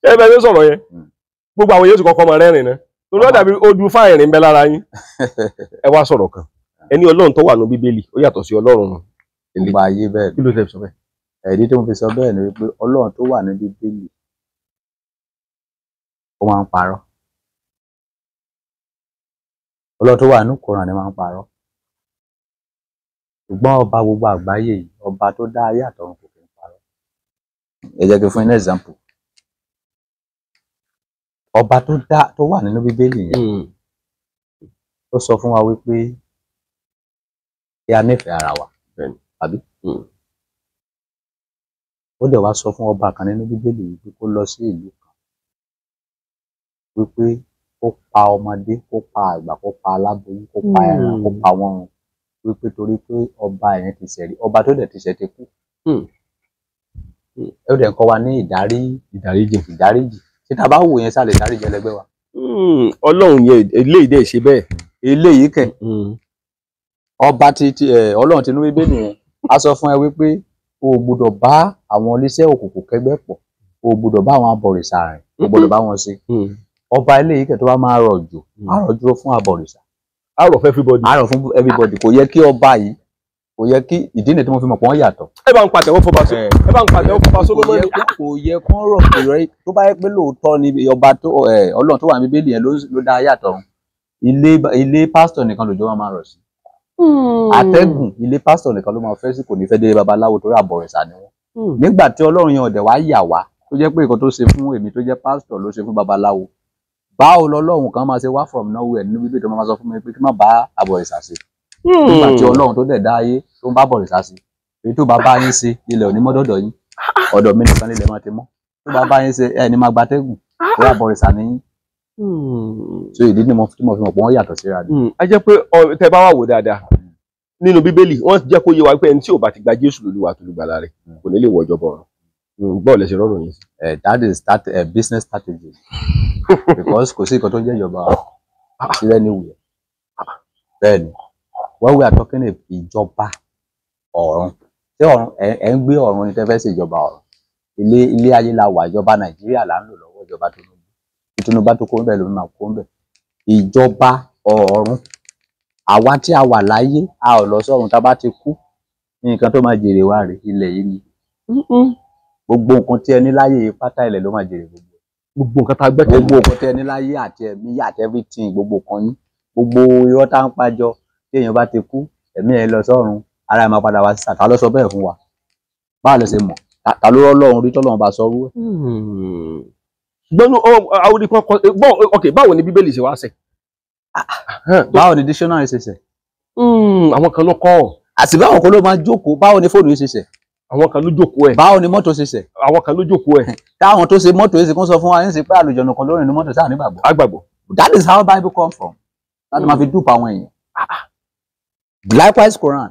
ẹ bẹ ṣe sọ̀rọ̀ yẹn gbogbo àwọn yóò ti kọ́kọ́ máa rẹ́rìn náà torí ó dàbí ojú fáìrìn ń bẹ lára yín ẹ wá sọ̀rọ̀ kan ẹni Ọlọ́run tó wà ní Bíbélì ó yàtọ̀ sí Ọlọ́run ìgbà ayé bẹ́ẹ̀ kí ló tẹ́ fi sọ bẹ́ẹ̀. ẹ̀dí tó ń fi sọ bẹ́ẹ̀ ni wípé Ọlọ́run tó wà ní Bíbélì ó máa ń parọ́, Ọlọ́run tó wà ní Kùránì ni máa ń parọ́, ṣùgbọ́n ọba gbogbo àgbáyé yìí, ọba tó dá ayé àtọ̀run kò kí ń parọ́. ẹ jẹ́ kí n fún yín ní example. Ọba tó wà nínú Bíbélì yẹn ó sọ fún wa wípé kí a nífẹ̀ẹ́ ara wa, àbí? Ó dẹ̀ wá sọ fún ọba kan nínú Bíbélì wípé kó lọ sí ìlú kan wípé kó pa ọmọdé, kó pa àgbà, kó pa aláboyún, kó pa ẹran, kó pa wọ́n run wípé torí pé ọba yẹn ti ṣẹ̀ rí, ọba tó dẹ̀ ti ṣẹ̀ ti kú. Ó dẹ̀ ń kọ́ wa ní ìdáríjì. Ṣé tá a bá wò yẹn sá lè dáríjì ẹlẹgbẹ́ wa? Ọlọ́run yẹn eléyìí dẹ̀ ṣe bẹ́ẹ̀. Eléyìí kẹ̀ ọba Ọlọ́run tinú Bíbélì yẹn á sọ fún ẹ wípé o ò gbọdọ̀ bá àwọn oníṣẹ́ òkùnkùn kẹgbẹ́ pọ̀, o ò gbọdọ̀ bá àwọn abọ̀rìṣà rìn, o ò gbọdọ̀ bá wọn ṣe. Ọba eléyìí kẹ̀ tó bá máa rọ̀jò á rọ̀jò fún abọ̀rìṣà, á rọ̀ fún everybody. Kò yẹ kí ọba yìí, kò yẹ kí, ìdí nìyí tí mo fi mọ̀ pé wọ́n yàtọ̀. ẹ bá ń pàtẹ́wọ́ fọba Sólómọ́nì. Kò yẹ kó rọ̀ pé tó bá yẹ pé lóòótọ́ ni ọba tó Ọlọ́run tó wà ní Bíbélì yẹn ló dá ayé àtọ̀run, ilé pásítọ̀ nìkan lòjò wọn máa rọ̀ sí. Atẹ́gùn ilé pásítọ̀ nìkan ló máa fẹ́ sí, kò ní fẹ́ dé babaláwo torí àbọ̀rìṣà ni wọ́n. Nígbà tí Ọlọ́run yẹn ọ̀dẹ̀ wá yà wá tó jẹ́ pé nǹkan tó ṣe fún èmi tó jẹ́ pásítọ̀ ló ṣe fún babaláwo, báwo lọ́lọ́run kan máa ṣe wá from nowhere nínú Bíbélì tó máa sọ fún mi pé kí má bá àbọ̀rìṣà ṣe? Nígbà tí Ọlọ́run tó dẹ̀ dá ayé tó ń bá àbọ̀rìṣà ṣe, èyí tó bá bá yín ṣe ilẹ̀ ò ní mọ́ dọ̀dọ̀ yín, ọ̀dọ̀ mi nìkan nílẹ̀ máa ti mọ́. Tó bá bá yín ṣe ẹni máa gbatẹ́gùn tó àbọ̀rìṣà ní yín. So ìdí ni mo fi mọ̀ pé wọ́n yàtọ̀ síra ni. A jẹ́ pé tẹ́ bá wà wò dáadáa nínú Bíbélì wọ́n jẹ́ kó yé wa pé ẹni tí ò bá ti gba Jésù lólúwa tó lùgbàlà rẹ̀ kò ní lè wọ ìjọba ọ̀run. Bọ́ọ̀lù ẹ̀sìn rọrùn yìí. That is a business strategy because kò sí nǹkan tó jẹ́ ìjọba sílẹ̀ ní ìwé. Bẹ́ẹ̀ni, when we are talking about ìjọba ọ̀run, ṣé ọ̀run ẹ̀ ń gbé ọ̀run ní tẹ́fẹ́ sí ìjọba ọ̀run? Ilé ayé la wà, ìjọba Nàìjíríà là ń lò lọ́wọ́, ìjọba Tinubu tó kó ń bẹ̀ ló máa kó ń bẹ̀. Ìjọba ọ̀run, àwa tí a wà láyé a ò lọ sọ́run, tá a bá ti kú nǹkan tó máa jèrè wá rè ilẹ̀ yìí ni. Gbogbo nǹkan tí ẹ ní láyé yìí pátá ilẹ̀ ló máa jèrè gbogbo nǹkan tá a gbẹ́kẹ̀, gbogbo nǹkan tí ẹ ní láyé àti ẹ̀mí àti everything, gbogbo kan yín, gbogbo irọ́ tá ń pàjọ tí èèyàn bá ti kú ẹ̀mí ẹ lọ sọ́run, ara ẹ máa padà wá sí sàtà. Ló sọ bẹ́ẹ̀ fún wa, báwo lẹ ṣe mọ̀? Ta ló rọ́ Ọlọ́run rí tọ́lọ́run bá sọ rú ẹ̀? Báwo ni Bíbélì ṣe wá ṣe? Báwo ni dictionary ṣe ṣe? Àwọn kan ló kọ́. Àti báwọn kan ló máa jókòó. Báwo ni fóònù yìí ṣe ṣe? Àwọn kan ló jókòó ẹ̀. Báwo ni mọ́tò ṣe ṣe? Àwọn kan ló jókòó ẹ̀. Táwọn tó ṣe mọ́tò yìí ṣe kó sọ fún wa yín sí pé àlùjọ̀nnù kan lórí ní mọ́tò sáà nígbàgbọ́. Agbàgbọ́. That is how Bible come from. Láti máa fi dúpọ̀ àwọn èèyàn. Likewise Quran.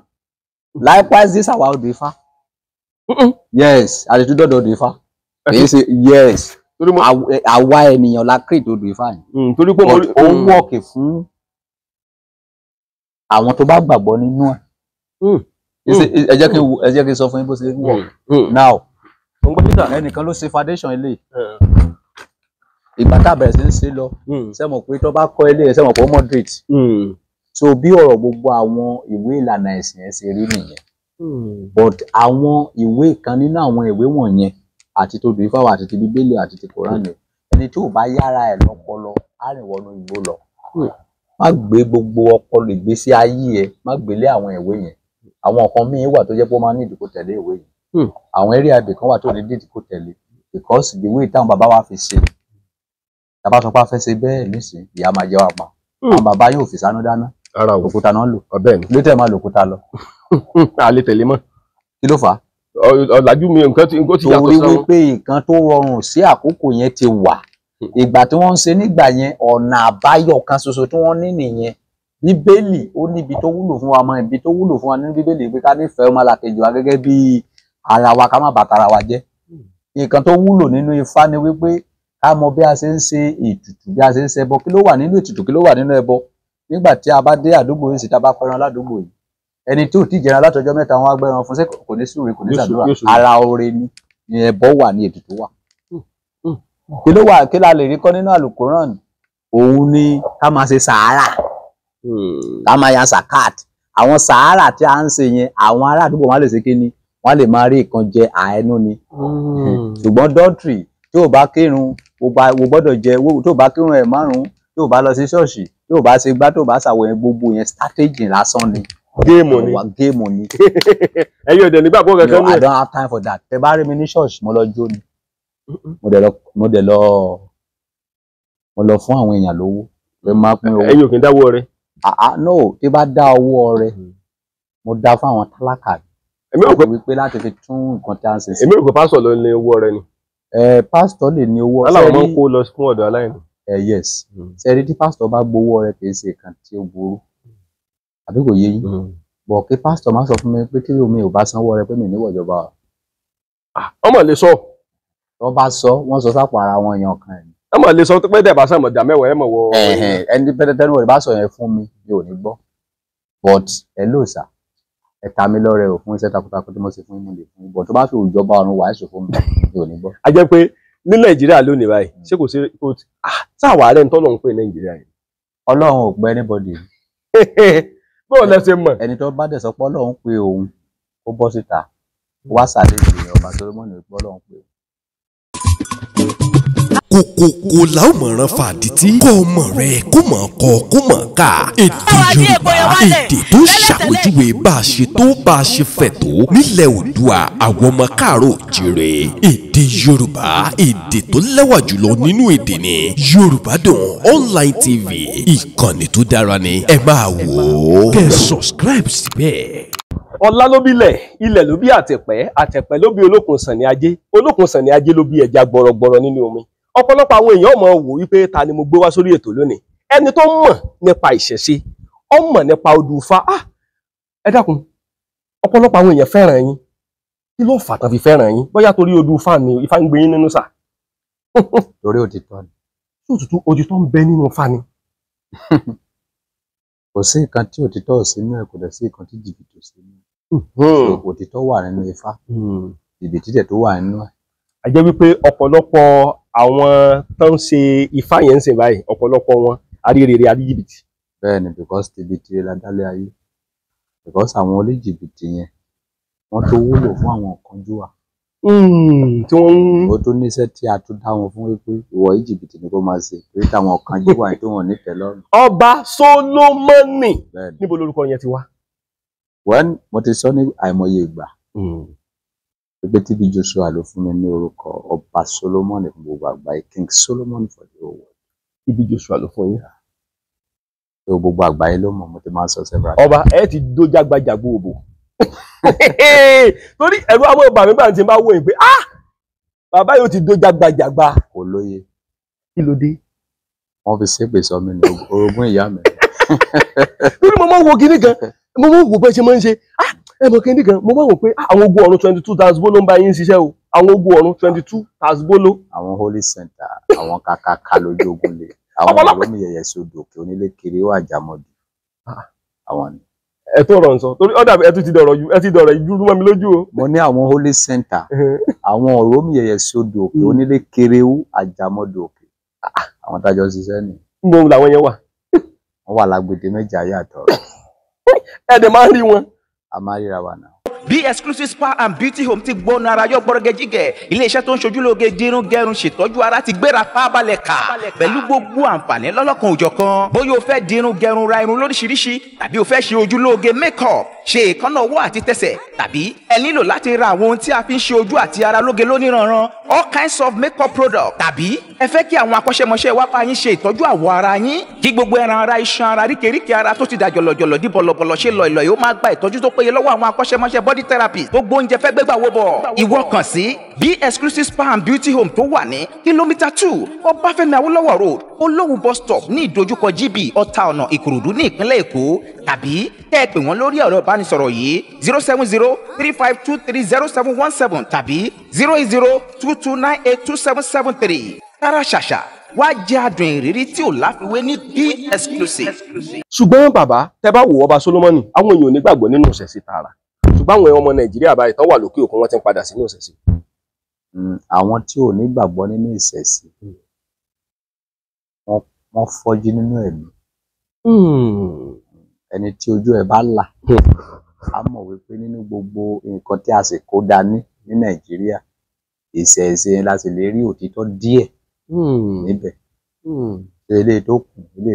Likewise this our odò Ifá. Yes, àti dọ́dọ̀ odò Ifá. Èyí ṣe yes. Àwa ènìyàn la create odò Ifá yìí. Torí pé ó ń wọ̀kì fún àwọn tó bá gbàgbọ́ nínú ẹ̀. Ẹ jẹ́ kí n sọ fún yín bó ṣe ń wọ̀. Now ẹnìkan ló ṣe foundation ilé. Ìgbà tá a bẹ̀rẹ̀ sí ń ṣe lọ, ṣé mọ̀ pé tó bá kọ́ ilé ẹ̀ ṣé mọ̀ pé ó moderate. So bí ọ̀rọ̀ gbogbo àwọn ìwé ìlànà ẹ̀sìn ẹ̀ ṣe rí nìyẹn. But àwọn ìwé kan nínú àwọn ìwé wọ̀nyẹn àti tó dùn Ifá àti ti Bíbélì àti ti Kùránì, ẹni tí ò bá yára ẹ̀ lọ́pọlọ á rìn wọnú igbó lọ. Má gbé gbogbo ọpọlọ ìgbésí ayé ẹ, má gbélé àwọn ìwé yẹn. Àwọn nǹkan míì wà tó jẹ́ pé ó máa ní ìdí kó tẹ̀lé ìwé yẹn. Àwọn eré àbẹ̀ kan wà tó ní ìdí kó tẹ̀lé because the way táwọn bàbá wa fi ṣe, tàbá sọ pé a fẹ́ ṣe bẹ́ẹ̀ nísìnyí ìyá máa jẹ́ wa pa. Àwọn bàbá yóò fi sáná dáná, òkúta náà lò. Ló tẹ̀ máa lò òkúta lọ. Àlè tẹ̀lé mọ́. Kí ló fà á? Ọ̀làjú mi nǹkan ti yàtọ̀ sáwọn. Torí wípé nǹkan tó rọrùn sí àkókò yẹn ti wà. Ìgbà tí wọ́n ń ṣe nígbà yẹn ọ̀nà àbáyọ kan ṣoṣo tí wọ́n ní nìyẹn. Bíbélì ó níbi tó wúlò fún wa mọ́, ibi tó wúlò fún wa nínú Bíbélì pé ká nífẹ̀ẹ́ ọmọlàkejì wa gẹ́gẹ́ bí ara wa, ká má bà tara wa jẹ́. Nǹkan tó wúlò nínú Ifá ni wípé ká mọ bí a ṣe ń ṣe ètùtù, bí a ṣe ń ṣe ẹbọ, kí ló wà nínú ètùtù, kí ló wà nínú ẹbọ. Nígbà tí a bá dé àdúgbò yìí sí, tá a bá pẹran ládùúgbò yìí, ẹni tí ò tí jẹran látọjọ́ mẹ́ta wọn á gbẹran fún, kò ní sùúrù, kò ní ṣàdúrà. Ara oore ni ẹbọ wà, ní ètùtù wà. kí la lè rí kọ́ nínú àlùkòrán òun ni ká máa ṣe sàárà ká máa yan zakat àwọn sàárà tí a ń ṣe yẹn àwọn ará àdúgbò wọn lè ṣe kí ni wọn lè máa rí nǹkan jẹ àánú ni ṣùgbọ́n dọ́tírì tí ò bá kírun o gbọ́dọ̀ jẹ tó bá kírun ẹ̀ márùn-ún tí ò bá lọ sí ṣọ́ọ̀ṣì tí ò bá ṣe gbá tó bá ṣàwọ̀ yẹn gbogbo yẹn strategy lásán ni géèmù ni ẹ̀yin ò dẹ̀ nígbàgbọ́ kankan ní I don't have time for that tẹ bá rí mi ní ṣọ́ọ̀ṣì mo lọ jó ni mo lọ fún àwọn èèyàn lówó pé máa pín owó ẹ̀yin ò kì í dáwọ́ rẹ no tí bá dá owó rẹ mo dá fún àwọn tálákà èmi rò pé wípé láti fi tún nǹkan tí a ń ṣe sí èmi rò pé pásítọ̀ ló ní owó rẹ ni pásítọ̀ lè ní owó aláwọ̀ máa ń kó lọ fún ọ̀dọ̀ aláìní yes ṣẹ́rí tí pásítọ̀ bá gbowó rẹ kì í ṣe nǹkan tí ó burú àbí kò yé yín bọ̀ kí pásítọ̀ má sọ fún mi pé kí omi ò bá sanwó rẹ pé mi níwọ̀ ìjọba ọmọ lè sọ wọ́n bá sọ wọ́n sọ sápò ara wọn èèyàn kan ẹ̀ ọmọ lè sọ pé dẹ̀ bá sàmọ̀ dà mẹ́wàá ẹ̀ mọ̀ wọ ẹni pẹ́tẹ́tẹ́nu rẹ̀ bá sọ yẹn fún mi mi ò ní gbọ́ but ẹ ló sà ẹ ta mi lọ́rẹ ò fún iṣẹ́ takuntakun tí mo ṣe fún yín mo lè fún yín but tó bá fi ìjọba ọ̀run wàá ṣe fún mi mi ò ní gbọ́. a jẹ́ pé ní nàìjíríà lónìí báyìí ṣé kò sí sáwà rẹ̀ ń tọ́lọ̀ ń pè nàìjíríà yìí. ọlọ́run ò pẹ́ anybody. báwo lẹ ṣe mọ̀. ẹni tó bá dẹ̀ sọ pé ọlọ́run pé òun ó bọ́ síta wá sàlẹ̀ ìrìn ọba Solomoni pé ọlọ́run pé òun. kòkòkò la ó mọ̀ràn fàdítí kọ́ ọmọ rẹ kó mọ̀ kọ́ kó mọ̀ ká èdè Yorùbá èdè tó ṣàpèjúwe bá a ṣe tó bá a ṣe fẹ̀ tó nílẹ̀ Oòduà àwọn ọmọ káàró òjìrè èdè Yorùbá èdè tó lẹ́wà jùlọ nínú èdè ni Yorubadun online TV ìkànnì tó dára ni ẹ máa wò ó kẹ́ subscribe síbẹ̀. ọlá ló bí ilẹ̀ ló bí àtẹ̀pẹ́ àtẹ̀pẹ́ ló bí olókun sàn ní ajé olókun sàn ní ajé ló bí ẹja gbọrọgbọrọ nínú omi ọ̀pọ̀lọpọ̀ àwọn èèyàn mọ̀ wò wípé ta ni mo gbé wá sórí ètò lónìí ẹni tó mọ̀ nípa ìṣẹ̀ṣe ó mọ̀ nípa odù Ifá ẹ dákun ọ̀pọ̀lọpọ̀ àwọn èèyàn fẹ́ràn yín kí ló fà tán fi fẹ́ràn yín bóyá torí odù Ifá ni Ifá ń gbé yín nínú sà. torí òtítọ́ ni. òtítọ́ òtítọ́ ń bẹ nínú Ifá ni. kò sí nǹkan tí òtítọ́ ò sí nínú ẹ̀ kò dẹ̀ sí nǹkan tí jìbìtì ò sí nínú ẹ̀ òtítọ́ wà nínú Ifá jìbìtì dẹ̀ tó wà nínú ẹ̀. a jẹ́ wípé ọ̀pọ̀lọpọ̀ àwọn tó ń ṣe Ifá yẹn ń sìn báyìí ọ̀pọ̀lọpọ̀ wọn arírèrè àríjìbìtì. bẹ́ẹ̀ni because jìbìtì la dálé ayé because àwọn oníjìbìtì yẹn wọ́n tó wúlò fún àwọn kánjúwà. tí wọ́n ó tó níṣẹ́ tí a tún dá wọn fún wípé ìwọ jìbìtì ni kó máa ṣe torí táwọn kánjúwà yẹn tó wọn nítẹ́ lọ́rùn. ọba Solomoni níbo lórúkọ yẹn ti wá. wẹ́n mo ti sọ ní àìmọye ìgbà pé TB Joshua ló fún mi ní orúkọ ọba Solomoni fún gbogbo àgbáyé King Solomon for the whole world. TB Joshua ló fún yín. gbogbo àgbáyé ló mọ̀ mo ti máa ń sọ several. ọba ẹ ti dó jágbajàgbó òbò torí ẹ̀rù àwọn ọba mi bá ti máa wò yín pé bàbá yóò ti dó jágbajàgba. kò lóye. kí ló dé. wọ́n fi ṣépè sọ mí ní orogún ìyá mi. torí mo máa ń wo kinní kan mo máa ń wò pé ṣe máa ń ṣe ẹ mọ̀ kinní kan mo máa ń wò pé àwọn ogun ọ̀run 22 tasbo ló ń bá yín ṣiṣẹ́ o àwọn ogun ọ̀run 22 tasbo ló. àwọn holy center àwọn kàkàkà lójú ogun lè àwọn olómi yẹyẹ sódò òkè onílé kiri ó àjàmọdù àwọn ni. ẹ tó rọ̀ nsọ torí ọ̀dà ẹ ti dọ̀rọ̀ ìjú mọ́ mi lójú o. mo ní àwọn holy center àwọn olómi yẹyẹ sódò òkè onílé kiri ó àjàmọdù òkè àwọn tájọ ṣiṣẹ́ ni. níbo làwọn yẹn wà. wọ́n wà lágbèdè méjì ayé àtọ̀rọ̀. ẹ dẹ̀ máa ń rí wọn. a máa ríra wa náà. Be Exclusive Spa and Beauty Home ti gbóná ara yọ gbọ́rọ̀gẹ́ jígẹ̀ iléeṣẹ́ tó ń ṣojúlóge dirun gẹrun ṣètọ́jú ara ti gbéra pábálẹ̀ kà pẹ̀lú gbogbo àǹfààní lọ́lọ́kan òjọ̀kan bóyá o fẹ́ dirun gẹrun ra irun lóríṣiríṣi tàbí o fẹ́ ṣe ojúlóge make-up ṣe èékánná ọwọ́ àti tẹsẹ̀ tàbí ẹ nílò láti ra àwọn ohun tí a fi ń ṣe ojú àti ara lóge lóníranran all kinds of make-up product tàbí ẹ fẹ́ kí àwọn akọ́ṣẹ́mọṣẹ́ wá bá yín ṣe ìtọ́jú àwọ̀ ara yín kí gbogbo ẹran ara iṣan ara ríkèríkè ara tó ti dà jọ̀lọ̀jọ̀lọ̀ di bọ̀lọ̀bọ̀lọ̀ ṣe lọ̀ìlọ̀ yóò máa gba ìtọ́jú tó péye lọ́wọ́ àwọn akọ́ṣẹ́mọṣẹ́ body therapist gbogbo oúnjẹ fẹ́ gbégbà wo bọ̀ ìwọ kàn sí Be Exclusive Spa and Beauty Home tó wà ní kìlómítà 2 Ọbáfẹ́mi Awólọ́wọ̀ road Olówú bus stop ní ìdojúkọ GB Ọ̀tà ọ̀nà Ìkòròdú ní ìpínlẹ̀ Èkó tàbí kẹ́ ẹ pè wọ́n lórí ẹ̀rọ ìbánisọ̀rọ̀ yìí 070-3523-0717 tàbí 080-2298-2773 tààrà ṣàṣà wá jẹ́ adùn ìrírí tí ò láfiwé ní Be Exclusive. ṣùgbọ́n bàbá tẹ bá wò ọba Solomoni àwọn èèyàn ò ní gbàgbọ́ nínú ìṣẹ̀ṣe tààrà ṣùgbọ́n àwọn ọmọ Nàìjíríà báyìí tán wà lókè òkun wọ́n ti ń padà sínú ìṣẹ̀ṣe. àwọn tí ò ní gbàgbọ́ nínú ìṣẹ̀ṣe wọ́n fọ́jú nínú ẹ̀mí. Ẹni tí ojú ẹ̀ bá là á mọ̀ wípé nínú gbogbo nǹkan tí a sì kó dání ní Nàìjíríà, ìṣẹ̀ṣe láti lè rí òtítọ́ díẹ̀ níbẹ̀. Eléyìí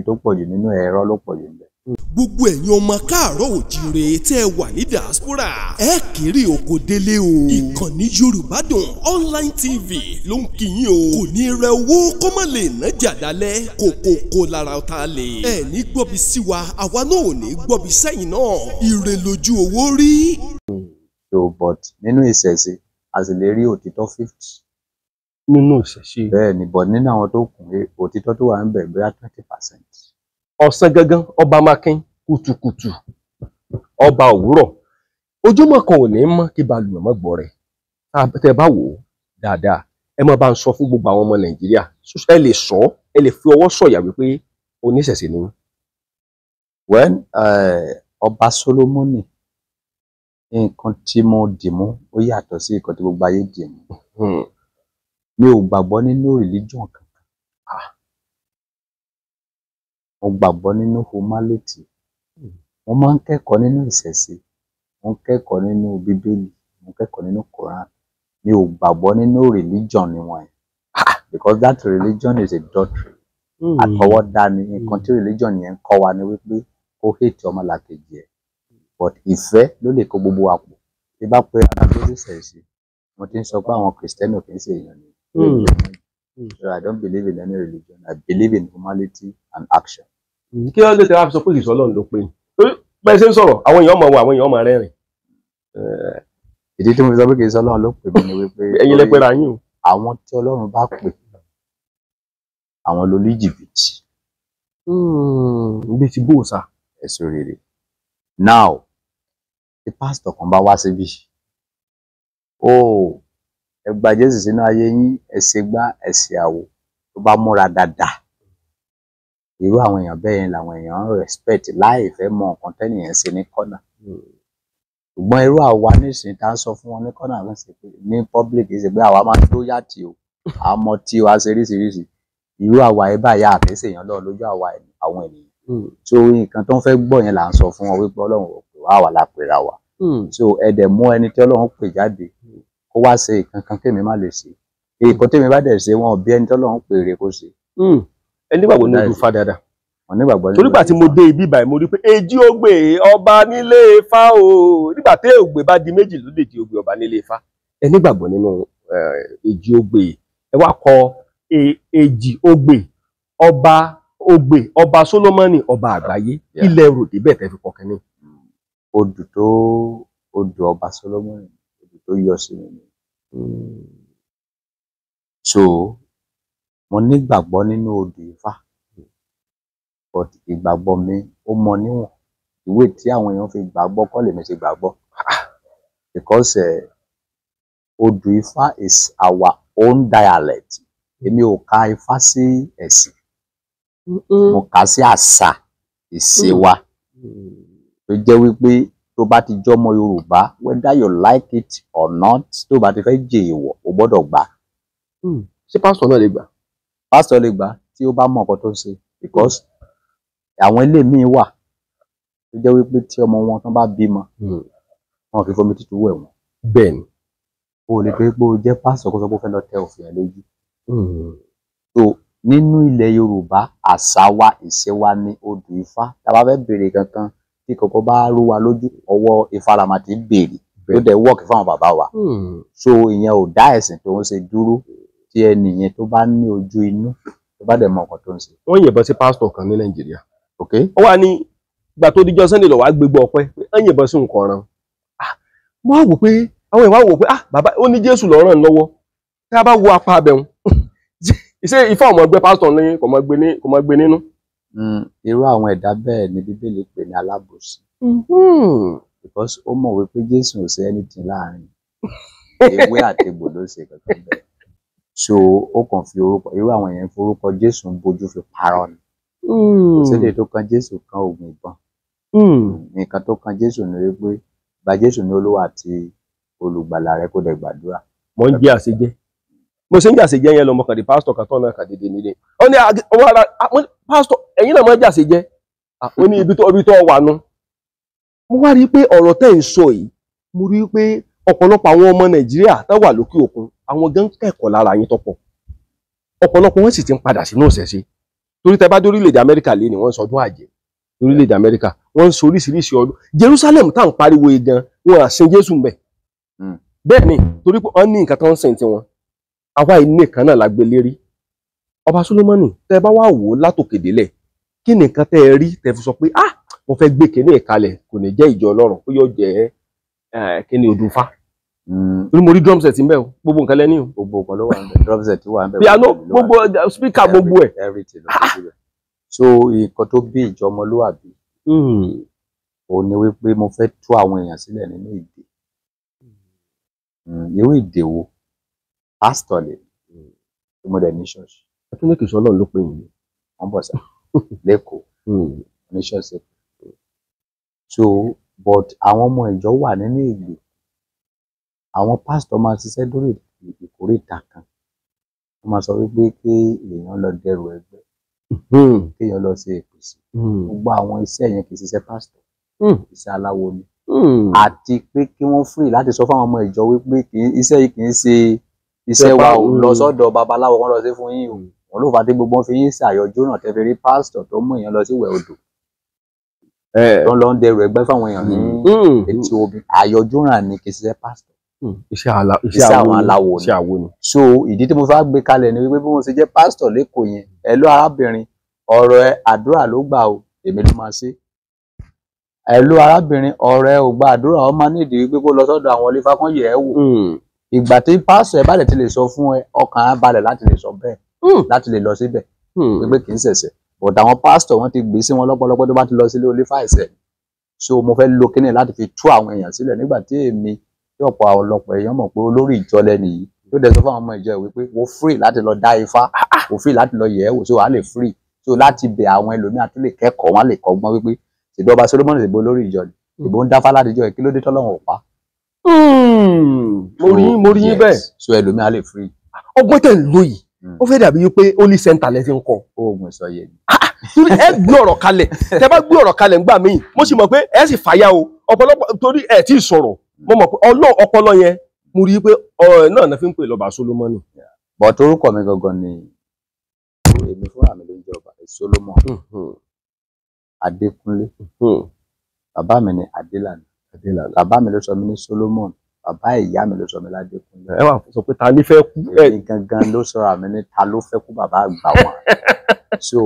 tó pọ̀ jù nínú ẹ̀rọ ló pọ̀ jù níbẹ̀. Gbogbo ẹ̀yin ọmọ káàárọ̀ òjíire tẹ́ ẹ wà ní diaspora ẹ kéré oko délé o. Ìkànnì Yorùbádùn online TV ló ń kí yín o. Kò ní rẹ owó kó má lè ná jàdálẹ̀ kòkòkò lára ọ̀tá lè. Ẹ ní gbọ́bi sí wa àwa náà ò ní gbọ́bi sẹ́yìn náà. Ire lójú owó rí. So but nínú ìṣẹ̀ṣe a sì lè rí òtítọ́ 50. Nínú ìṣẹ̀ṣe. Bẹ́ẹ̀ ni but nínú àwọn tó kù òtítọ́ tó wà ń bẹ̀ bóyá 20%. Ọ̀sán gangan ọba mákin kùtùkùtù ọba òwúrọ̀ ojúmọ́ kan ò ní mọ́ kí balùwẹ̀ mọ́ gbọ́ rẹ̀ tẹ́ bá wò ó dáadáa ẹ má bá ń sọ fún gbogbo àwọn ọmọ Nàìjíríà ẹ lè sọ ẹ lè fi ọwọ́ sọ̀yà wípé oníṣẹ̀ṣe ni wọ́n. When ọba Solomoni nǹkan tí mo dì mú ó yàtọ̀ sí nǹkan tí gbogbo ayé dì mú. Mi ò gbàgbọ́ nínú religion kankan. Mo gbàgbọ́ nínú humanity. Mo máa ń kẹ́kọ̀ọ́ nínú ìṣẹ̀ṣe. Mo ń kẹ́kọ̀ọ́ nínú Bíbélì. Mo ń kẹ́kọ̀ọ́ nínú Quran. Mi ò gbàgbọ́ nínú religion níwọ̀n yẹn. Because that religion is a doctrine. Àtọwọ́dá ni nǹkan tí religion yẹn ń kọ́ wa ni wípé ó hate ọmọlàkejì ẹ̀. But ìfẹ́ ló lè kó gbogbo wa pọ̀. Bí bá pé ara tó sì ṣẹ̀ṣe, mo ti ń sọ pé àwọn Kristẹni ò kì í ṣe èèyàn ni. So I don't believe in any religion. I believe in humanity and action. Kí ló dé tí wàá fi sọ pé ìṣọ́ Ọlọ́run ló pé bẹ́ẹ̀ ṣe ń sọ̀rọ̀ àwọn èèyàn máa wo àwọn èèyàn máa rẹ́rìn. Ìdí tí mo fi sọ pé kì í ṣe Ọlọ́run ló pè mí ni wípé ẹ̀yin lẹ pera yín o. Àwọn tí Ọlọ́run bá pè àwọn ló ní jìbìtì. Bí ti bó sa. Ẹ̀sùn rere. Now tí pásítọ̀ kan bá wá síbí ẹ gba Jésù sínú ayé yín ẹ ṣe gbá ẹ ṣe àwo tó bá múra dáadáa. Irú àwọn èèyàn bẹ́ẹ̀ yẹn làwọn èèyàn ń respect láì fẹ́ mọ nǹkan tẹ́nìyàn ṣe ní kọ́nà. Ṣùgbọ́n irú àwa nísìnyí tá ń sọ fún wọn ní kọ́nà ló ń ṣe pé ní public ṣe pé àwa máa ń tó yàtì o àmọ́ tí wa ṣe ríṣiríṣi. Irú àwa ẹ báyà àfẹ́sẹ̀ èèyàn lọ lójú àwọn ènìyàn. So nǹkan tó ń fẹ́ gbọ́ yẹn là ń sọ fún wọn wípé Ọlọ́run ò pè wá la pera wa. So ẹ dẹ̀ mú ẹni tí Ọlọ́run pè jáde kó wá ṣe nǹkan kémi má lè ṣe. Nǹkan tèmi bá dẹ̀ ṣe wọn ò bí ẹni tí Ọlọ́run pè rè kó ṣe. Ẹni gbàgbọ́ ní ojú fa dáadáa. Torí gbà tí mo dé ibi báyìí mo rí pé èjì ògbè ọba nílé Ifá o nígbà tí ògbè bá di méjì ló lè di ògbè ọba nílé Ifá. Ẹni gbàgbọ́ nínú èjì ògbè ẹ wá kọ èjì ògbè ọba Solomoni ọba àgbáyé ilẹ̀ ròdì bẹ́ẹ̀ tẹ́ fi kọ kínní. Odù ọba Solomoni odù tó yọ sí mi. So mo nígbàgbọ́ nínú odù Ifá. But ìgbàgbọ́ mi ó mọ níwọ̀n ìwé tí àwọn èèyàn fi gbàgbọ́ kọ́ lèmi ṣe gbàgbọ́. Because odù Ifá is our own dialect. Èmi ò ka Ifá sí ẹ̀sìn. Mo kà sí àṣà ìṣe wa. Tó jẹ́ wípé tó bá ti jọmọ Yorùbá whether you like it or not tó bá ti fẹ́ jẹ èèwọ̀ o gbọ́dọ̀ gbà. Ṣé pásítọ̀ náà lè gbà? Pásítọ̀ lè gbà tí ó bá mọ nǹkan tó ń ṣe. Because àwọn ilé míì wà tó jẹ́ wípé tí ọmọ wọn tán bá bímọ wọn fi fomi tútù wẹ̀ wọ́n. Bẹ́ẹ̀ni. O lè pé o jẹ́ pásítọ̀ kó sọ pé ó fẹ́ lọ tẹ òfin ẹ̀ lójú. So nínú ilẹ̀ Yorùbá àṣà wa ìṣe wa ní odù Ifá tá a bá fẹ́ béèrè kankan tí kòkó bá rú wa lójú ọwọ́ Ifá la máa ti béèrè tó dẹ̀ wọ́ọ̀kì fáwọn bàbá wa. So ìyẹn ò dá ẹ̀sìn tó ń ṣe dúró tí ẹnìyẹn tó bá ní ojú inú tó bá dẹ̀ mọ nǹkan tó ń ṣe. Wọ́n yìnbọn sí pásítọ̀ kan ní Nàìjíríà. Okay. Ó wà ní ìgbà tó dijọ́ Sunday lọ wá gbégbá ọpẹ́ pé wọ́n yìnbọn sí nǹkan ọ̀ràn. Mo wá wò pé àwọn ìwà wò pé bàbá ó ní Jésù ló ràn lọ́wọ́ tí a bá wo apá abẹ́hùn ṣé Ifá ọmọ ẹgbẹ́ pásítọ̀ ní kò mọ gbé nínú. Irú àwọn ẹ̀dá bẹ́ẹ̀ ni Bíbélì pè ní alábòsí. Because ó mọ̀ wípé Jésù ò ṣe anything láàrin ewé àti egbò ló ṣe kankan bẹ́ẹ̀. So ó kàn fi orúkọ irú àwọn yẹn forúkọ Jésù ń bójú fi parọ́ ni. Òṣèlè tó kan Jésù kan oògùn ìbọn. Nǹkan tó kan Jésù ni wípé gba Jésù ní Olúwa àti olùgbàlà rẹ kó dẹ̀ gbàdúrà. Mo ń jẹ́ àṣejẹ́. mo ṣe ń jàsè jẹ́ yẹn lọ mo kàn di pásítọ̀ kan tó náà kà dédé nílé ó ní ọwọ́ ara pásítọ̀ ẹ̀yin náà máa jàsè jẹ́ ó ní ibi tó wà nù. mo wá rí i pé ọ̀rọ̀ tẹ́ ń sọ yìí mo rí i pé ọ̀pọ̀lọpọ̀ àwọn ọmọ Nàìjíríà tó wà lókè òkun àwọn gan kẹ́kọ̀ọ́ lára yín tọ́pọ̀ ọ̀pọ̀lọpọ̀ wọn sì ti ń padà sínú ìṣẹ̀ṣe torí tẹ́ bá dé orílẹ̀-èdè Amẹ́ríkà lé ní wọ́n ń sọdún àjẹ́ orílẹ̀-èdè Amẹ́ríkà wọ́n ń sọ oríṣiríṣi ọdún Jerusalem tá à ń pariwo gan wọn à sin Jésù mbẹ̀ bẹ́ẹ̀ ni torí pé wọ́n ní nǹkan tó ń sìn tiwọn àwa ilé kan náà la gbé lérí ọba Solomoni tẹ́ bá wà wò látòkè délẹ̀ kí ni nǹkan tẹ́ ẹ rí tẹ́ fi sọ pé mo fẹ́ gbé kíní ìkalẹ̀ kò ní jẹ́ ìjọ Ọlọ́run kó yóò jẹ́ kíní odùnfà torí mo rí drum set ń bẹ o gbogbo nǹkan lẹ́ni o gbogbo nǹkan ló wà ń bẹ drum set wà ń bẹ piano gbogbo speaker gbogbo ẹ̀ everything ló ti síbẹ̀ so nǹkan tó bí ìjọ ọmọlúwàbí òun ni wípé mo fẹ́ tú àwọn èèyàn sílẹ̀ nínú ìdè irú ìdè wo pastor lè tí mo dẹ̀ ní ṣọ́ọ̀ṣì ẹtún ní kìí ṣe Ọlọ́run ló pè yín wọ́n bọ̀ sá lẹ́kọ̀ọ́ ní ṣọ́ọ̀ṣì so but àwọn ọmọ ìjọ wà nínú ìgbè àwọn pastor máa ṣiṣẹ́ lórí ìkórìtà kan wọ́n máa sọ wípé kí èèyàn lọ dẹrù ẹgbẹ́ kéèyàn lọ ṣe ìpèsè gbogbo àwọn iṣẹ́ yẹn kì í ṣiṣẹ́ pastor iṣẹ́ aláwo ni àti pé kí wọ́n free láti sọ fáwọn ọmọ ìjọ wípé iṣẹ́ yìí kì í ṣe iṣẹ́ wa ò lọ sọ́dọ̀ babaláwo kan lọ sí fún yín o wọn ló fà á tí gbogbo wọn fi yín ṣàyọjú náà tẹ́ fi rí pastor tó mú èèyàn lọ sí ìwẹ̀ odò tó ń lọ ń dẹrù ẹgbẹ́ fáwọn èèyàn ní etí omi àyọjú ràn ní kì í ṣiṣẹ́ pastor iṣẹ́ àwọn aláwo ni so ìdí tí mo fẹ́ gbé kalẹ̀ ni wípé bí wọ́n ṣe jẹ́ pastor lẹ́kọ̀ọ́ yẹn ẹ ló arábìnrin ọ̀rọ̀ ẹ àdúrà ló gbà o èmi ló máa ṣe ẹ ló arábìnrin ọ̀rọ̀ ẹ ò gba àdúrà ọ máa nídìí wípé kó lọ sọ́dọ̀ àwọn olífá kan yẹ̀ ẹ́ wò ìgbà tí pastor ẹ bá lè ti lè sọ fún ẹ ọkàn á balẹ̀ láti lè sọ bẹ́ẹ̀ láti lè lọ síbẹ̀ wípé kì í ṣẹ̀ṣẹ̀ but àwọn pastor wọ́n ti gbé sí wọn lọ́pọ̀lọpọ̀ tó bá ti lọ sílé olífá ẹ̀ṣẹ̀ so mo fẹ́ lo kíní láti fi tú àwọn èèyàn sílẹ̀ nígbà tí èmi tí ọ̀pọ̀ ọlọ́pọ̀ èèyàn mọ̀ pé olórí ìjọ lẹ́nu yìí tó dẹ̀ sọ fún àwọn ọmọ ìjọ wípé wọ́n free láti lọ dá ifá wọ́n free láti lọ yẹ̀ ẹ́ wò so wàá lè free so láti bẹ̀ àwọn ẹlòmíràn tó lè kẹ́kọ̀ọ́ wọn lè kọ́gbọ́n wípé ṣèbí ọba Solomoni ṣèbí olórí ìjọ ni ṣèbí ó ń dáfá látijọ́ ẹ̀ kí ló dé tọ́lọ́run ò pa. mo rí yín bẹ́ẹ̀ so ẹlòmíràn lè free. ọgbọ́n tẹ̀ ń lò yìí ó fẹ́ dàbí wípé holy center lẹ ti ń kọ. oògùn ìsọyẹ ni. ẹ gbé ọ̀rọ̀ kalẹ̀ tẹ bá gbé ọ̀rọ̀ kalẹ̀ ńgbà míì mo sì mọ̀ pé ẹ sì fàyà o ọ̀pọ̀lọpọ̀ torí ẹ tí ì sọ̀rọ̀ mo mọ̀ pé ọpọlọ yẹn mo rí i pé ọ̀rọ̀ náà náà fi ń pè lọ́ba Solomoni. bọ̀ torúkọ mi gangan ni èmi fúnra mi ló ń jẹ́ ọba Solomon Adékúnlé bàbá mi ni Adélànà bàbá mi ló sọ mí ní Solomon bàbá ìyá mi ló sọ mí ládékúnlé. ẹ wà sọ pé ta ní fẹ́ kú. èmi gangan ló sọ àmì ní ta ló fẹ́ kú bàbá àgbà wọn so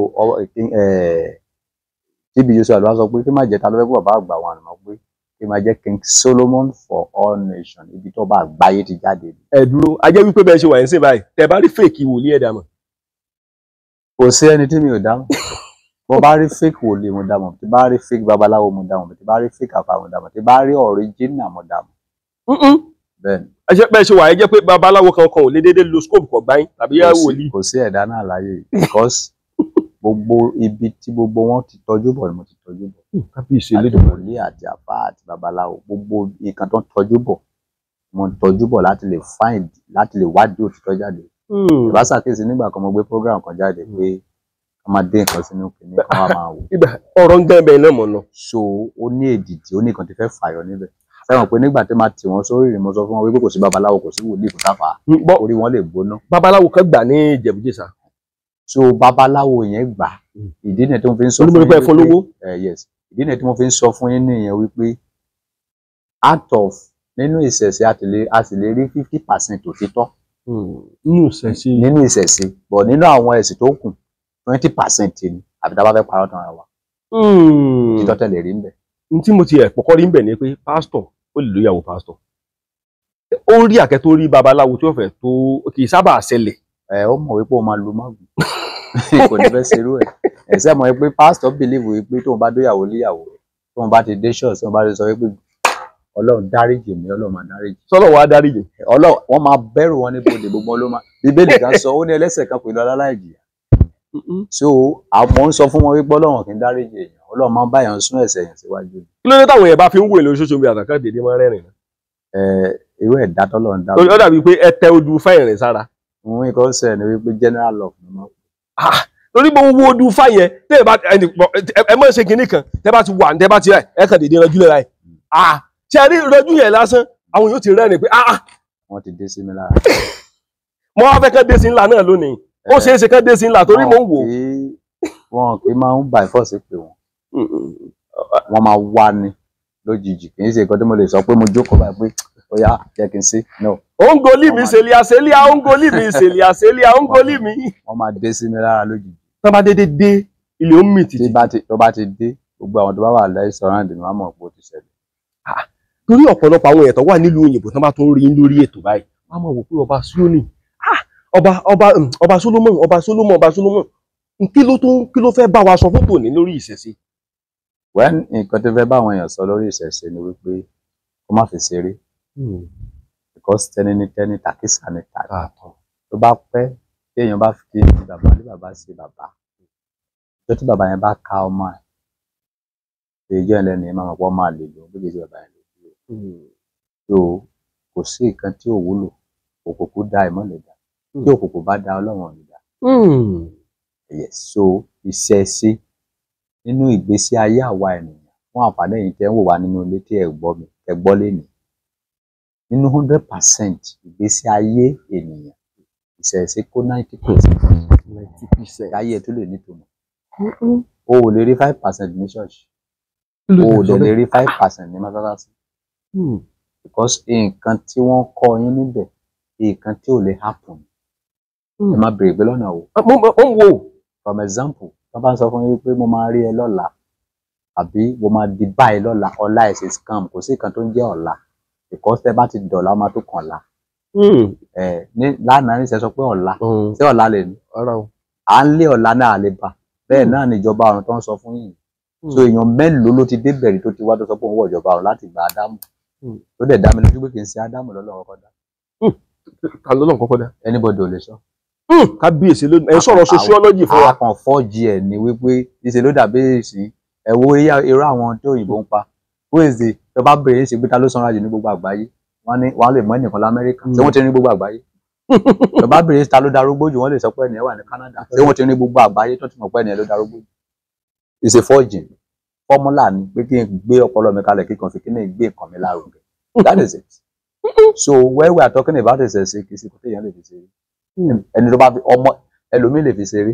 tíbi yóò sọ àlùbá sọ pé kí má jẹ́ ta ló fẹ́ kú bàbá àgbà wọn àmọ́ pé kí má jẹ́ King Solomon for all nations ibi tó bá àgbáyé ti jáde. ẹ dúró ajẹ́ wípé bẹ́ẹ̀ ṣe wà ń sìn báyìí tẹ bá rí fèkì wòlíì ẹ̀dá mọ̀. kò sí ẹni tí mi ò dámọ̀ bó bá rí fake wòlíì mo dámọ̀ tí bá rí fake babaláwo mo dámọ̀ tí bá rí fake àfà mo dámọ̀ tí bá rí original mo dámọ̀. bẹ́ẹ̀ni. ẹ jẹ́ bẹ́ẹ̀ ṣe wà ẹ jẹ́ pé babaláwo kankan ò lè déédéé lo scope kọ̀ gbáyìn tàbí yá wòlíì. kò sí ẹ̀dá náà láyé because gbogbo ibi tí gbogbo wọn ti tọ́jú bọ̀ ni mo ti tọ́jú bọ̀. kábíyèsí àti wòlíì àti àfà àti babaláwo gbogbo nǹkan tó ń tọ́jú bọ̀ mo ń tọ́jú bọ̀ láti lè find láti lè wádìí òtítọ́ jáde. ìbáṣà kéèsì nígbà kan mo gbé program kan jáde pé ká máa dé nǹkan sínú kìnìún kan wá máa wò. ọ̀rọ̀ ń gán bẹ́ẹ̀ náà mọ̀ náà. so ó ní èdìdì ó ní nǹkan tí fẹ́ fàyọ níbẹ̀. fẹ́ràn pé nígbà tí máa tì wọ́n sórí ìrìn mo sọ fún wọn wípé kò sí babaláwo kò sí wòlíì kò sáfà orí wọn lè gbóná. babaláwo kan gbà ní Ìjẹ̀bú-Jésà. so babaláwo yẹn gbà ìdí nìyẹn tí mo fi ń sọ fún yín wípé yes ìdí nìyẹn tí mo fi ń sọ fún yín nìyẹn wípé out of nínú ìṣẹ̀ṣe a sì lè rí 50% òtítọ́. nínú ìṣẹ̀ṣe bọ̀ nínú àwọn ẹ̀sìn tó kù 20% ni àbí tá a bá fẹ́ parọ́ tán ara wa. òtítọ́ tẹ̀lé rí ń bẹ̀. n tí mo ti ẹ̀ pọ̀kọ́ rí ń bẹ̀ ni pé pásítọ̀ ó lè lóyàwó pásítọ̀ ó rí àkẹ́ tó rí babaláwo tí ó fẹ́ tó kì í sábà ṣẹlẹ̀. ó mọ̀ wípé ó máa lu mágùn kò ní fẹ́ ṣerú ẹ̀ ẹ̀sẹ̀ mọ̀ pé pásítọ̀ bìlíìfù wípé tóun bá dóyàwó líyàwó tóun bá ti dé ṣọ́ọ̀ṣì tóun bá ti sọ wípé Ọlọ́run dáríjì mi Ọlọ́run máa dáríjì. sọ́lọ́ wa dáríjì. Ọlọ́run wọ́n máa bẹ̀rù wọn níbodè gbogbo ló máa bíbélì kan sọ ó ní ẹlẹ́ṣẹ̀ kan pẹ̀lú aláìjìyà. so àwọn ń sọ fún wọn wípé Ọlọ́run kì í dáríjì èèyàn Ọlọ́run máa ń bá èèyàn sún ẹ̀ṣẹ̀ yẹn síwájú. kí ló dé táwọn èèyàn bá fi ń wò lórí social media àtàkà dédé máa rẹ́rìn náà. irú ẹ̀dá tọ́lọ́run dá. ó dàbí pé ẹ tẹ ojú fáìrìn sára. òun nǹkan ṣe ni wípé general law ni mo. Torí gbogbo odu fa yẹn tẹ́ bá ẹ mọ̀ ṣe kinní kan tẹ́ bá ti wà tẹ́ bá ti ẹ kàn dédé ranjú lẹ́ra ẹ̀ ṣe rí ranjú yẹn lásán àwọn yóò ti rẹ́rìn pé wọ́n ti dé sí mi lára. mo wá fẹ́ kán dé sí ńlá náà lónìí ó ṣeé ṣe kán dé sí ńlá torí mo ń wò. wọn kì í máa ń by force pé wọn máa wá ní lójijì kì í ṣe nǹkan tí mo lè sọ pé mo jókòó báyìí pé ó yá jẹ́ kí n sí no. Ongoli mi selia ongoli mi selia ongoli mi. wọ́n máa dé sí mi lára lójijì. Tó bá dédé dé ilé ó mì títí. tó bá ti dé gbogbo àwọn tó bá wà láì sọ̀rọ̀ ni wọ́n mọ̀ pé ó ti ṣẹlẹ̀. Torí ọ̀pọ̀lọpọ̀ àwọn èèyàn tó wà nílùú òyìnbó tó bá tún rí lórí ètò báyìí wọ́n máa wò pé ọba Síónì ọba Solomon kí ló fẹ́ bá wa sọ fún tòní lórí ìṣẹ̀ṣe. Nǹkan tó fẹ́ bá àwọn èèyàn sọ lórí ìṣẹ̀ṣe ni wípé kó má fi ṣeré because tẹni tàkísà ni tàkì tó bá pẹ́ tí èèyàn bá fi bàbá ní bàbá ṣe bàbá tó tí bàbá yẹn bá ka ọmọ ẹ̀ èyí jẹ́ ẹlẹ́ni máa mọ̀ pọ́ máa lè lò ó bí kìí bàbá yẹn lè lò ó kò sí nǹkan tí ò wúlò òkùnkùn dá ìmọ́lẹ̀ dá tí òkùnkùn bá dá Ọlọ́run ò ní dá. So ìṣẹ̀ṣe nínú ìgbésí ayé àwa ènìyàn fún àǹfààní ẹ̀yin tẹ́ ń wò wá nínú ilé tí ẹ gbọ́ lénìí nínú 100% ìgbésí ayé ènìyàn ìṣẹ̀ṣe kó 90% káyé ẹ tó lè nítumọ̀. O ò lè rí 5% ní ṣọ́ọ̀ṣì o ò lè rí 5% ní mọ́sálásí because nǹkan tí wọ́n kọ́ yín níbẹ̀ nǹkan tí ò lè happen ẹ má bèrè pé lọ́nà o. For example wọ́n bá ń sọ fún yín pé mo máa rí ẹ lọ́la àbí mo máa di báyìí lọ́la ọ̀la ẹ̀ ṣe scam kò sí nǹkan tó ń jẹ́ ọ̀la because tẹ́ bá ti dọ̀la ó máa tó kàn la. Lánàá ní sẹ́ sọ pé ọ̀la ṣé ọ̀la lè ní à ń lé ọ̀la náà lè bà bẹ́ẹ̀ náà ni ìjọba ọ̀run tó ń sọ fún yìí so èèyàn mélòó ló ti débẹ̀rẹ̀ tó ti wá tó sọ pé òun wọ ìjọba ọ̀run láti gba Ádámù tó dẹ̀ dá mi lójú pé kì í ṣe Ádámù lọ́lọ́run kọ́kọ́ dá. Ta lọ́lọ́run kọ́kọ́ dá. Anybody ò lè sọ. Kábíyèsí ló ẹ sọ̀rọ̀ sociology fún wa. Akàn 4G ẹ̀ ni wípé ìṣe ló dàbí èsì ẹ wo irú àwọn tó òyìnbó ń pa wíìsì tó bá bèrè èsì pé ta ló sanra jù ní gbogbo àgbáyé wọ́n lè mọ ẹnìkan l'Amẹ́ríkà tí wọ́n ti ní gbogbo àgbáyé tó bá bèrè ta ló darúgbó jù wọ́n lè sọ pé ẹnìyẹn wà ní Canada tí wọ́n ti ní gbogbo àgbáyé tó ti mọ̀ pé ẹnìyẹn ló darúgbó jù. Ìṣe 4G fọ́múlà ni pé kí n gbé ọpọlọ mi kalẹ̀ kíkan fi kí ní gbé nǹkan mi lárugẹ. That is it. So when we are talking about ìṣẹ̀ṣe kì í ṣe kó téèyàn lè fi ṣeré ẹni tó bá fi ọmọ ẹlòmíì lè fi ṣeré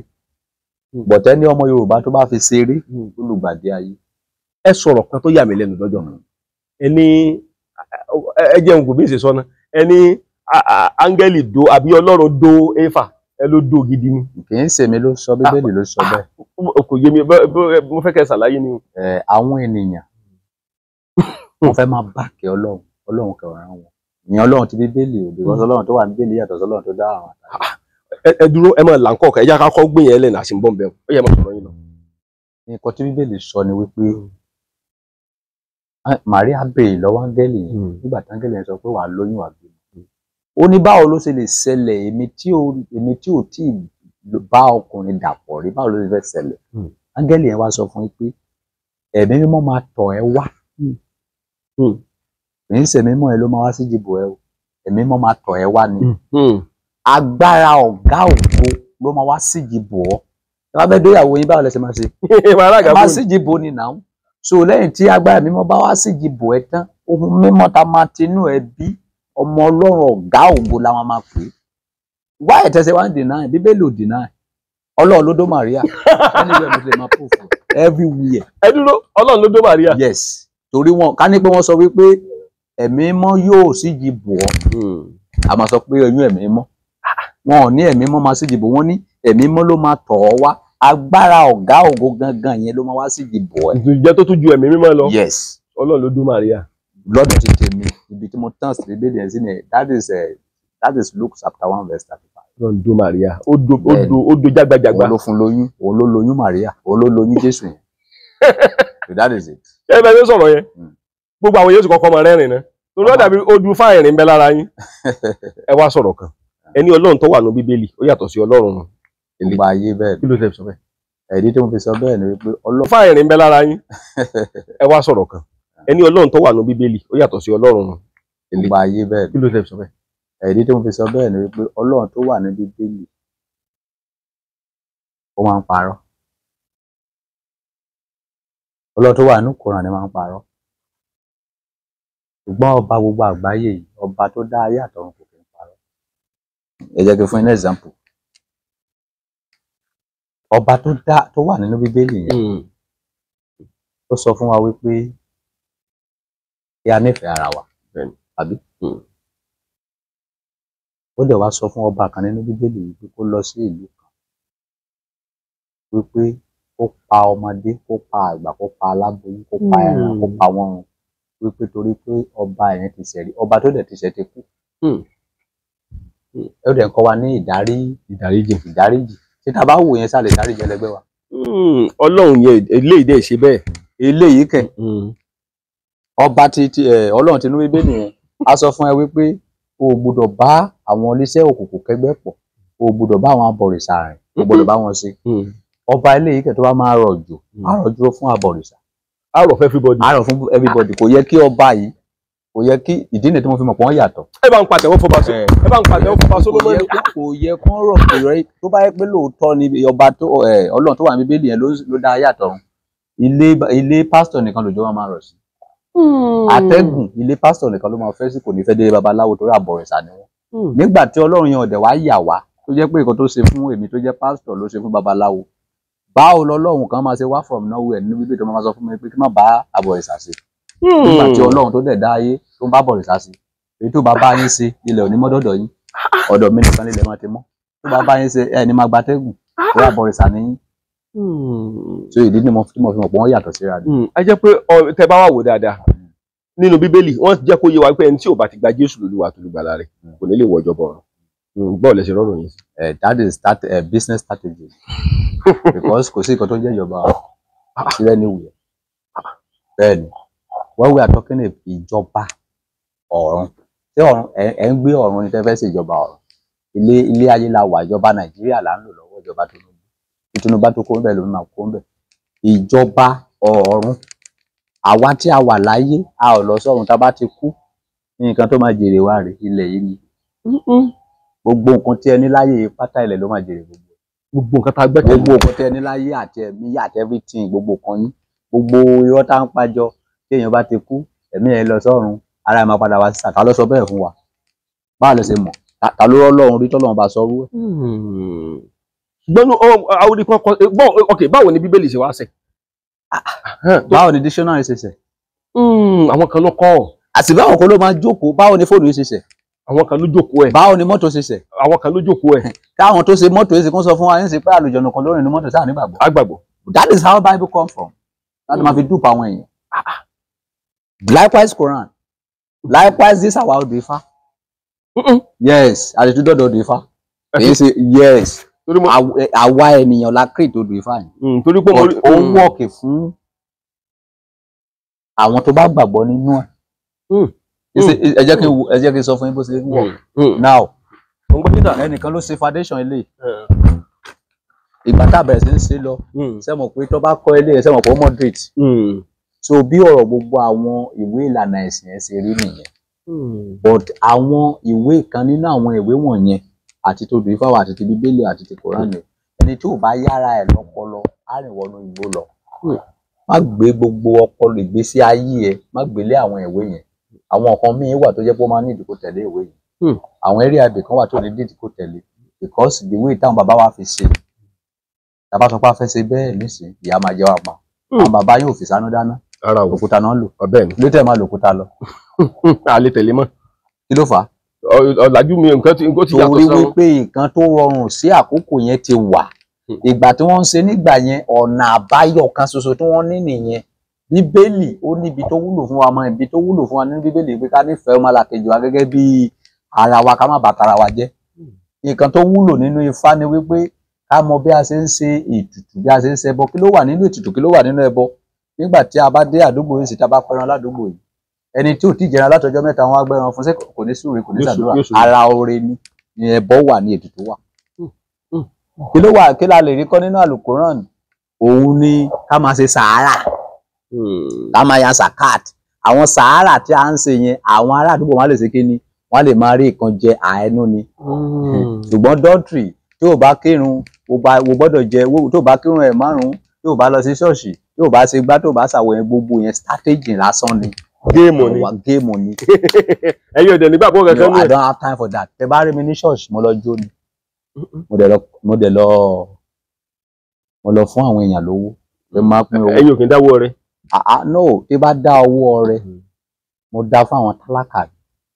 bọ̀tẹ́ ní ọmọ Yorùbá tó bá fi ṣeré olùgbàdì ayé. Ẹ sọ̀rọ̀ kan tó yà mí lẹ́nu lọ́jọ́ kan ẹni ẹ jẹun kò bí ṣe sọ náà ẹni áńgẹ́lì do àbí Ọlọ́run do Éfà ẹ ló do gidi ni. Kì í ṣe mi ló sọ Bíbélì ló sọ bẹ́ẹ̀. Kò yé mi mo fẹ́ kẹ́ ṣàlàyé ni. Àwọn ènìyàn wọ́n fẹ́ máa bá kẹ́ Ọlọ́run kẹwàá wọn ìyẹn Ọlọ́run ti Bíbélì o because Ọlọ́run tó wà ní Bíbélì yàtọ̀ sí Ọlọ́run tó dá àwọn àtàwọn. Ẹ dúró ẹ máa là ń kọ̀ọ̀kan ẹ já ká kọ́ gbé yẹn lẹ́nu àti ń bọ̀ ń bẹ̀ ó yẹ máa sọ̀rọ̀ yín lọ. Nǹkan tí Bíbélì sọ ni wípé Màríà béèrè lọ́wọ́ áńgẹ́lì yẹn nígbà tí áńgẹ́lì yẹn sọ pé wàá lóyún wàá bímọ. Ó ní báwo ló ṣe lè ṣẹlẹ̀ èmi tí ò tí ì bá ọkùnrin dàpọ̀ rí báwo ló ṣe fẹ́ ṣẹlẹ̀. Áńgẹ́lì yẹn wá sọ fún yín pé ẹ̀mí mímọ́ máa tọ̀ ẹ́ wá. Kì í ṣe ẹ̀mí mímọ́ ẹ ló máa wá sí ìdìbò ẹ o ẹ̀mí mímọ́ máa tọ̀ ẹ́ wá ni. Agbára ọ̀gá ògo ló máa wá sí ìdìbò ọ́. Ẹ bá bẹ́ẹ̀ dóyàwó yín báwo lẹ ṣe máa ṣe. Ẹ máa sí ìdìbò ni náà. So lẹ́yìn tí agbára mímọ́ bá wá sí ìdìbò ẹ tán ohun mímọ́ ta máa tinú ẹ bí ọmọ Ọlọ́run ọ̀gá ògo la máa pè é. Wá ẹ̀tẹ̀sẹ̀ wá ń deny Bíbélì ò deny Ọlọ́run ló dó Màríà anywhere mo lè máa proof everywhere. Ẹ dúró Ọlọ́run ló dó Màríà. Yes torí wọn ká ní pé wọ́n sọ wípé ẹ̀mí mímọ́ yóò sí ìdìbò ọ́ a máa sọ pé oyún ẹ̀mí mímọ́ wọn ò ní ẹ̀mí mímọ́ máa sí ìdìbò wọn ní ẹ̀mí mímọ́ ló máa tọ̀ ọ́ wá agbára ọ̀gá ògo gangan yẹn ló máa wá sí ìdìbò ẹ̀. Ìjẹ́ tó tún ju ẹ̀mí mímọ́ lọ. Yes. Ọlọ́run ló dó Màríà. Lọ́dọ̀ ti tèmi ibi tí mo tán sí Bíbélì ẹ̀ sí ni that is Luke chapter 1 verse 35. Ọlọ́run dó Màríà ó do jágbajàgba. Òun ló fún lóyún òun ló lóyún Màríà òun ló lóyún Jésù yẹn. So that is it. Ẹ bẹ́ẹ̀ ló sọ̀rọ̀ yẹn gbogbo àwọn yóò sì kọ́kọ́ máa rẹ́rìn náà torí ó dàbí ojú fáìrìn ń bẹ lára yín. Ẹ wá sọ̀rọ̀ kan ẹni Ọlọ́run tó wà ní Bíbélì ó yàtọ̀ sí Ọlọ́run ìgbà ayé bẹ́ẹ̀ kí ló tẹ̀ sọ bẹ́ẹ̀. Ẹ̀dí tí mo fi sọ bẹ́ẹ̀ ni wípé Ọlọ́run fáìrìn ń bẹ lára yín. Ẹ wá sọ̀rọ̀ kan ẹni Ọlọ́run tó wà ní Bíbélì ó yàtọ̀ sí Ọlọ́run ìgbà ayé bẹ́ẹ̀ kí ló tẹ̀ sọ bẹ́ẹ̀. Ìdí tí mo fi sọ bẹ́ẹ̀ ni wípé Ọlọ́run tó wà ní Bíbélì ó máa ń parọ́. Ọlọ́run tó wà nínú Kùránì máa ń parọ́. Ṣùgbọ́n ọba gbogbo àgbáyé yìí, ọba tó dá ayé àtọ̀run kò kí ń parọ́. Ẹ jẹ́ kí n fún yín ní example. Ọba tó wà nínú Bíbélì yẹn ó sọ fún wa wípé kí a nífẹ̀ẹ́ ara wa, àbí? Ó dẹ̀ wá sọ fún ọba kan nínú Bíbélì wípé kó lọ sí ìlú kan wípé kó pa ọmọdé, kó pa àgbà, kó pa aláboyún, kó pa ẹran, kó pa wọ́n run, wípé torí pé ọba yẹn ti ṣẹ̀ rí, ọba tó dẹ̀ ti ṣẹ̀ ti kú. Ó dẹ̀ ń kọ́ wa ní ìdáríjì. Ṣé tá bá wò yẹn sá lè dáríjì ẹlẹgbẹ́ wa? Ọlọ́run yẹn eléyìí dẹ̀ ṣe bẹ́ẹ̀. Eléyìí kẹ̀. Ọba Ọlọ́run tinú Bíbélì yẹn á sọ fún ẹ wípé o ò gbọdọ̀ bá àwọn oníṣẹ́ òkùnkùn kẹgbẹ́ pọ̀, o ò gbọdọ̀ bá àwọn abọ̀rìṣà rìn, o ò gbọdọ̀ bá wọn ṣe. Ọba eléyìí kẹ̀ tó bá máa rọ̀jò, á rọ̀jò fún abọ̀rìṣà. Á rọ̀ fún everybody. Á rọ̀ fún everybody. Kò yẹ kí ọba yìí, kò yẹ kí ìdí nìyẹn tí mo fi mọ̀ pé wọ́n yàtọ̀. Ẹ bá ń pàtẹ́wọ́ fọba Sólómọ́nì. Kò yẹ kán rọ̀ pé rẹ tó bá yẹ pé lóòótọ́ ni ọba tó Ọlọ́run tó wà ní Bíbélì yẹn ló dá ayé àtọ̀run. Ilé pásítọ̀ nìkan lòjò máa rọ̀ sí. Atẹ́gùn ilé pásítọ̀ nìkan ló máa fẹ́ sí, kò ní fẹ́ dé babaláwo torí àbọ̀rìṣà ni wọ́n. Nígbà tí Ọlọ́run yẹn ọ̀dẹ̀ wá yà wá tó jẹ́ pé nǹkan tó ṣe fún èmi tó jẹ́ pásítọ̀ ló ṣe fún babaláwo, báwo lọ́lọ́run kan máa ṣe wá from nowhere nínú Bíbélì tó máa sọ fún mi pé kí n má bá àbọ̀rìṣà ṣe. Nígbà tí Ọlọ́run tó dẹ̀ dá ayé tó ń bá àbọ̀rìṣà ṣe, èyí tó bá bá yín ṣe ilẹ̀ òní mọ́dọ̀dọ̀ yín, ọ̀dọ̀ mi nìkan nílẹ̀ máa ti mọ́. Tó bá bá yín ṣe ẹni máa gbatẹ́gùn tó àbọ̀rìṣà ní yín. So ìdí ni mo fi mọ̀ pé wọ́n yàtọ̀ síra ni. A jẹ́ pé tẹ bá wà wò dáadáa nínú Bíbélì wọ́n jẹ́ kó yé wa pé ẹni tí ò bá ti gba Jésù lólúwa àtolùgbàlà rẹ̀ kò ní lè wọ ìjọba ọ̀run. Bọ́ọ̀ lẹ ṣe rọrùn yẹn. That is business strategy. Because kò sí nǹkan tó jẹ́ ìjọba sílẹ̀ níwèé. Bẹ́ẹ̀ni, when we are talking of ìjọba ọ̀run, ṣé ọ̀run ẹ̀ ń gbé ọ̀run ni tẹ́ fẹ́ ṣe ìjọba ọ̀run? Ilé ayé la wà, ìjọba Nàìjíríà là ń lò lọ́wọ́, ìjọba Tinubu tó kó ń bẹ̀ ló máa kó ń bẹ̀. Ìjọba ọ̀run, àwa tí a wà láyé a ò lọ sọ́run, tá bá ti kú nǹkan tó máa jèrè wa rè ilẹ̀ yìí ni. Gbogbo nǹkan tí ẹ ní láyé pátá ilẹ̀ ló máa jèrè gbogbo nǹkan tá a gbẹ́kẹ̀lé, gbogbo nǹkan tí ẹ ní láyé àti ẹ̀mí àti everything, gbogbo kan yín, gbogbo irọ́ tá ń pàjọ tí èèyàn bá ti kú ẹ̀mí ẹ̀ lọ sọ́run, ara ẹ̀ máa padà wá sí sàkà. Ló sọ bẹ́ẹ̀ fún wa. Báwo lẹ ṣe mọ̀? Ta ló rọ́lọ́run rí tọ́lọ́run bá sọ rú ẹ̀? Gbọ́nú àwòrán kan báwo ni Bíbélì ṣe wá ṣe? Báwo ni dictionary ṣe ṣe? Àwọn kan ló kọ́. Àti báwọn kan ló máa jókòó. Báwo ni fóònù yìí ṣe ṣe? Àwọn kan ló jókòó ẹ̀. Báwo ni mọ́tò ṣe ṣe? Àwọn kan ló jókòó ẹ̀. Káwọn tó ṣe mọ́tò yìí ṣe kó sọ fún wa yín sí pé àlùjọ̀nnù kan lórí inú mọ́tò sáà nígbàgbọ́. Àgbàgbọ́. That is how Bible come from. Láti máa fi dúpọ̀ àwọn èèyàn. Likewise Quran. Likewise this our odò Ifá. Yes, àti tó dọ̀dọ̀ odò Ifá. Èyí ṣe yes. Àwa ènìyàn la create odò Ifá yìí. Torí pé ó wọ́ọ̀kì fún àwọn tó bá gbàgbọ́ nínú ẹ̀. Ẹ jẹ́ kí n sọ fún yín bó ṣe ń wọ̀. Now, ẹnìkan ló ṣe foundation ilé. Ìgbà tá a bẹ̀rẹ̀ sí ń ṣe lọ, ṣé mọ̀ pé tó bá kọ́ ilé ẹ̀ ṣé mọ̀ pé ó moderate. So bí ọ̀rọ̀ gbogbo àwọn ìwé ìlànà ẹ̀sìn ẹ̀ ṣe rí nìyẹn. But àwọn ìwé kan nínú àwọn ìwé wọ̀nyẹn àti tó dùn Ifá àti ti Bíbélì àti ti Kòránì, ẹni tí ò bá yára ẹ̀ lọ́pọlọ á rìn wọnú igbó lọ. Má gbé gbogbo ọpọlọ ìgbésí ayé ẹ, má gbélé àwọn ìwé yẹn. Àwọn nǹkan míì wà tó jẹ́ pé ó máa ní ìdí kó tẹ̀lé ìwé yẹn. Àwọn area ibì kan wà tó ní ìdí kó tẹ̀lé, because the way táwọn bàbá wa fi ṣe, tàbá sọ pé a fẹ́ ṣe bẹ́ẹ̀ nísìnyí, ìyá máa jẹ wá pa. Àwọn bàbá yóò fi sánú dáná. Òkúta náà lò. Ló tẹ̀ máa lo òkúta lọ. A lè tẹ̀lé mọ́. Kí ló fà á? Ọ̀làjú mi nǹkan ti yàtọ̀ sáwọn. Torí wípé nǹkan tó rọrùn sí àkókò yẹn ti wà. Ìgbà tí wọ́n ń ṣe nígbà yẹn, ọ̀nà àbáyọ kan ṣoṣo tí wọ́n ní nìyẹn. Bíbélì ó níbi tó wúlò fún wa mọ́, ibi tó wúlò fún wa nínú Bíbélì pé ká nífẹ̀ẹ́ ọmọlàkejì wa gẹ́gẹ́ bí ara wa, ká má bà tara wa jẹ́. Nǹkan tó wúlò nínú Ifá ni wípé ká mọ bí a ṣe ń ṣe ètùtù, bí a ṣe ń ṣe ẹbọ, kí ló wà nínú ètùtù, kí ló wà nínú ẹbọ. Nígbà tí a bá dé àdúgbò yìí sí, tá a bá pẹran ládùúgbò yìí, ẹni tí ò tí jẹran látọjọ́ mẹ́ta wọn á gbẹran fún, ṣé kò ní súre, kò ní ṣàdúrà. Ara oore ni ẹbọ wà, ní ètùtù wà. Kí ló wà, kí la lè rí kọ́ nínú àlùkòrán? Òun ni ká máa ṣe sàárà, ká máa yan sàkáàt. Àwọn sàárà tí a ń ṣe yẹn, àwọn ará àdúgbò wọn lè ṣe kí ni, wọ́n lè máa rí nǹkan jẹ àẹnu ni. Ṣùgbọ́n dọ́tírì tí ò bá kírun wo gbọ́dọ̀ jẹ tó bá kírun ẹ̀ márùn-ún tí ò bá lọ sí ṣọ́ọ̀ṣì tí ò bá ṣe gbá tó bá ṣàwọ̀ yẹn gbogbo yẹn strategy lásán ni. Géèmù ni. Ẹ̀yin ò dẹ̀ nígbà pọ̀ kankan ní ẹ̀. I don't have time for that. Tẹ bá rí mi ní ṣọ́ọ̀ṣì mo lọ jó ni. Mo lọ fún àwọn èèyàn lówó. Ẹ̀yin ò kì í dáwọ́ rẹ. No, tí bá dá owó rẹ mo dá fún àwọn tálákà.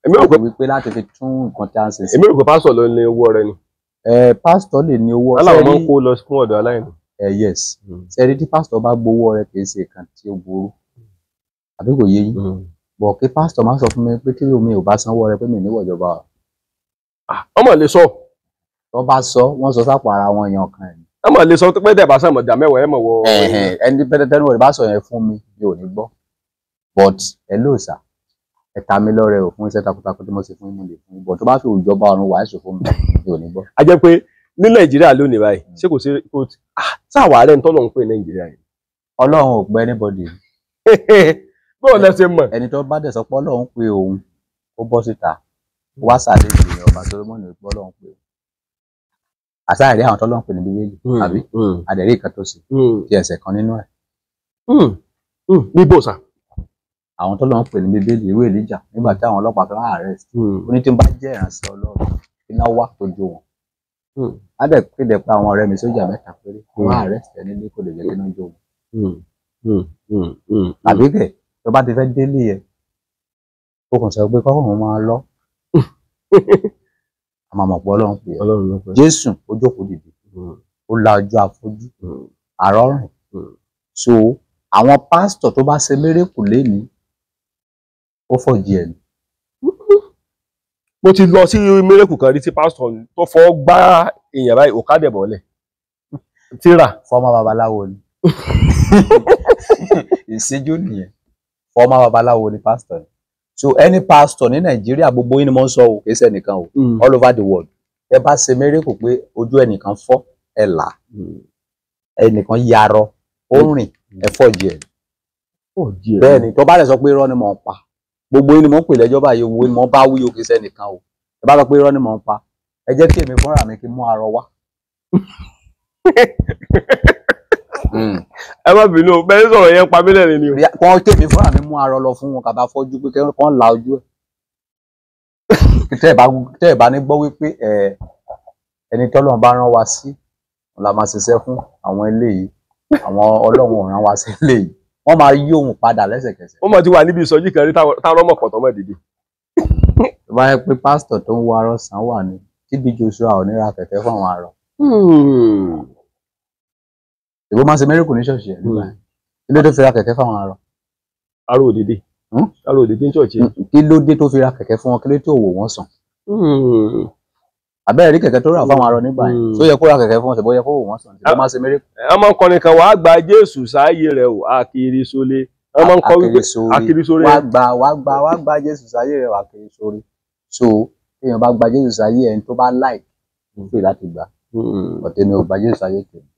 Èmi rò pé wípé láti fi tún nǹkan tí a ń ṣe sí. Èmi rò pé pásítọ̀ ló ní owó rẹ ni. Pásítọ̀ lè ní owó. Aláwọ̀ máa ń kó lọ fún ọ̀dọ̀ aláìní. Yes. Ṣẹ́rí tí pásítọ̀ bá gbowó rẹ kì í ṣe nǹkan tí ó burú. Àbí kò yé yín? Bọ̀ kí pásítọ̀ máa sọ fún mi pé tí omi ò bá sanwó rẹ pé mi níwọ̀ ìjọba. Ọmọ lè sọ. Tó bá sọ, wọ́n sọ sápò ara wọn èèyàn kan ẹ̀. Ọmọ lè sọ pé tẹ̀ bá sàmọ̀ dà mẹ́wàá ẹ̀ mọ̀ wọ. Ẹni pẹ́tẹ́tẹ́nu rẹ̀ bá sọ yẹn fún mi mi ò ní gbọ́. But ẹ ló sà ẹ ta mi lọ́rẹ ò fún iṣẹ́ takuntakun tí mo ṣe fún mo lè fún. But tó bá fi ìjọba ọ̀run wàá ṣe fún mi ò ní gbọ́. A jẹ́ pé ní Nàìjíríà lónìí báyìí ṣé kò sí sáwà rẹ̀ ń tọ́lọ̀ ń pè Nàìjíríà yìí. Ọlọ́run ò pẹ́ anybody. Bọ́ọ̀ lẹ ṣe mọ̀. Ẹni tó bá dẹ̀ sọ pé Ọlọ́run pé òun ó bọ́ síta wá sàlẹ̀ ìrìn ọba Solomoni pé Ọlọ́run pé òun. Àsáàrí àwọn tọ́lọ́run pè ní Bíbélì àbí adẹ̀rí ìkan tó sì ti ẹsẹ̀ kan nínú ẹ̀. Níbo sà? Àwọn tọ́lọ́run pè ní Bíbélì ìwé Èlíjà nígbà tí àwọn ọlọ́pàá fẹ́ arrest. Ó ní tí n bá jẹ́ ìránṣẹ́ Ọlọ́run iná wá tó jó wọn. Á dẹ̀ kéde pé àwọn ọ̀rẹ́ mi sójà 3 péré wọ́n arrest ẹ nílé kò lè jẹ́ kí iná jó wọn. Àbí kẹ̀ tó bá ti fẹ́ délé ẹ̀ ó kàn sọ pé kọ́kọ́ máa lọ. A máa mọ̀ pé Ọlọ́run pè é. Jésù ó jókòó dìde ó la ojú afọ́jú àrọ́rìn. So àwọn pásítọ̀ tó bá ṣe mérékù lénìí ó fọ̀jì ẹ̀ ni. Mo ti lọ sí mérékù kan rí tí pásítọ̀ tó fọ́ gbá èèyàn báyìí òkádẹ̀ bọ̀ọ́lẹ̀ tíra. Fọ́mọ babaláwo ni. Ìṣíjú nìyẹn. Fọ́mọ babaláwo ni pásítọ̀ ni. So any pastor ní Nàìjíríà gbogbo yín ni mo ń sọ o kì í ṣe ẹnìkan o all over the world. Ẹ bá ṣe mérékù pé ojú ẹnìkan fọ́ ẹ là ẹnìkan yarọ ó rìn ẹ fọ̀jì ẹ̀. Bẹ́ẹ̀ ni tó bá lè sọ pé irọ́ ni mò ń pa gbogbo yín ni mò ń pè lẹ́jọ́ báyìí owó ni mò ń bá wí o kì í ṣe ẹnìkan o. Ẹ bá sọ pé irọ́ ni mò ń pa ẹ jẹ́ kí èmi fúnra mi kí n mú arọ wá. Ẹ má bínú bẹ́ẹ̀ sọ̀rọ̀ yẹn pa mí lẹ́rìn ni o. Wọ́n tèmi fúnra mi mú arọ lọ fún wọn kàbá fọ́jú pé kán la ojú ẹ̀. Tẹ́ ẹ̀ bá ní gbọ́ wípé ẹni tọ́lọ́run bá rán wa sí la máa ṣiṣẹ́ fún àwọn eléyìí àwọn Ọlọ́run ò rán wa sí eléyìí wọ́n máa yí òun padà lẹ́sẹ̀kẹsẹ̀. Wọ́n mọ̀ ti wà níbi ìsọjí kan rí táwọn mọ̀ pọ̀ tọ́mọ̀ dìde. Tó bá yẹ pé pásítọ̀ tó ń wo arọ sàn wà ní tíbi Joshua ò ní ra kẹ̀kẹ́ fún àwọn arọ. Ìwọ máa ṣe mẹ́rìkù ní ṣọ́ọ̀ṣì ẹ̀ nígbà yẹn. Kí ló dé tó fi ra kẹ̀kẹ́ fún àwọn arọ? Arọ òdìdí. Arọ òdìdí ní ṣọ́ọ̀ṣì. Kí ló dé tó fi ra kẹ̀kẹ́ fún wọn kí ló tó wò wọ́n sàn? Àbẹ́rẹ́ rí kẹ̀kẹ́ tó rà fún àwọn arọ nígbà yẹn. Tó yẹ kó ra kẹ̀kẹ́ fún wọn ṣe bó yẹ kó wò wọ́n sàn. Ìwọ máa ṣe mẹ́rìkù. Wọ́n máa ń kọrin kan wàá gba Jésù sáyé rẹ̀ o akiri sólé. Wọ́n máa ń kọ wípé akiri sórí. Wàá gba Jésù sáyé rẹ̀ wà kiri sórí. So téèyàn bá gba Jésù sáyé ẹni tó bá láì ń pè láti gbà. Ọ̀tẹ̀ mi ò gba Jésù sáyé tèmi.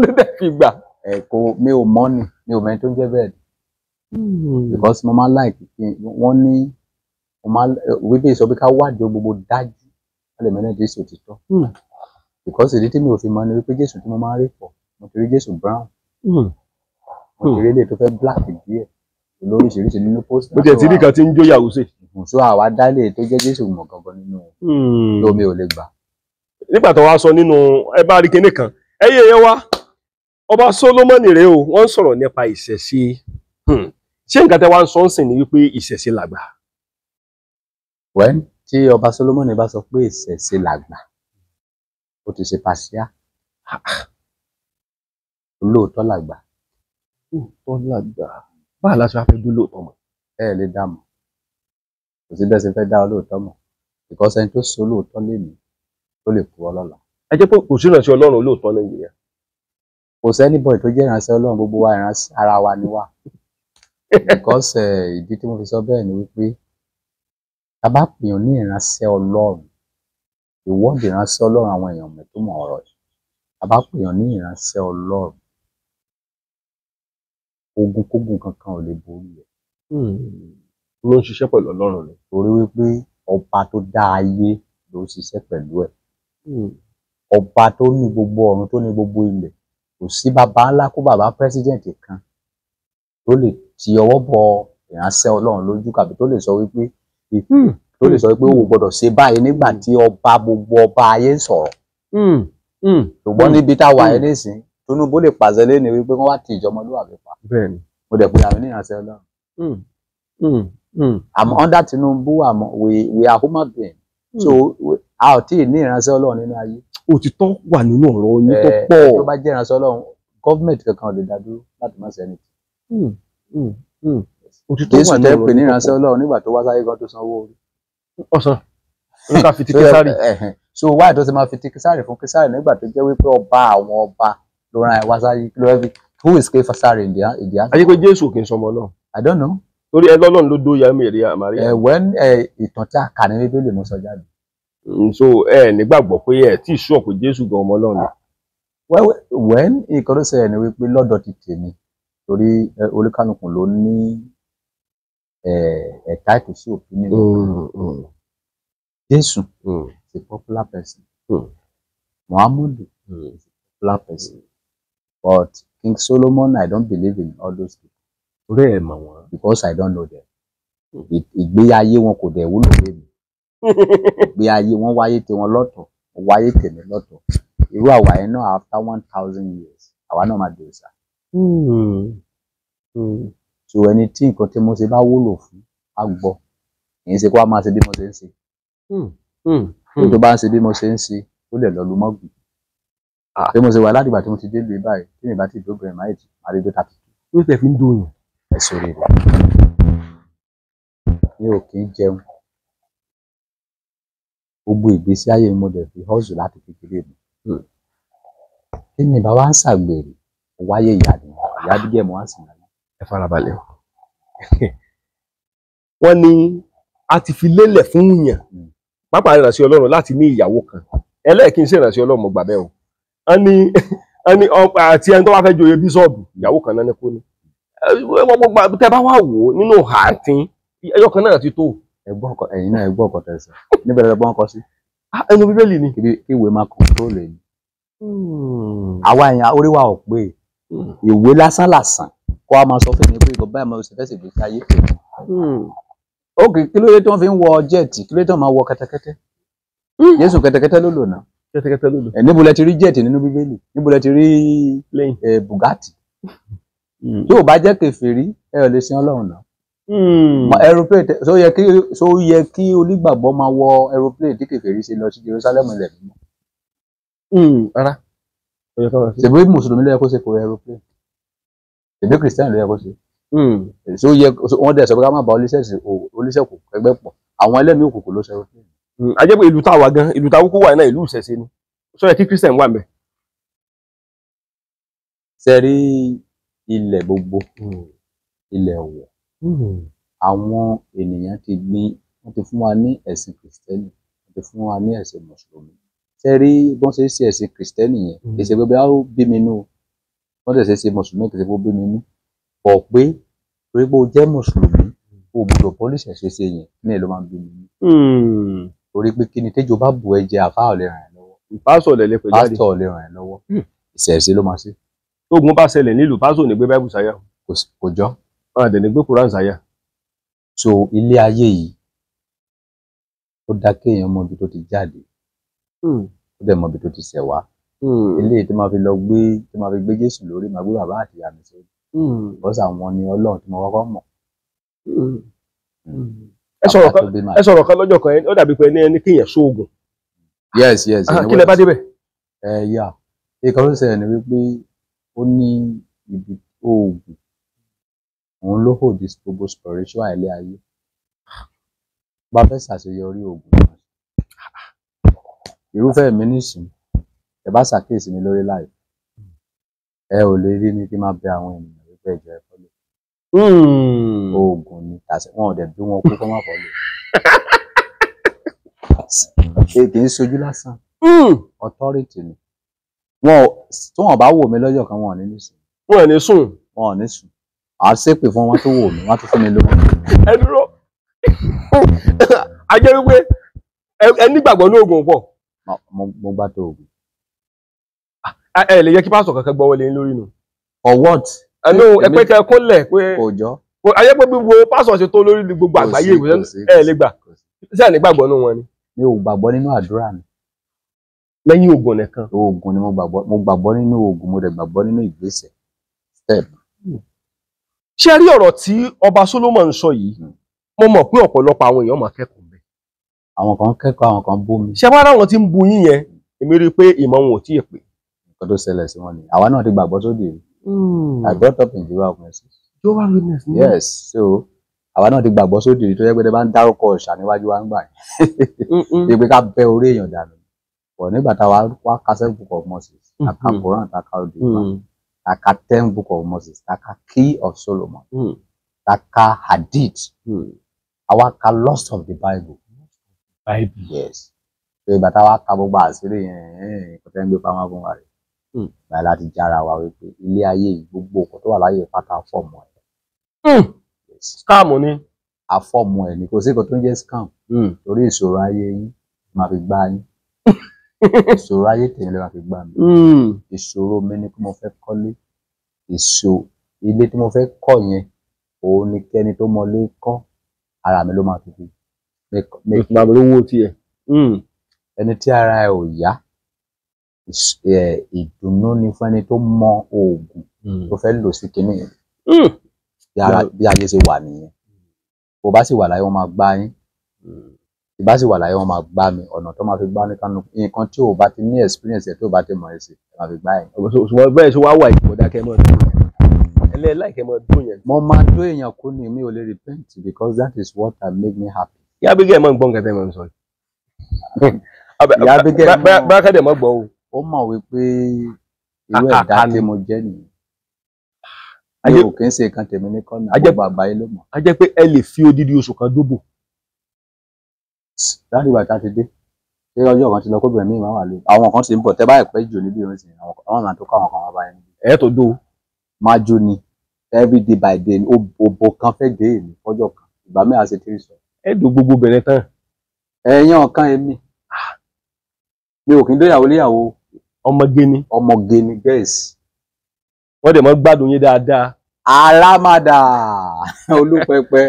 Ló dẹ̀ fi gbà. Mi ò mọ̀ ni mi ò mẹ́ni tó ń jẹ́ bẹ́ẹ̀ because mo máa like wọ́n ní wípé sọ pé ká wádìí gbogbo dájú wọ́n lè mẹ́rin Jésù òtítọ́ because ìdí tí mi ò fi mọ̀ ni wípé Jésù tí mo máa ń rí pọ̀ mo ti rí Jésù brown mo ti rí ilé tó fẹ́ black díẹ̀ lóríṣiríṣi nínú post. Mo tiẹ̀ ti rí kan tí ń jó yàwó sè. So àwa dálé tó jẹ́ Jésù mọ̀ gangan nínú tó mi ò lè gbà. Nígbà tó wá sọ nínú ẹ bá rí kinní kan ẹyẹ yẹn wá ọba Solomoni rèé o wọ́n ń sọ̀rọ̀ nípa ìṣẹ̀ṣe ṣé nǹkan tẹ́ wá ń sọ ń sìn ní wípé ìṣẹ̀ṣe làgbà. Tí ọba Solomoni bá sọ pé ìṣẹ̀ṣe làgbà ó ti ṣe pàṣíà olóòótọ́ làgbà. Olóòótọ́ làgbà báà láti wá fẹ́ dún lóòótọ́ mọ̀. Ẹ lè dá mọ̀ kò sí bẹ́ẹ̀ ṣe fẹ́ dá olóòótọ́ mọ̀ because ẹni tó so olóòótọ́ lénìí tó lè kú ọ lọ́la. Ẹ jẹ́ pé kò sí ìránṣẹ́ Ọlọ́run olóòótọ́ Nàìjíríà. Kò sẹ́ni bọ́ọ̀ tó jẹ́ ìránṣẹ́ Ọlọ́run gbogbo wa ìránṣẹ́ ara wa ni wá because ìdí tí mo fi sọ bẹ́ẹ̀ ni wípé tá bá pèèyàn ní ìránṣẹ́ Ọlọ́run ìwọ́de ìránṣẹ́ Ọlọ́run àwọn èèyàn mẹ́tọ́mọ̀ ọ̀rọ̀ yìí tá bá pèèyàn ní ìránṣẹ́ Ọlọ́run ogunkógun kankan ò lè borí ẹ̀ ló ń ṣiṣẹ́ pẹ̀lú Ọlọ́run ni. torí wípé ọba tó dá ayé ló ṣiṣẹ́ pẹ̀lú ẹ̀. Ọba tó ní gbogbo ọ̀run tó ní gbogbo ilẹ̀, kò sí baba ńlá kó baba president kan tó lè ti ọwọ́ bọ ìránṣẹ́ Ọlọ́run lójú kàbí tó lè sọ wípé ó gbọ́dọ̀ ṣe báyìí nígbà tí ọba gbogbo ọba ayé ń sọ̀rọ̀. Ṣùgbọ́n níbi táwa ẹ̀ nísìn Tinubu lè pàṣẹ lẹ́nu wípé wọ́n wá ti ìjọmọlúwàbí pa. Bẹ́ẹ̀ni. Mo dẹ̀ pé àwọn ìránṣẹ́ Ọlọ́run. Under Tinubu we are human beings. So a ò tí ì ní ìránṣẹ́ Ọlọ́run nínú ayé. Òtítọ́ wà nínú ọ̀rọ̀ yín tó pọ̀. Tó bá jẹ́ ìránṣẹ́ Ọlọ́run gọ́ọ̀mẹ̀ntì kankan ò lè dá dúró láti má ṣe ẹni. Òtítọ́ wà nínú ọ̀rọ̀ Jésù tẹ́ pè ní ìránṣẹ́ Ọlọ́run nígbà tó wá sáyé gan tó sanwó orí. Ọ̀sán ní ká fi ti Késárì. So why tó ṣe máa fi ti Késárì fún Késárì nígbà tó jẹ́ wípé ọba àwọn ọba ló rán ẹ wá sáyé kí ló ẹ fi who is Késárì in the answer? Ayé pé Jésù kì í sọmọ náà. I don't know. Torí ẹ lọ́lọ́run ló dó ya Màríà. When ìtàn tí a kà ní Bíbélì mo sọ jáde. So ẹ nígbàgbọ́ pé ẹ tí ì sọ pé Jésù gan ọmọ Ọlọ́run. When nǹkan tó ṣẹlẹ̀ ni wípé lọ́dọ̀ ti tèmi torí olúkálùkù ló ní title sí opinion. Jésù is a popular person. Muhammadu is a popular person. But King Solomon, I don't believe in all those people. Torí ẹ mọ̀ wọ́n. Because I don't know them. Ìgbé ayé wọn kò dẹ̀ wúlò lé mi. Ìgbé ayé wọn wáyé tiwọn lọ́tọ̀, wáyé tèmi lọ́tọ̀. Irú àwa yẹn náà after 1,000 years, àwa náà máa dé sá. So ẹni tí nǹkan tí mo ṣe bá wúlò fún á gbọ́. Kì í ṣe kó a máa ṣe bí mo ṣe ń ṣe. Tó bá ń ṣe bí mo ṣe ń ṣe, ó lè lọ lu mọ́gùn. Bí mo ṣe wà ládìgbà tí mo ti dé lè báyìí, tí mi bá ti dóbìnrin máa yìí máa rí dókítà tuntun. Ó tẹ̀ fi ń dùn yàn. Ẹ sọ̀rọ̀ rẹ̀. Mi ò kì í jẹun. Gbogbo ìgbésí ayé mo dẹ̀ fi hustle láti kékeré mi. Kí ni bàbá ń ṣàgbèrè? Wáyé ìyá ni ìyá dígẹ̀ mo wá sí ìyá. Ẹ farabalẹ̀. Wọ́n ní a ti fi lélẹ̀ fún yàn. Pápá ìránṣẹ́ Ọlọ́run láti ní ìyàwó kan. Ẹlẹ́ẹ̀kí ń ṣe ìránṣẹ́ Ọlọ́run mo gbà bẹ́ẹ̀ o. Wọ́n ní ọ̀pá àti ẹni tó wá fẹ́ joyè bíṣọ̀bù ìyàwó kan náà ní kó ní. Tẹ́ bá wà wò nínú ààtín ẹyọ kan náà ti tó. Ẹ̀yin náà ẹ gbọ́ ọkọ̀ tẹ̀sán. Níbẹ̀ lọ́dọ̀ bọ́n kọ sí. Ẹnu Bíbélì ni. Kí ìwé máa control ẹ̀ ni. Àwa èèyàn orí wa ò pé ìwé lásán kó a máa sọ fún mi pé ìgbà báyìí máa ṣe fẹ́ ṣègbésí ayé tèmi. Ókè kí ló dé tí wọ́n fi ń wọ jẹ́ẹ̀tì kí ló dé tí wọ́n máa wọ kẹ́tẹ́kẹ́tẹ́? Jésù kẹ́tẹ́kẹ́tẹ́ ló lò náà. Kẹ́tẹ́kẹ́tẹ́ ló lò. Níbo lẹ ti rí jẹ́ẹ̀tì nínú Bíbélì? Níbo lẹ ti rí Bugatti? Tí ò bá jẹ́ kèfèrí ẹ ò lè sin Ọlọ́run náà. Aeroplane so yẹ kí onígbàgbọ́ máa wọ aeroplane tí kèfèrí ṣe lọ sí Jerusalem ilẹ̀ mímọ́. Rárá. Ṣèbí Mùsùlùmí ló yẹ kó ṣe kó aeroplane. Ṣèbí Kìrìsìtẹ́nì ló yẹ kó ṣe. So yẹ wọ́n dẹ̀ sọ pé ká má ba oníṣẹ́kù ẹgbẹ́ pọ̀. Àwọn ẹlẹ́mìí òkùnkùn ló ṣe aeroplane. A jẹ́ pé ìlú táwa gan ìlú táwa kó wà náà ìlú ìṣẹ̀ṣe ni. Sọ yẹ kí Christian wà ńbẹ̀. Ṣé rí ilẹ̀ gbogbo ilẹ̀ ọ̀wọ̀. Àwọn ènìyàn ti gbin wọ́n ti fún wa ní ẹ̀sìn Kìrìsìtẹ́nì wọ́n ti fún wa ní ẹ̀sìn Mùsùlùmí. Ṣé rí bọ́n ṣe ṣe ẹ̀sìn Kìrìsìtẹ́nì yẹn kì í ṣe pé bí a ó bí mi nú wọ́n tẹ̀ ṣe Mùsùlùmí kì í ṣe pé ó bí mi nú. Bọ̀ pé torí pé o jẹ́ Mùsùlùmí o gbọ́dọ̀ pọ́líṣẹ̀ ṣe yẹn ní ẹ̀ ló máa ń bí mi nú. Torí pé kí ni téjò bá bù ẹ jẹ àfáà ò lè ràn ẹ́ lọ́wọ́. Pásítọ̀ lè lè pè jáde. Pásítọ̀ ò lè ràn ẹ́ lọ́wọ́. Ìṣẹ̀ṣe ló máa ṣe. Tógun bá ṣẹlẹ̀ nílùú pásítọ̀ ní gbé Báíbù sáyà. Kò jọ. Wọ́n á dẹ̀ ní gbé Kùránì sáyà. So ilé ayé yìí ó dá kéèyàn mọ ibi tó ti jáde ó dẹ̀ mọ ibi tó ti ṣẹ̀ wá. Eléyìí tó máa fi lọ gbé tó máa fi gbé Jésù lórí máa gbé bàbá àti ìyá mi sórí. Bọ́sà àwọn ni Ọlọ́run tí mo kọ́kọ́ mọ̀. Ẹ sọ̀rọ̀ kan lọ́jọ́ kan ó dàbí pé ẹni kéèyàn sóògùn. Yes. Kí lẹ bá débẹ̀? Yà ìkan ló ṣẹlẹ̀ ni wípé ó ní ibi oògùn òun ló hold this gbogbo spiritual ilé ayé. Bá fẹ́ ṣàṣeyọrí oògùn náà. Irúfẹ́ mi nísìn ẹ bá ṣàkíyèsí mi lórí live ẹ ò lè rí mi kí n máa bẹ àwọn ènìyàn wípé ẹjọ ẹ fọlẹ. Oògùn ni tàṣẹ wọn ò dẹ̀ bí wọn kú kọ́ má fọlẹ. Kì í ṣojú lásán authority ni tí wọn bá wò mí lọ́jọ́ kan wọn ò ní ní sùn. Wọn ò ní sùn. Wọn ò ní sùn. À ṣépè fún wọn tó wò mí wọn tó fún mi lówó. Ẹ dúró a jẹ́ wípé ẹ nígbàgbọ́ ní oògùn pọ̀. Mo gbà tó oògùn. Ẹ lè yẹ kí pásítọ̀ kankan gbọ́ wọlé lórí nù. For what? Ẹnu ẹ pé kẹ kúnlẹ̀ pé òjọ́. Ayé pé gbogbo pásítọ̀ ṣe tó lórí gbogbo àgbáyé ìwé ẹ lè gbà. Ṣé ẹ nígbàgbọ́ nínú wọn ni? Mi ò gbàgbọ́ nínú àdúrà ni. Lẹ́yìn oògùn nìkan. Oògùn ni mo gbàgbọ́ nínú oògùn, mo dẹ̀ gbàgbọ́ nínú ìgbésẹ̀. Step. Ṣé rí ọ̀rọ̀ tí ọba Solomon sọ yìí, mo mọ̀ pé ọ̀pọ̀lọpọ̀ àwọn èèyàn máa kẹ́kọ̀ọ́ ńbẹ̀. Àwọn kan kẹ́kọ̀ọ́, àwọn kan bú mi. Ṣé wá ráwọn tí ń bu yín yẹn, èmi rí i pé ìmọ̀ wọn ò tíì pé. Nǹkan tó ṣẹlẹ̀ sí wọn ni àwa náà ti gbàgbọ́ sódì rí. I brought up in Jehovah's Witnesses. Jehovah's Witnesses. Yes, so àwa náà ti gbàgbọ́ sódì rí tó yẹ pé tẹ́ bá ń dárúkọ ọ̀ṣà níwájú wa ń gbà yẹn. Bí pé ká bẹ́ orí èèyàn dànù. But nígbà táwa wá ka 7 book of Moses, ká ka Quran, ká ka Yoruba, ká ka 10 book of Moses, ká ka Key of Solomon, ká ka Hadith, àwa ka Lost of the Bible. Yes. So ìgbà táwa ka gbogbo àṣírí yẹn kò tẹ́ ń gbé pamọ́ fún wa rẹ̀. Báyìí láti jára wa wípé ilé ayé gbogbo nǹkan tó wà láyé pátá fọ́ọ̀mù ẹ̀. Scam ni. Afọ́ọ̀mù ẹ̀ ni kò sí nǹkan tó ń jẹ́ scam. Torí ìṣòro ayé yín máa fi gbá yín. Ìṣòro ayé tèmi lè máa fi gbá mi. Ìṣòro mi ni pé mo fẹ́ kọ́lé. Ilé tí mo fẹ́ kọ́ yẹn òun ni kẹ́ni tó mọlé kọ́ ara mi ló máa fi fi. Máa lówó tiẹ̀. Ẹni tí ara ẹ̀ ò yá. Ìdùnnú ni fún ẹni tó mọ oògùn tó fẹ́ lò sí kinní yẹn. Bí ayé ṣe wà nìyẹn. Bó bá sì wà láyé wọn máa gbá yín. Bí bá sì wà láyé wọn máa gbá mi. Ọ̀nà tó máa fi gbá ní kánú. Nǹkan tí o bá ti ní experience ẹ̀ tó bá ti mọ̀ ẹ́ sí ẹ máa fi gbá yín. Ṣùgbọ́n bẹ́ẹ̀ ṣe wá wà ìpòdà kẹ́mọ́ ẹlẹ́ẹ̀láìkẹ́mọ́ dún yẹn. Mo máa dún èèyàn kú ni mi ò lè repent because that is what can make me happy. Ìyá Abigail mọ̀ ń gbọ́ nǹkan tẹ́ mọ̀ ń sọ. Ìyá Abigail mọ̀ bá kẹ́dẹ̀ mọ̀ gbọ́ o. Ó mọ̀ wípé irú ẹ̀dá tí mo jẹ́ nìyẹn. Ayé ò kí ń ṣe nǹkan tèmi ní kọ́nà gbogbo àgbáyé ló mọ̀. A jẹ́ pé ẹ lè fi odidi oṣù kan dóbò. Láti ìgbà tá a ti dé ṣé ọjọ́ kan ti lọ kóbìnrin míì máa wà lóyún. Àwọn kan sì ń bọ̀ tẹ́ báyìí pẹ́ jù níbi ìrìn sí àwọn máa tó kọ́ àwọn kan wá báyìí. Ẹ̀ tó dó. Máa jó ni every day by day òbò kan fẹ́ dé èmi fọ́jọ́ kan ìgbà mẹ́ta ṣe 3 sọ. Ẹ dò gbogbo bẹ̀rẹ̀ tán. Ẹ̀yàn ọ̀kan èmi mi ò kí ń dóyàwó léyàwó. Ọmọge ni gẹ̀ẹ́sì. Wọ́n dẹ̀ mọ́ gbádùn yín dáadáa. Alámàdà olúpẹpẹ.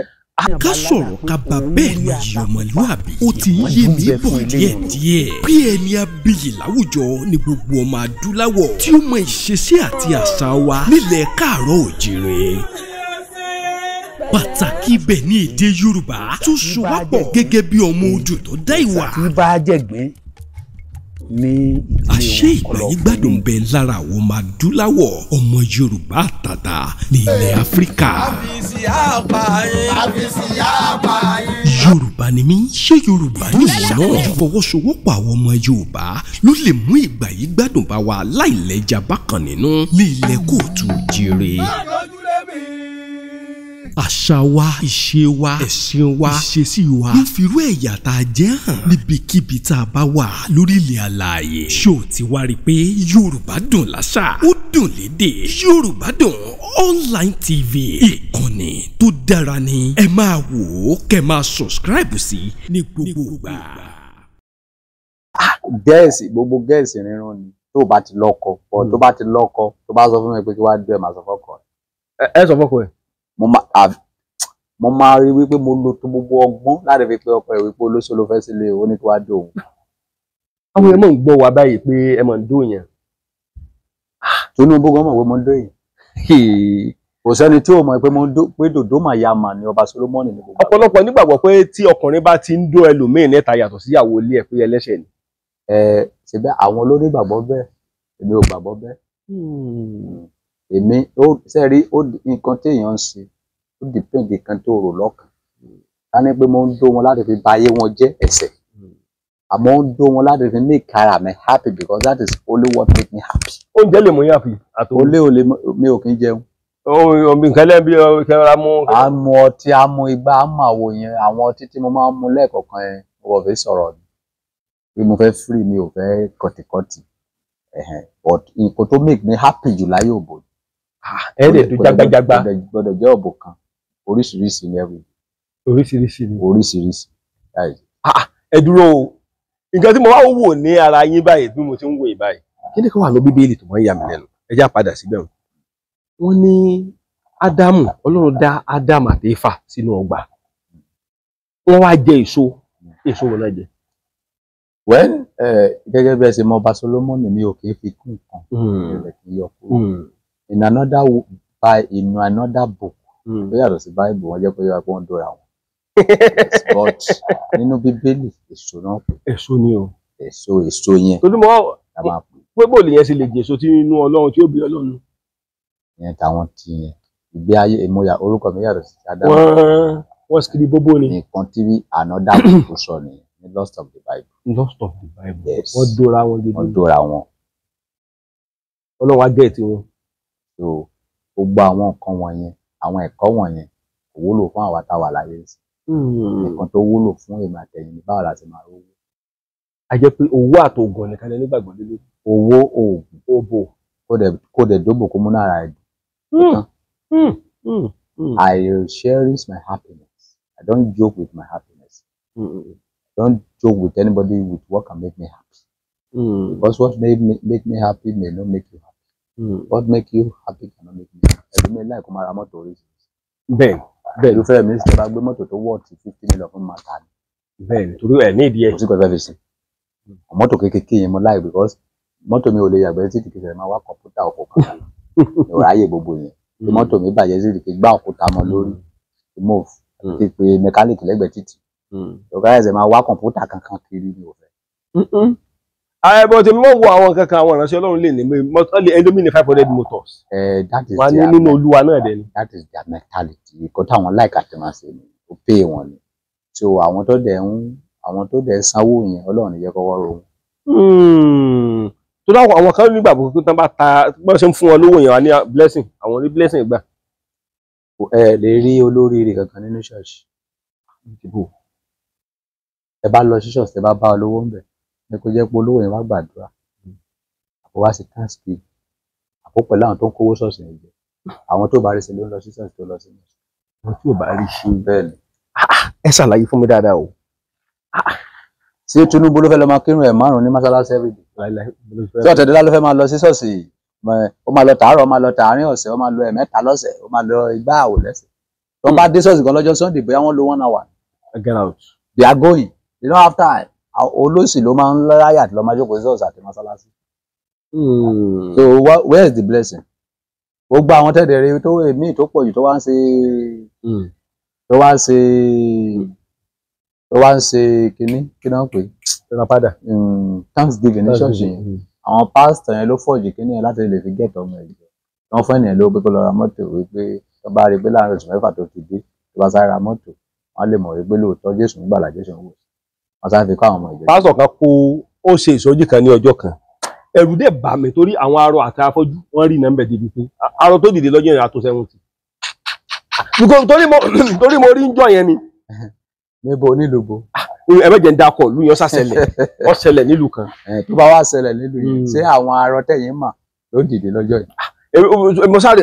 Ká sọ̀rọ̀ ká bá bẹ́ẹ̀ ni yìí ọmọlúàbí. Ó ti ń yé mi bọ̀ díẹ̀díẹ̀. Bí ẹni abiyì láwùjọ ni gbogbo ọmọ adúláwọ̀ tí ó mọ ìṣesí àti àṣà wa nílẹ̀ káàárọ̀ òjìrè. Pàtàkì ibẹ̀ ní èdè Yorùbá tó so wá pọ̀ gẹ́gẹ́ bí ọmọ odò tó dá ìwà. Àṣé ìgbà yìí gbádùn bẹ lára àwọn ọmọ adúláwọ̀ ọmọ Yorùbá àtàtà ní ilẹ̀ Áfíríkà. Yorùbá ni mí, ṣé Yorùbá ni ìwọ náà? Ìfọwọ́sowọ́pọ̀ àwọn ọmọ Yorùbá ló lè mú ìgbà yìí gbádùn bá wa láìlẹ́jà bákan nínú ní ilẹ̀ kóòtù jíire. Àṣà wa, ìṣe wa, ẹ̀sìn wa, ìṣesí wa ló fi irú ẹ̀yà tá a jẹ́ hàn níbikíbi tá a bá wà lórílẹ̀ alààyè. Ṣó ti wá rí i pé Yorùbá dùn láṣà, ó dùn lédè. Yorùbá dùn online TV, ìkànnì tó dára ni. Ẹ máa wò ó, kẹ́ máa subscribe sí ní gbogbo ìgbà. Gẹ̀ẹ́sì gbogbo gẹ̀ẹ́sì rírun ni tó bá ti lọ́kọ tó bá ti lọ́kọ tó bá sọ fún mi pé kí wá dé ẹ̀ máa sọ fọ́kọ ẹ̀. Ẹ sọ fọ́kọ ẹ̀. Mo máa rí wípé mo lo tó gbogbo ọgbọ́n láti fi pé ọkọ ẹ̀ wípé olóṣèlú fẹ́ sílé ó ní kí wá dé òun. Àwọn èèyàn mọ̀ ń gbọ́ wa báyìí pé ẹ mọ̀ ń dó yẹn. Tinubu gan mọ̀ pé mo ń dó yẹn. Kò sẹ́ni tí ò mọ̀ pé dòdó màyàmà ni ọba Solomoni ní gbogbo. Ọ̀pọ̀lọpọ̀ nígbàgbọ́ pé tí ọkùnrin bá ti ń dó ẹlòmíín níta yàtọ̀ síyàwó ilé ẹ̀ pé ẹlẹ́ṣẹ̀ ni. Ṣebí àwọn olórí gbàgbọ́ bẹ́ẹ̀ èmi ò gbàgbọ́ bẹ́ẹ̀. Èmi ó sẹ́rí nǹkan téèyàn ń ṣe ó dìpẹ́ǹdì kan tó rò lọ́kàn. Ká ní pé mo ń dó wọn láti fi ba ayé wọn jẹ́ ẹ̀ṣẹ̀. Àmọ́ ń dó wọn láti fi make ara mi happy because that is only what make me happy. Oúnjẹ lè mú yín happy. Olé mi ò kí ń jẹun. Nǹkan lẹ́bi kẹ́ra mú. A mu ọtí, a mu igbá, a mu àwo yẹn. Àwọn ọtí tí mo máa ń mu lẹ́ẹ̀kọ̀ọ̀kan yẹn mo kò fi sọ̀rọ̀ ni. Bí mo fẹ́ free mi ò fẹ́ kọ̀tìkọ̀tì. But nǹkan tó make me happy jù láyé òbò. Ẹ̀ẹ́dẹ̀ tó jágbájágbá. Gbọ́dọ̀ jẹ́ òbò kan oríṣiríṣi ní ẹ̀rù. oríṣiríṣi ni. oríṣiríṣi. Ẹ dúró o, nǹkan tí mo wá wò ní ara yín báyìí bí mo ti ń wò yín báyìí, kí ni kí wà ní Bíbélì tó máa ń yà mí lẹ́nu? Ẹ já padà síbẹ̀ wọn. Wọ́n ní Ádámù, Ọlọ́run dá Ádámù àti Éfà sínú ọgbà. Wọ́n wá jẹ èso wọn náà jẹ. Well, gẹ́gẹ́ bí ẹ ṣe mọ ọba Solomoni mi ò kì í fi kún nǹkan rẹ̀ kì í yọ kúrò. In another book, tó yàtọ̀ sí Bible, wọ́n jẹ́ pé wọ́n dóra wọn. But nínú Bíbélì èso náà pè. Èso ni o. Èso yẹn. Torí mo pé bóòlù yẹn ṣe lè jẹ èso tí inú Ọlọ́run tí ó bí Ọlọ́run. Ìyẹn táwọn ti yẹn ìgbé ayé ìmúyà orúkọ mi yàtọ̀ sí Ádámù. Wọ́n sì kiri bóbó ni. Nǹkan tí another book sọ nìyẹn ní Lost of the Bible. Lost of the Bible. Yes. Wọ́n dóra wọn gidi. Wọ́n dóra wọn. Ọlọ́run wá gẹ̀ẹ́tì wọn. So gbogbo àwọn nǹkan wọ̀nyẹn, àwọn ẹ̀kọ́ wọ̀nyẹn kò wúlò fún àwa táwa láyé sí. Nǹkan tó wúlò fún èmi àtẹ̀yìn ní báwo la ti máa rówó. A jẹ́ pé owó àtògùn nìkan lẹ nígbàgbọ́ lé lórí. Owó, oògùn, òbò. Kó dẹ̀ dóbò kó mú náírà ẹ̀ dùn. I cherish my happiness. I don't joke with my happiness. I don't joke with anybody with what can make me happy. Because what make me happy may not make you happy. What make you happy cannot make me happy. Ẹlòmíì láì kó máa ra mọ́tò oríṣiríṣi. Bẹ́ẹ̀ irúfẹ́ mi sì bá gbé mọ́tò tó wọ́ọ̀tì 50 million fún màtá ni. Bẹ́ẹ̀ torí ẹ̀ ní ìdí ẹ̀. Kò sí kò fẹ́ fi sí. Mọ́tò kékeré yẹn mo láì because mọ́tò mi ò lè yàgbẹ́ títí kìí ṣe máa wá kọ̀ǹpútà ọ̀pọ̀ kan. Ìwà ayé gbogbo yẹn. Bí mọ́tò mi bàjẹ́ sí ìdíkì gbá òkúta mọ́ lórí. Move. Ti pe mẹkáníìkì lẹ́gbẹ̀ẹ́ títì. Ọ̀gá ẹ̀sẹ̀ máa wá kọ̀ǹpútà kankan kiri ní òfẹ́. Bọ̀ tí mo wo àwọn kankan àwọn ìránṣẹ́ Ọlọ́run lè ní ẹlòmíì ní 500 motors. Wọ́n ní nínú Olúwa náà dẹ̀ ni. That is their mentality. Ìkọ́ táwọn láìka tẹ̀ máa ṣe ni ó pè wọ́n ni. So àwọn tó dẹ̀ sanwó yẹn Ọlọ́run ní jẹ́ kọ́wọ́ ro wọn. Tó dáwọ́ àwọn kan nígbàgbọ́ pé tán bá ta bọ́n ṣe ń fún wọn lówó yẹn wá ní blessing, àwọn ní blessing gbà. Ẹ lè rí olóríire kankan nínú ṣọ́ọ̀ṣì. Ẹ bá lọ sí ṣọ́ọ̀ṣì ẹ bá olówó ń bẹ̀. Ẹ kò jẹ́ pé olówó yẹn wá gbàdúrà. Àpò wá sí thanksgiving. Àpò pẹ̀lú àwọn tó ń kówó ṣọ́ọ̀ṣì yẹn jẹ. Àwọn tó bá rí sí ló ń lọ sí ṣọ́ọ̀ṣì tó lọ sí ṣọ́ọ̀ṣì. Àwọn tí ò bá rí sí bẹ́ẹ̀ ni. Ẹ ṣàlàyé fún mi dáadáa o. Ṣé Tinubu ló fẹ́ lọ máa kírun ẹ̀ márùn-ún ní mọ́ṣáláṣí everyday? Ṣé Ọ̀tẹ̀dọ́lá ló fẹ́ máa lọ sí ṣọ́ọ̀ṣì? Ó máa lọ tàárọ̀, ó máa lọ tàárín ọ̀sẹ̀, ó máa lọ ẹ̀mẹ́ta lọ́sẹ̀, ó máa lọ igbá àwò lẹ́sẹ̀. Tó bá dé ṣọ́ọ̀ṣì kan lọ́jọ́ Sunday bóyá wọ́n lo 1 hour. Get out. They are going. They don't have time. Olóṣì ló máa ń láyà lọ máa jókòó sí ṣọ́ọ̀ṣì àti mọ́ṣáláṣí. So where is the blessing? Gbogbo àwọn tẹ́lẹ̀ rí tó èmi tó pọ̀ jù tó wá ń ṣe kínní kí náà pè padà thanksgiving ní ṣọ́ọ̀ṣì yẹn. Àwọn pásítọ̀ yẹn ló fọ̀jù kínní yẹn láti lè fi get ọmọ ẹ̀ jẹ. Wọ́n fún ènìyàn lówó pé kó lọ ra mọ́tò wípé tó bá rí pé láàrin oṣù mẹ́fà tó ti dé tó bá sáré ra mọ́tò wọ́n lè mọ̀ wípé lóòótọ́ Jésù ń gbàlà Jésù ń wò. Wọ́n sáré fi kọ́ àwọn ọmọ ìjọ. Pásítọ̀ kan ó ṣe ìsọjí kan ní ọjọ́ kan. Ẹ̀rù dẹ̀ bà mí torí àwọn arọ àti afọ́jú wọ́n rí nọ́mbẹ̀ débi pé arọ tó dìde lọ́jọ́ yẹn àtò 70. Torí mo rí ń jọ yẹn ni. Níbo nílùú? Ẹ mẹ́jẹ̀ ń dakọ̀ lú yẹn ó ṣẹlẹ̀ nílùú kan. Tó bá wá ṣẹlẹ̀ nílùú yẹn ṣé àwọn arọ tẹ̀yìn mà ló dìde lọ́jọ́ yẹn?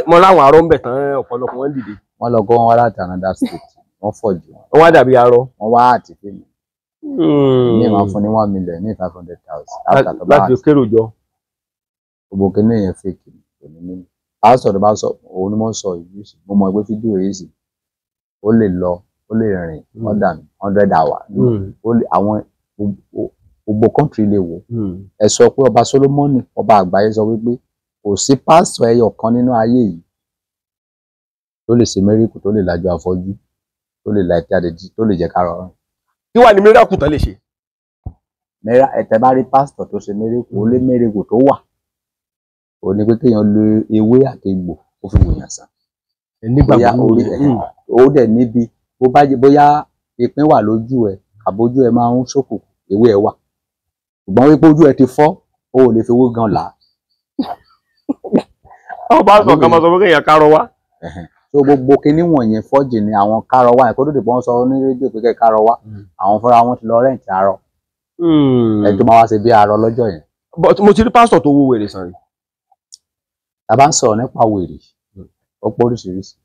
Mo láwọn arọ ń bẹ̀ tán ọ̀pọ̀lọpọ̀ wọn dìde. Wọ́n lọ kọ́ wọn wá láti another state wọ́n fọ̀jù wọn. Wọ́n wá dàbí arọ. Wọ́n wá àtìpé mi. Ní ìmọ̀ fún ní 1 million ní 500,000. Láti kérò jọ. Gbogbo kìíní yẹn fake ní mímú. Pásítọ̀ tó bá sọ òun ni mo ń sọ ìlú sí. Mo mọ̀ pé fídíò yìí sì ó lè lọ ó lè rìn more than 100 hours. Àwọn gbogbo country lè wò. Ẹ sọ pé ọba Solomoni ọba àgbáyé sọ wípé kò sí pásítọ̀ ẹyọ kan nínú ayé yìí tó lè ṣe mẹ́ríkù tó lè lajú afọ́jú tó lè la ẹ̀tí àdèjì tó lè jẹ́ ká rọrùn. Kí wà ní mẹ́ríkù tán lè ṣe? Ẹ̀tẹ̀ bá rí pásítọ̀ tó ṣe mẹ́ríkù ó lé mẹ́ríkù tó wà. Ó ní pé kéèyàn lo ewé àti egbò ó fi wòyàn sàn. Bóyá orí ó dẹ̀ níbi bóyá ìpín wà lójú ẹ àbójú ẹ máa ń ṣókò ewé ẹ wà. Ṣùgbọ́n wípé ojú ẹ ti fọ́ ó ò lè fi owó gan là á. Àwọn pásítọ̀ kan máa sọ pé kéèyàn kárọ wá. So gbogbo kinní wọ̀nyẹn fọ́jì ni àwọn kárọ wá yẹn kó tó dìbò wọn sọ ní rédíò pé kẹ́ kárọ wá àwọn fúnra wọn ti lọ rẹ́ǹtì arọ. Ẹ tó máa wá ṣe bí arọ lọ́jọ́ yẹn. Mo ti rí pásítọ̀ tó wo wèrè sàn rí. Ta bá ń sọ̀rọ̀ nípa wèrè ó pọ̀ oríṣiríṣi.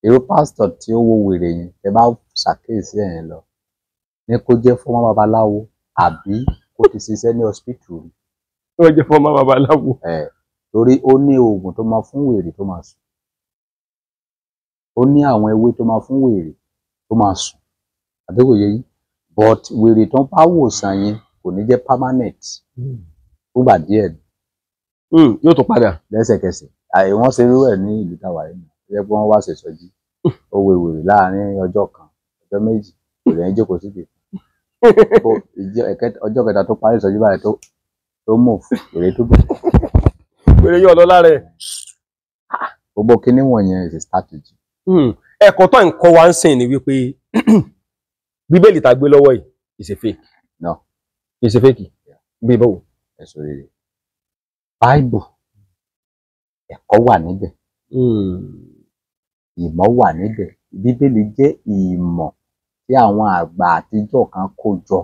irú pásítọ̀ tí ó wo wèrè yẹn ẹ bá ṣàkíyèsí ẹ̀yìn lọ ní kó jẹ́ fọ́mọ́ babaláwo àbí kó ti ṣiṣẹ́ ní hospital rí. Ó jẹ́ fọ́mọ́ babaláwo. Torí ó ní oògùn tó máa fún wèrè tó máa sùn, ó ní àwọn ewé tó máa fún wèrè tó máa sùn àbí kò yẹ yín, but wèrè tó ń bá wòsàn yẹn kò ní jẹ́ permanent fúngbà díẹ̀ ni. Yóò tún padà lẹ́sẹ̀kẹsẹ̀. Wọ́n ṣe irú ẹ̀ ní ìlú táwa yìí nù, jẹ́ pé wọ́n wá ṣèṣọ́jí ó wo wèrè láàárín ọjọ́ kan ọjọ́ méjì wèrè yẹn jókòó síbi ọjọ́ kẹta tó parí ìṣọ́jú báyìí tó move wèrè tó bẹ̀. wèrè yóò lọ lára ẹ̀. Gbogbo kinní wọ̀nyẹn is a strategy. Ẹ̀kọ́ tó ń kọ́ wa ń sìn ni wípé bíbélì tá gbé lọ́wọ́ yìí is a fake. No. Is a fake. Bí báwo? Ẹ̀sùn rere. Bible ẹ̀kọ́ wà níbẹ̀. Ìmọ̀ wà níbẹ̀. Bíbélì jẹ́ ìmọ̀ tí àwọn àgbà àtijọ́ kan kó jọ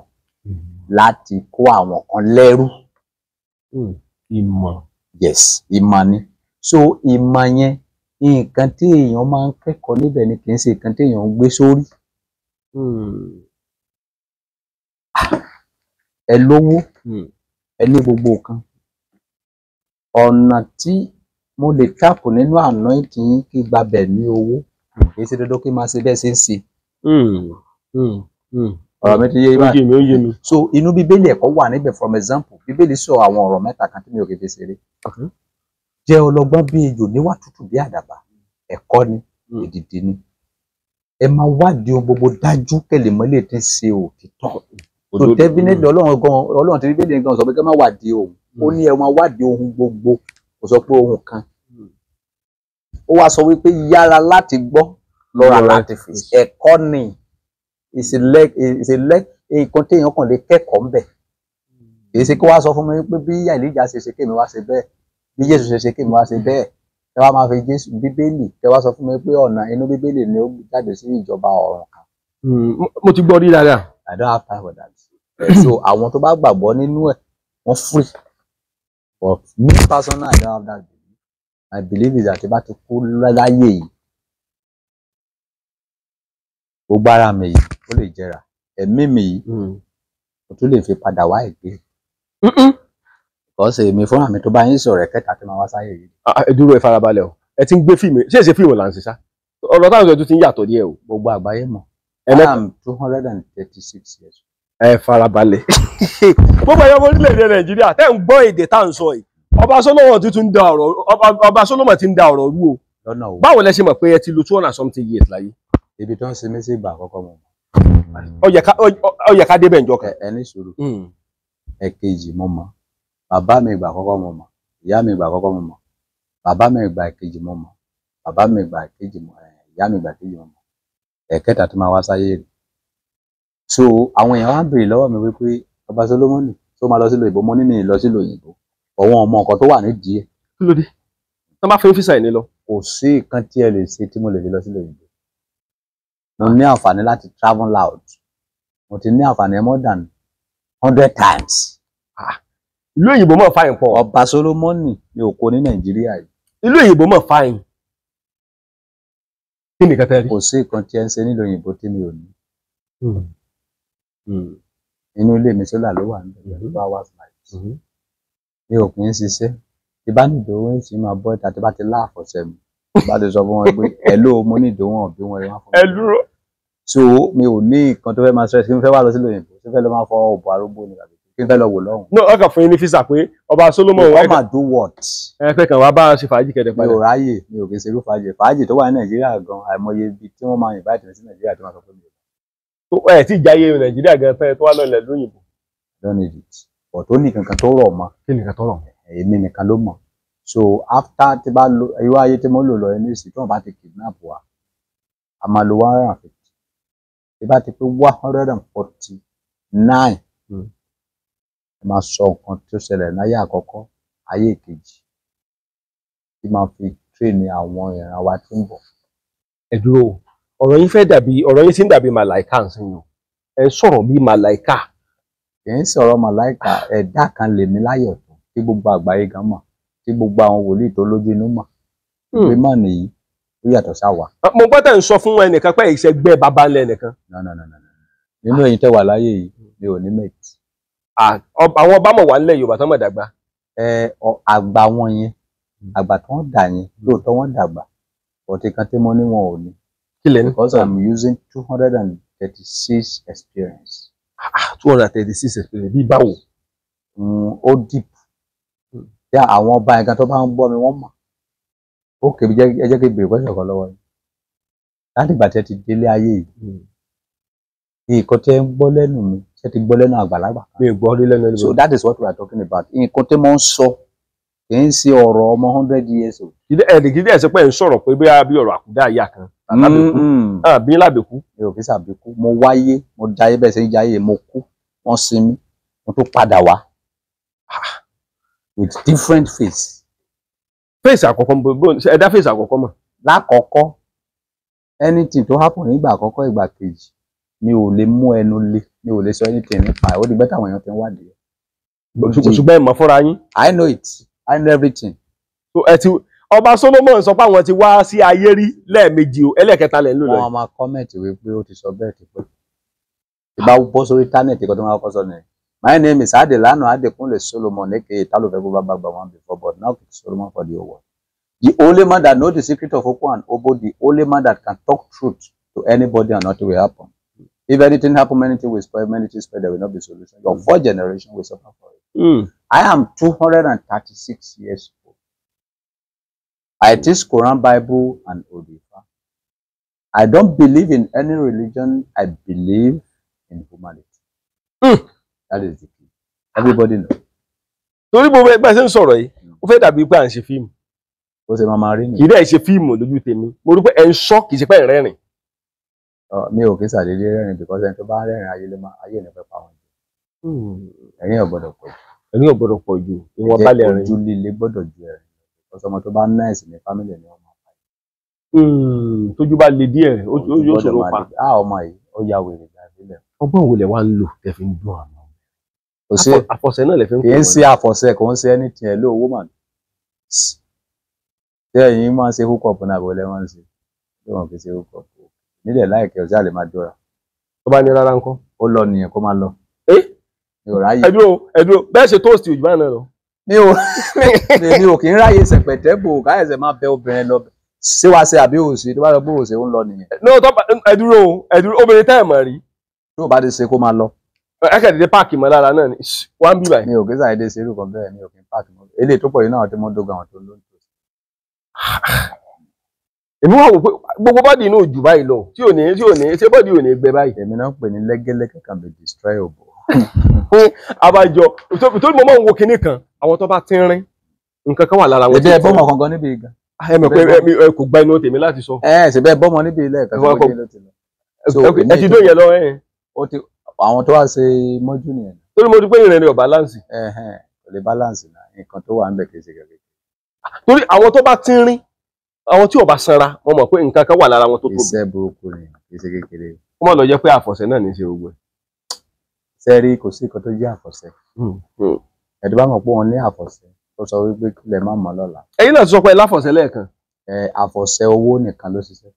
láti kó àwọn kan lẹ́rú. Ìmọ̀. Yes, ìmọ̀ ni. So ìmọ̀ yẹn nǹkan tí èèyàn máa ń kẹ́kọ̀ọ́ níbẹ̀ ni kì í ṣe nǹkan tí èèyàn ń gbé sórí. Ẹ lówó, ẹ ní gbogbo nǹkan. Ọ̀nà tí mo lè tàpù nínú anointing yín kí gbabẹ̀ ní owó kì í ṣe dandan kí n máa ṣe bẹ́ẹ̀ ṣe ń ṣe. Ọ̀rọ̀ mi ti yé báyìí. So inú bíbélì ẹ̀kọ́ wà níbẹ̀. From example, bíbélì sọ àwọn ọ̀rọ̀ mẹ́ta kan tí mi ò kì í fi ṣeré. Jẹ́ ọlọ́gbọ́n bí ejò, níwà tútù bí àdàbà. Ẹ̀kọ́ ni, èdìdì ni. Ẹ máa wádìí ohun gbogbo dájú kẹ́lẹ̀ mọ́lẹ̀ tí ń ṣe òtítọ́. So definitely Ọlọ́run ti bíbélì gan sọ pé kẹ́ máa wádìí ohun. Ó ní ẹ máa wádìí ohun gbogbo, kò sọ pé ohun kan. Ó wá sọ wípé yára láti gbọ́, lọ́ra láti fèsì. Ẹ̀kọ́ ni nǹkan tí èèyàn kàn lè kẹ́kọ̀ọ́ ń bẹ̀. Kì í ṣe kí wá sọ fún mi pé bí Èlíjà ṣe ṣe kémi wá ṣe bẹ́ẹ̀, bí Jésù ṣe ṣe kémi wá ṣe bẹ́ẹ̀. Ẹ wá máa fi Jésù bíbélì, ẹ wá sọ fún mi pé ọ̀nà inú bíbélì ni ó jáde sí ìjọba ọ̀run kan. Mo ti gbọ́ rí dáadáa. I don't have time for that. So àwọn tó bá gbàgbọ́ nínú ẹ̀ wọ́n free. But me personally, I don't have that belief. My belief is that bá ti kú láyé yìí, gbogbo ara mi yìí ó lè jẹrà, ẹ̀mí mi yìí mo tún lè fi padà wá ìgbé. Because èmi fúnra mi tó bá yín sọ̀rọ̀ ẹ̀kẹta tí máa wá sáyé yìí. Ẹ dúró, ẹ farabalẹ̀ o. Ẹ ti ń gbé fíìmù, ṣé èsè fíìmù là ń ṣe sá? Ọ̀rọ̀ táwọn ọ̀dọ́ ti ń yàtọ̀ díẹ̀ o. Gbogbo àgbáyé mọ̀. I am 236 years. Ẹ farabalẹ̀. Gbogbo ẹyọ orílẹ̀-èdè Nàìjíríà tẹ́ ń gbọ́ èdè tá à ń sọ yìí. Ọba Solomon ti tún da ọ̀rọ̀, Ọba Solomon ti ń da ọ̀rọ̀ rú o. Lọ́nà o. Báwo lẹ ṣe mọ̀ pé ẹ ti lo 200-something years láyé? Ibi tó ń ṣe mí sí ìgbà àkọ́kọ́ mọ̀. Ó yẹ ká débẹ̀ ǹjọ́ kan. Ẹ ní sùúrù. Ẹ̀kejì mo mọ̀. Bàbá mi ìgbà àkọ́kọ́ mo mọ̀. Ìyá mi ìgbà àkọ́kọ́ mo mọ̀. Bàbá mi ìgbà ìkejì mo mọ̀. Bàbá mi ìgbà ìkejì mo mọ̀. Ìyá mi ìgbà ìkejì mo mọ̀. Ẹ̀kẹta tó máa wá sáyé rẹ̀. So àwọn èèyàn wá ń béèrè lọ́wọ́ mi wípé Ọba Solomon tó máa lọ sílò òyìnbó, mo ní mi lọ sílò òyìnbó. Ọ̀wọ́n ọmọ nǹkan tó wà nídìí ẹ̀. Kí ló dé? Tó bá fẹ́ físà ìní lọ. Kò sí nǹkan tí ẹ lè ṣe tí mo lè fi lọ sílò òyìnbó. Mo ní àǹfààní láti travel out. Mo ti ní àǹfààní more than 100 times. Ìlú òyìnbó mọ̀ fáyìn pọ̀. Ọba Solomon ni òkò ní Nàìjíríà yìí. Ìlú òyìnbó mọ̀ fáyìn. Kí ni kẹtẹ́ rí? Kò sí nǹkan tí ẹ ń ṣe nílùú òyìnbó tí mi ò ní. Inú ilé mi sólà ló wà níbẹ̀ 2 hours night. Mi ò kì í ṣiṣẹ́. Tí bá ní ìdòwò ń sì máa bọ́ ìta tí bá ti láàfọ̀ṣẹ́ mi. Bá ti sọ fún wọn pé hello mo ní ìdòwò hàn bí wọ́n rí wọn fún mi. Ẹ dúró. So mi ò ní nǹkan tó fẹ́ máa stress kí n fẹ́ wá lọ sílùú òyìnbó. Ṣé fẹ́ lọ máa fọ ọ̀bọ̀ arógbó ni àbí kí n fẹ́ lọ wò lọ́hùn. No, ọkàn fún yín ní físà pé Ọba Solomon wà. Come and do what? Ẹ fẹ́ kàn wá bá ṣe fàájì kẹ̀dẹ̀ padà. Mi ò ráyè, mi ò kì í ṣe irú fàájì. Fàájì tó wà ní Nàìjíríà gan àìmọye ibi tí wọ́n máa invite mi sí Nàìjíríà tó máa sọ pé mi ò. Ẹ tí ìjáyé Nàìjíríà gan fẹ́ tó wà lọ́lẹ̀ lóyìnbó. Don't need it. But ó ní kankan tó rọ̀ mọ́. Kí ni kan tó rọ̀? Èmi nìkan ló mọ̀. So after tí bá lo irú ayé tí mo lò lọ ẹni sì tí wọ́n bá ti kidnap wa, a máa lo 150. Tí bá ti pé 149, ẹ máa sọ nǹkan tó ṣẹlẹ̀ láyé àkọ́kọ́, ayé ìkejì, tí máa fi train àwọn ìran wa tí ń bọ̀. Ẹ dúró, ọ̀rọ̀ yín ti ń dàbí màláìka ǹsìn yàn. Ẹ sọ̀rọ̀ bí màláìka. Kì í sọ̀rọ̀ màláìka, ẹ̀dá kan lèmi láyọ̀ tó tí gbogbo àgbáyé gan mọ̀, tí gbogbo àwọn wòlíì tó lójú inú mọ̀. Ìwé mọ̀ nìyí. ó yàtọ̀ sáwa. mo gbọ́ tẹ̀ ń sọ fún ẹnìkan pé ìṣẹ́gbẹ́ bàbá ńlẹ̀ nìkan. No. Nínú ẹ̀yin tẹ́ wà láyé yìí mi ò ní mate. Àwọn ọba mọ̀ wà nílẹ̀ Yorùbá tán mọ̀ dàgbà. Àgbà wọn yẹn àgbà tó ń dà yẹn lóòótọ́ wọ́n dàgbà ọ̀tí kan tí mo ní wọn ò ní. Kí lẹ ní? Because I'm using 236 experience. 236 experience bí báwo? Ó deep. Yá àwọn ọba yẹn kan tó bá ń gbọ́ mi wọ́n mọ̀. Ó kèmí ẹ jẹ́ kí n bèrè question kan lọ́wọ́ yín. Láti ìgbà tí ẹ ti délé ayé yìí, nǹkan tí ẹ ń gbọ́ lẹ́nu mi, ṣé ti gbọ́ lẹ́nu àgbàlagbà? Mi ò gbọ́ rí lẹ́nu ẹni. So that is what we are talking about. Nǹkan tí mo ń sọ kì í ṣe ọ̀rọ̀ ọmọ 100 years old. Ẹ̀ẹ́dì ẹ̀ sọ pé ẹ̀ ń sọ̀rọ̀ pé bí ọ̀rọ̀ àkúdá ìyá kan bí lábẹ́kú. Mi ò fi ṣàbíkú. Mo wáyé, mo jayé bẹ́ẹ̀ ṣe ń jayé, mo kú, wọ́n sin mí, mo tún padà wá. With different face. Face àkọ́kọ́ ẹ dá face àkọ́kọ́ mọ̀. Lákọ̀ọ́kọ́ anything tó happen nígbà àkọ́kọ́ ìgbà kejì mi ò lè mú ẹnu lé, mi ò lè sọ anything nípa ẹ̀, ó di bẹ́tà àwọn èèyàn ti ń wádìí. Ṣùgbọ́n ẹ mọ̀ fúnra yín. I know it. I know everything. So Ọba Solomon sọ pé àwọn ti wá sí ayé rí lẹ́ẹ̀mejì o, ẹlẹ́ẹ̀kẹta lẹ̀ ń lò lọ. Wọ́n máa kọ́mẹ̀tì wípé ó ti sọ bẹ́ẹ̀ ti pẹ́. Ìbá bọ́ sórí íńtánẹ́ẹ̀tì kan tó máa kọ́ sọ nìyẹn. My name is Adelano Adekunle Solomon aka Talofego Baba one before, but now Solomon for the whole world. The only man that knows the secret of Oko and Obo, the only man that can talk truth to anybody and nothing will happen. If anything happen, many things will spoil, many things spoil, there will not be solution. Your fourth generation will suffer for it. I am 236 years old. I teach Quran, Bible, and Odifa. I don't believe in any religion. I believe in humanity. That is the key. Everybody knows. Torí bó bẹ́ẹ̀ ṣe ń sọ̀rọ̀ yìí, ó fẹ́ dàbí pé à ń ṣe fíìmù. Ó ṣe máa rí ni. Kì í dẹ̀ ṣe fíìmù lójú tèmi. Mo rí pé ẹ̀ ń sọ kì í ṣe pé ẹ̀ rẹ́rìn. Mi ò kí ṣàdédé rẹ́rìn because ẹni tó bá rẹ́rìn ayé ní fẹ́ pa wọn jù. Ẹ̀rín ò gbọ́dọ̀ pọ̀ jù. Ẹ̀rín ò gbọ́dọ̀ pọ̀ jù. Ìwọ̀n balẹ̀ rìn. Ojú líle gbọ́dọ̀ ju ẹ̀rín. Because ọmọ tó bá náìsì ní fámìlì ni ọmọ pa. Tójú bá le díẹ̀, ó yóò ṣòro pa. Ọmọ yìí ó ya wèrè gbàgbélẹ̀. Ọgbọ́n wo lẹ wá ń lò tẹ́ fi ń dùn àná? Àfọ̀ṣẹ náà lẹ fi ń kọ́. Kì í ṣe àfọ̀ṣẹ, kò ń ṣe anything ẹ̀ ló owó mà. Ṣé ẹ̀yin máa ń ṣe hook up náà bọ́lẹ̀ máa ń ṣe? Ṣé wọn kì í ṣe hook up? Nílẹ̀ láìkẹ́ ọ̀sẹ̀ àlè máa dọ́ra. Tó bá ní rárá ńkọ́? Ó lọ nìyẹn kó máa lọ. Mi ò ráyè. Ẹ̀dúró bẹ́ẹ̀ ṣe tóòsì òjò báyìí náà lọ. Mi ò kì í ráyè ṣẹ̀pẹ̀tẹ́ bò káyẹ̀sẹ̀ máa bẹ obìnrin lọ. Ṣé wàá ṣe àbí òsì tó bá lọ bó òsì ó ń lọ nìyẹn. Ẹ̀dúró obìnrin tẹ́ ẹ̀ mọ̀ rí. Tó bá ti ṣe kó máa lọ. Ẹ̀kẹ́dẹ̀dẹ̀ páàkì mọ́ lára náà ni wọ́n ń bí báyìí. Mi ò kí ṣàìdé ṣe irú kan bẹ́ẹ̀, mi ò kí ń páàkì mọ́. Eléyìí tó pọ̀ yìí náà tí mo dóga àwọn tó lóyún. Èmi wá wò pé gbogbo bọ́dì inú òjò báyìí lọ tí ò ní ṣé bọ́dì ò ní gbẹ báyìí. Èmi náà ń pè ní lẹ́gẹ́lẹ́gẹ́ kan be destroyable. Abájọ tó ní mo máa ń wo kinní kan àwọn tó bá ti ń rín nǹkan kan wà lára wọn. Ẹ̀bẹ̀ bọ́mọ kankan níbi ìgbà. Ẹ mọ̀ pé ẹ kò gba inú tèmi láti sọ. Ṣe bẹ́ẹ̀ bọ́mọ níbi ilé ẹ̀ka tó gbé ló ti lọ. Ẹ ti dóyè lọ ẹ̀. Àwọn tó wá ṣe mọ́jú nìyẹn. Torí mo ti pé ìrìn rẹ̀ ò balance. Kò lè balance náà nǹkan tó wà ń bẹ̀ kì í ṣe gẹ́gẹ́. Torí àwọn tó bá ti ń rín àwọn tí ò bá sanra wọ́n mọ̀ pé nǹkan kan wà lára wọn tó tóbi. Iṣẹ́ burúkú ni kì í ṣe kékeré. Ó mọ̀ lọ jẹ́ pé àfọ̀ṣẹ náà ní í ṣe gbogbo ẹ̀. Sẹ́rí kò sí nǹkan tó jẹ́ àfọ̀ṣẹ. Ẹ̀dùn bá mọ̀ pé wọ́n ní àfọ̀ṣẹ tó sọ wípé kílẹ̀ má mọ̀ lọ́la. Ẹ̀yin náà ti sọ pé láfọ̀ṣẹ lẹ́ẹ̀kan. Àfọ̀ṣẹ owó nìkan ló ṣiṣẹ́.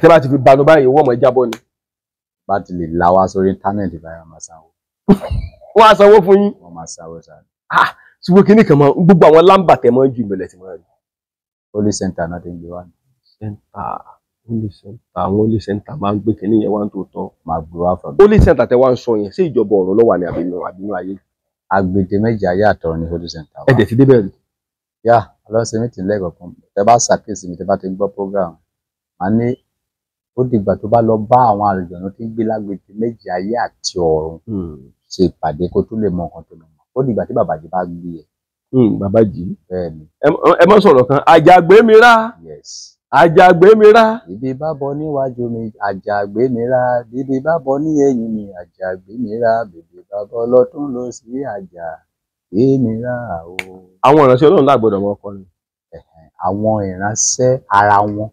Tẹ́ bá ti fi banu báyìí owó ọmọ jábọ́ ni. Bá ti lè la wá sórí íńtánẹ́ẹ̀tì báyìí máa sanwó. Wọ́n á sanwó fún yín. Wọ́n máa sanwó sáré. Ṣùgbọ́n kinní kan mọ gbogbo àwọn lámbà tẹ̀ mọ́ ju ìmọ̀lẹ̀ tí wọ́n rí. Holy center náà ti ń gbé wá ní. Àwọn holy center máa ń gbé kinní yẹn wá ń tó tọ́. Máa gbé wá fún mi. Holy center tẹ wá ń sọ yẹn sí ìjọba ọ̀run ló wà ní àbínú ayé. Agbèdè méjì ayé àtọ̀run ní holy center wá. Ẹ̀dẹ̀ ti débẹ̀ rí. Yá ọlọ́sẹ̀ mi ti lẹ́ẹ̀kọ̀kan tẹ bá ṣàkíyèsí mi tẹ bá ti gbọ́ program màá ní ó dìgbà tó bá lọ bá àwọn àlùjọ̀nú tí ń gbé lágbèdè méjì ayé àti ọ̀run ṣe ìpàdé kó tó lè mọ nǹkan tó lọ mọ ó dìgbà tí bàbájì bá gbé ẹ. Bàbájì bẹ́ẹ̀ni. Ẹ mọ sọ̀rọ̀ kan àjàgbé mi rá. Yes. Àjàgbé mi rá. Ibi bá bọ níwájú mi àjàgbé mi rá, bíbí bá bọ ní ẹ̀yìn mi àjàgbé mi rá, bíbí bá bọ lọ́tún lọ sí àjàgbé mi rá o. Àwọn ìránṣẹ́ Ọlọ́run lágbọ́dọ̀ mọ ọkọ ni. Àwọn ìránṣẹ́ ara wọn.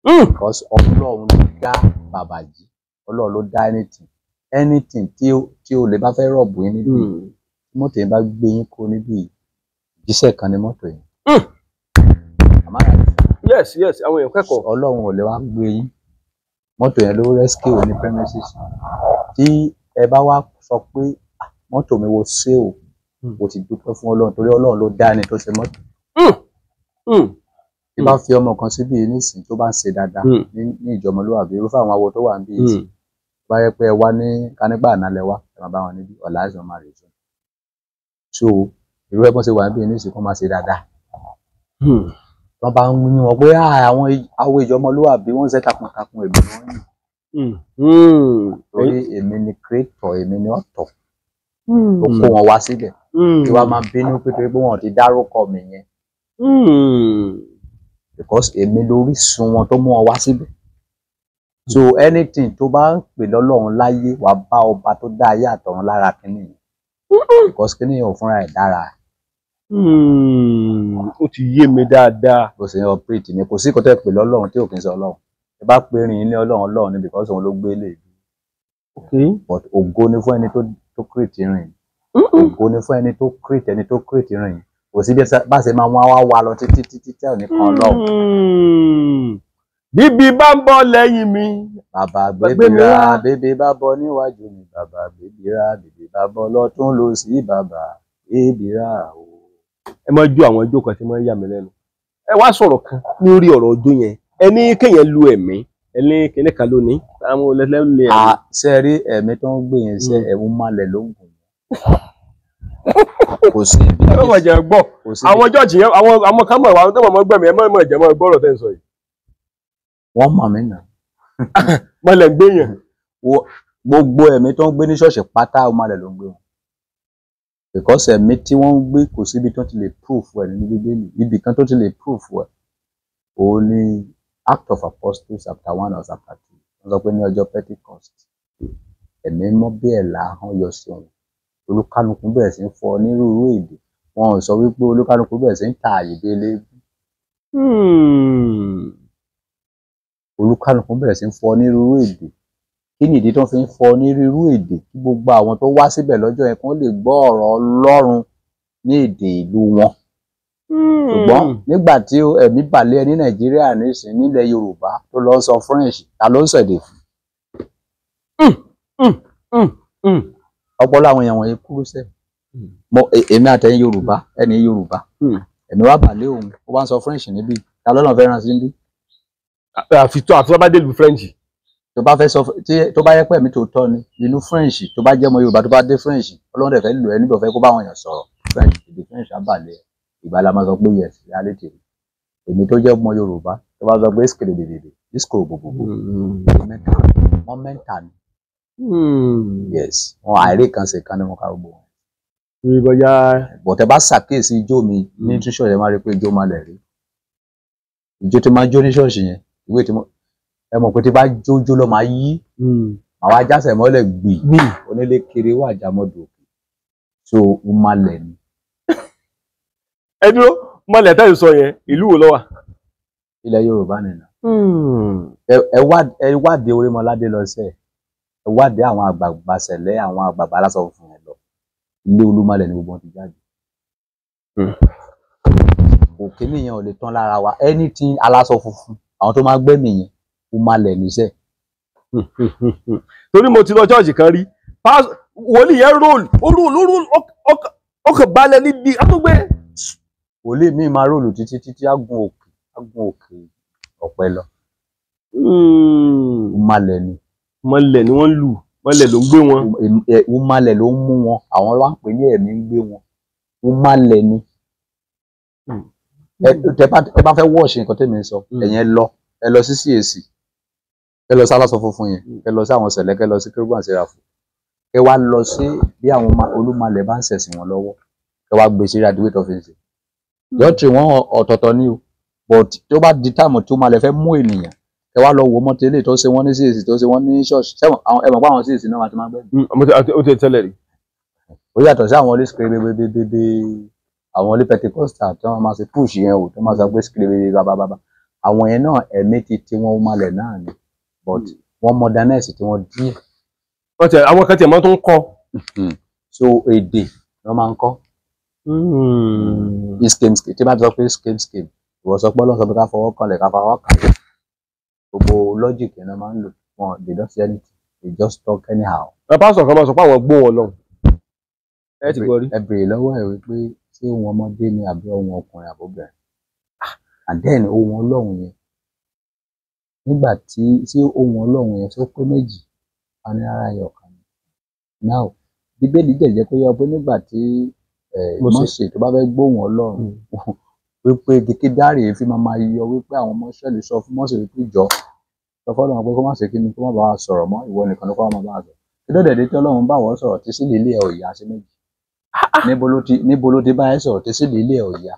Because Ọlọ́run ló dá Bàbájì, Ọlọ́run ló dá anything tí o lè bá fẹ́ rọ̀bù yín níbí mọ́tò yẹn bá gbé yín kó níbí ìjíṣẹ́ kan ní mọ́tò yẹn. yes àwọn èèyàn kẹ́kọ̀ọ́. Ọlọ́run ò lè wá gbé yín mọ́tò yẹn ló rescue ní premises tí ẹ bá wá sọ pé mọ́tò mi wo ṣé o mo ti dúpẹ́ fún Ọlọ́run torí Ọlọ́run ló dá ẹni tó ṣe mọ́tò. Tí bá fi ọmọ kan síbi nísìnyí tó bá ń ṣe dáadáa ní ìjọmọlúwàbí irúfẹ́ àwọn awo tó wà níbí yìí bá yẹ pé ẹ wá ní kánígbà àná lẹ wá ẹ máa bá wọn níbí ọ̀la ẹ̀sán máa rè jù so irú ẹ̀gbọ́n ṣe wà níbí nísìnyí kó máa ṣe dáadáa. Wọ́n bá ń yín wọn pé àwọn awo ìjọmọlúwàbí wọ́n ń ṣe takuntakun èmi ni wọ́n yìn torí èmi ni creator èmi ni ọ̀tọ̀ tó kó wọn wá síbẹ̀ tí wàá máa bínú pé torí pé wọn ti dárúkọ mi yẹn because èmi lórísun wọn tó mú wọn wá síbẹ̀ so anything tó bá ń pè lọ́lọ́run láyé wàá bá ọba tó dá ayé àtọ̀run lára kínní yẹn because kínní yẹn ò fúnra ẹ̀ dára. Ó ti yé mi dáadáa. Bó ṣe ń operate ni kò sí kò tẹ́ pè lọ́lọ́run tí ò kì í ṣe Ọlọ́run ẹ bá pè rìn ní Ọlọ́run ni because òun ló gbé lè but ògo ni fún ẹni tó create rìn ògo ni fún ẹni tó create rìn kò sí bá ṣe máa wá lọ títí tẹ́ ò ní kan Ọlọ́run. Bíbí bá ń bọ̀ lẹ́yìn mi. Bàbá gbébìrà bébí bá bọ̀ níwájú mi bàbá gbébìrà bébí bá bọ̀ lọ́tún lósì bàbá gbébìrà o. Ẹ máa jó àwọn ijó kan tí máa ń yà mí lẹ́nu. Ẹ wá sọ̀rọ̀ kan lórí ọ̀rọ̀ ọjọ́ yẹn ẹ ní kéèyàn lu ẹ̀mí ẹ ní kíní kan lónìí àwọn olẹ́lẹ́lẹ́ lè ẹ̀mí. Ṣé rí ẹ̀mí tó ń gbé yẹn ṣe ẹ̀mú malẹ̀ ló ń gùn kò sí ibi. Ẹ má jẹ́ gbọ́ àwọn jọ́ọ̀jì yẹn àwọn kan mọ̀ àwọn tó mọ̀ gbẹ̀mí ẹ má jẹ́ mọ́ gbọ́rọ̀ tẹ́ ń sọ yìí. Wọ́n mọ̀ mí nà. Malẹ̀ ń gbé yẹn. Gbogbo ẹ̀mí tó ń gbé ní ṣọ́ọ̀ṣì pátá malẹ̀ ló ń gbé wọn. Because ẹ̀mí tí wọ́n ń gbé kò síbi tó ti lè proof ẹ̀ nínú Bíbélì ibì kan tó ti lè proof ẹ̀ òun ni Act of Apostles chapter 1 or chapter 2 wọ́n sọ pé ní ọjọ́ Pentecost ẹ̀mí mọ́ bí ẹ̀là ahọ́n yọ sí wọn olúkálùkù bẹ̀rẹ̀ sí ń fọ onírúurú èdè wọn ò sọ wípé olúkálùkù bẹ̀rẹ̀ sí ń ta àyè délé olúkálùkù bẹ̀rẹ̀ sí ń fọ onírúurú èdè kí ni ìdí tó fi ń fọ onírúurú èdè kí gbogbo àwọn tó wá síbẹ̀ lọ́jọ́ yẹn kó lè gbọ́ ọ̀rọ̀ Ọlọ́run ní èdè ìlú wọn. Ṣùgbọ́n nígbà tí ẹ̀mí balẹ̀ ní Nàìjíríà nísìn nílẹ̀ Yorùbá tó lọ sọ French ta ló ń sọ èdè fún. Ọpọlọ àwọn èèyàn wọ̀nyí kúrú sẹ́ èmi àtẹ̀yìn Yorùbá ẹni Yorùbá ẹ̀mí wá balẹ̀ òun ó wá ń sọ French níbí ta lọ́nà fẹ́ràn sí ní. Àfi tó bá dé ìlú French. Tó bá fẹ́ sọ tó bá yẹ pé ẹ̀mí tó tọ́ ni inú French tó bá jẹ́ ọmọ Yorùbá tó bá dé French Ọlọ́run dẹ̀ fẹ́ lò ẹ́ níbẹ̀ fẹ́ kó bá àwọn èèyàn sọ̀rọ̀ French èdè French á balẹ̀ ìgbà la máa sọ pé yes reality èmi tó jẹ́ ọmọ Yorùbá tó bá sọ pé ìsìkèrè dèdè ìsìkòrò gbogbogbò wọ́n mẹ́ta ni yes wọn àìrí kan ṣe kan ní wọn ká gbogbo wọn. Ìbọ̀yá. Bọ̀tẹ́ bá ṣàkíyèsí ijó mi ní tíṣọ̀ yẹn máa rí pé ijó máa lẹ̀ rí ijó tí máa jó ní ṣọ́ọ̀ṣì yẹn ìwé tí ẹ mọ̀ pé tí bá jójó lọ máa yí àwọn ajásẹ̀ mọ́lẹ̀ gbì onílé kiri wà jámọ́dù òkè so ó máa lẹ̀ ni. Ẹ dúró mọ́lẹ̀ tẹ́ ń sọ yẹn ìlú wo ló wà? Ilẹ̀ Yorùbá nìyẹn. Ẹ wádìí Orímọládé lọ sẹ́ẹ̀ ẹ wádìí àwọn àgbààgbà ṣẹlẹ̀ àwọn àgbààgbà aláṣọ funfun yẹn lọ ilé Olúmọlẹ̀ ni gbogbo wọn ti jáde. Òkè nìyẹn ò lè tán lára wa anything aláṣọ funfun àwọn tó máa gbẹ́mì yẹn ó máa lẹ̀ níṣẹ́. Torí mo ti lọ chọ́ọ̀chì kan rí wòlíì yẹn róòlù ọkàn balẹ̀ níbi àtúgbé. Wòlíì míì máa róòlù títí agun òkè ọ̀pẹ lọ. Ó máa lẹ̀ ni. Mọ́lẹ̀ ni wọ́n lù mọ́lẹ̀ ló ń gbé wọn. Ó máa lẹ̀ ló ń mú wọn àwọn wá ń pè ní ẹ̀mí ń gbé wọn ó máa lẹ̀ ni. Ẹ bá fẹ́ wọ́ọ̀ṣì nǹkan tẹ́mi ń sọ ẹ̀yẹn ẹ lọ sí CAC ẹ lọ sí aláṣọ funfun yẹn ẹ lọ sí àwọn Ọ̀ṣẹlẹ ẹ lọ sí Kérúbù àti Séráfù ẹ wá lọ sí bí àwọn Olúmọlẹ̀ bá ń ṣẹ̀sìn wọn lọ́wọ́ ẹ wá gbé sí radiwé tó fi ń ṣe yọtì wọn ọ̀tọ̀ọ̀tọ̀ ni o but tó bá di táàmù tó máa lè fẹ́ mú ènìyàn ẹ wá lọ wò mọ́tò eléyìí tó ṣe wọ́n ní CAC tó ṣe wọ́n ní ṣọ́ọ̀ṣì sẹ́wọ̀n ẹ mọ̀ pé àwọn CAC náà máa ti máa gbẹ́. Ó ti tẹ́lẹ̀ rí. Ó yàtọ̀ sí àwọn olè sikiri bébébébé àwọn olè Pentecostal tí wọ́n máa ṣe push yẹn o tó máa sọ pé sikiri bébé bábábá àwọn yẹn náà ẹ̀mí ti wọn ó máa lẹ̀ náà ni but wọ́n modernize tí wọ́n díẹ̀. Àwọn kan tiẹ̀ máa tún ń kọ́. So èdè wọ́n máa ń kọ́. Scheme tí bá sọ pé scheme ìwọ sọ pé Ọlọ́run sọ pé ká fọwọ́ kanlẹ̀ ká fọwọ́ kàn gbogbo logic yẹn náà máa ń lò wọn they don't say anything they just talk anyhow. pásítọ̀ kan máa sọ pé àwọn gbóhùn Ọlọ́run ẹ ti gbọ́ rí. ẹ béèrè lọ́wọ́ ẹ̀ wípé ṣé ohun ọmọdé ni àbí ohun ọkùnrin àbóbìnrin and then ohun Ọlọ́run yẹn nígbà tí ohun Ọlọ́run yẹn tó pé méjì a ní ara ẹyọ kan now Bíbélì jẹ́ kó yọ pé nígbà tí Mósè tó bá fẹ́ gbóhùn Ọlọ́run wípé kékeré fi máa yọ wípé àwọn ọmọ Ísírẹ́lì sọ fún Mósè wípé jọ sọ fọ́lọ́run pé kó má ṣe kíni kó má bàa sọ̀rọ̀ mọ́ ìwọ nìkan ló kọ́ máa bá a sọ̀rọ̀ kí ló dẹ̀ dé tí Ọlọ́run bá wọ́n sọ̀rọ̀ tí sílẹ̀ ilé ẹ̀ ò yá sí méjì níbo ló ti bá ẹ sọ̀rọ̀ tí sílẹ̀ ilé ẹ̀ ò yá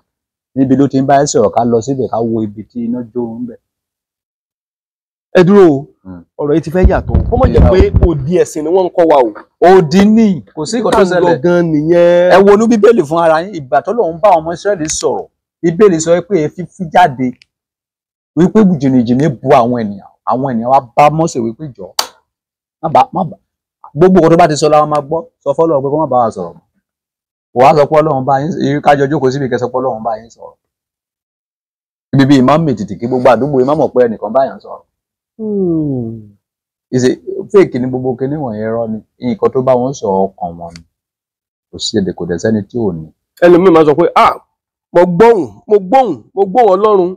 níbi ló ti ń bá ẹ sọ̀rọ̀ ká lọ síbẹ̀ ká wo ibi tí iná jó ń bẹ̀. ẹ dúró o ọ̀rọ̀ yìí ti fẹ́ yàtọ̀ kó má jẹ́ pé òdi ẹ̀sìn ni wọ́n ń kọ́ wa o. òdi ní kò sí nǹkan tó ṣẹlẹ̀ gan nìyẹn. ẹ wo inú Bíbélì fún ara yín ìgbà tó lòun bá ọmọ Ísírẹ́lì sọ̀rọ̀ Bíbélì sọ pé fífi jáde wípé jìnnìjìnnì bu àwọn ènìyàn wa bá Mósè wípé jọ gbogbo nǹkan tó bá ti sọ làwọn máa gbọ́ sọ fọ́lọ́run pé kó má bá wa sọ̀rọ̀ kò wá sọ pé Ọlọ́run bá yín kájọ jókòó síbi kẹsọ pé Ọlọ́run bá yín sọ̀rọ̀ ibi bíi ìmáàmù ètìtì kí gbogbo àdúgbò ìmáàmù pé ẹnìkan bá yàn sọ̀rọ̀ ìṣe fèkì ní gbogbo kinní wọ̀nyí ẹ̀rọ ni nǹkan tó bá wọn sọ ọkàn wọn ni kò sí èdè kò dẹ̀ sẹ́ni tí ò ní. ẹlòmíì máa sọ pé mo gbóhùn Ọlọ́run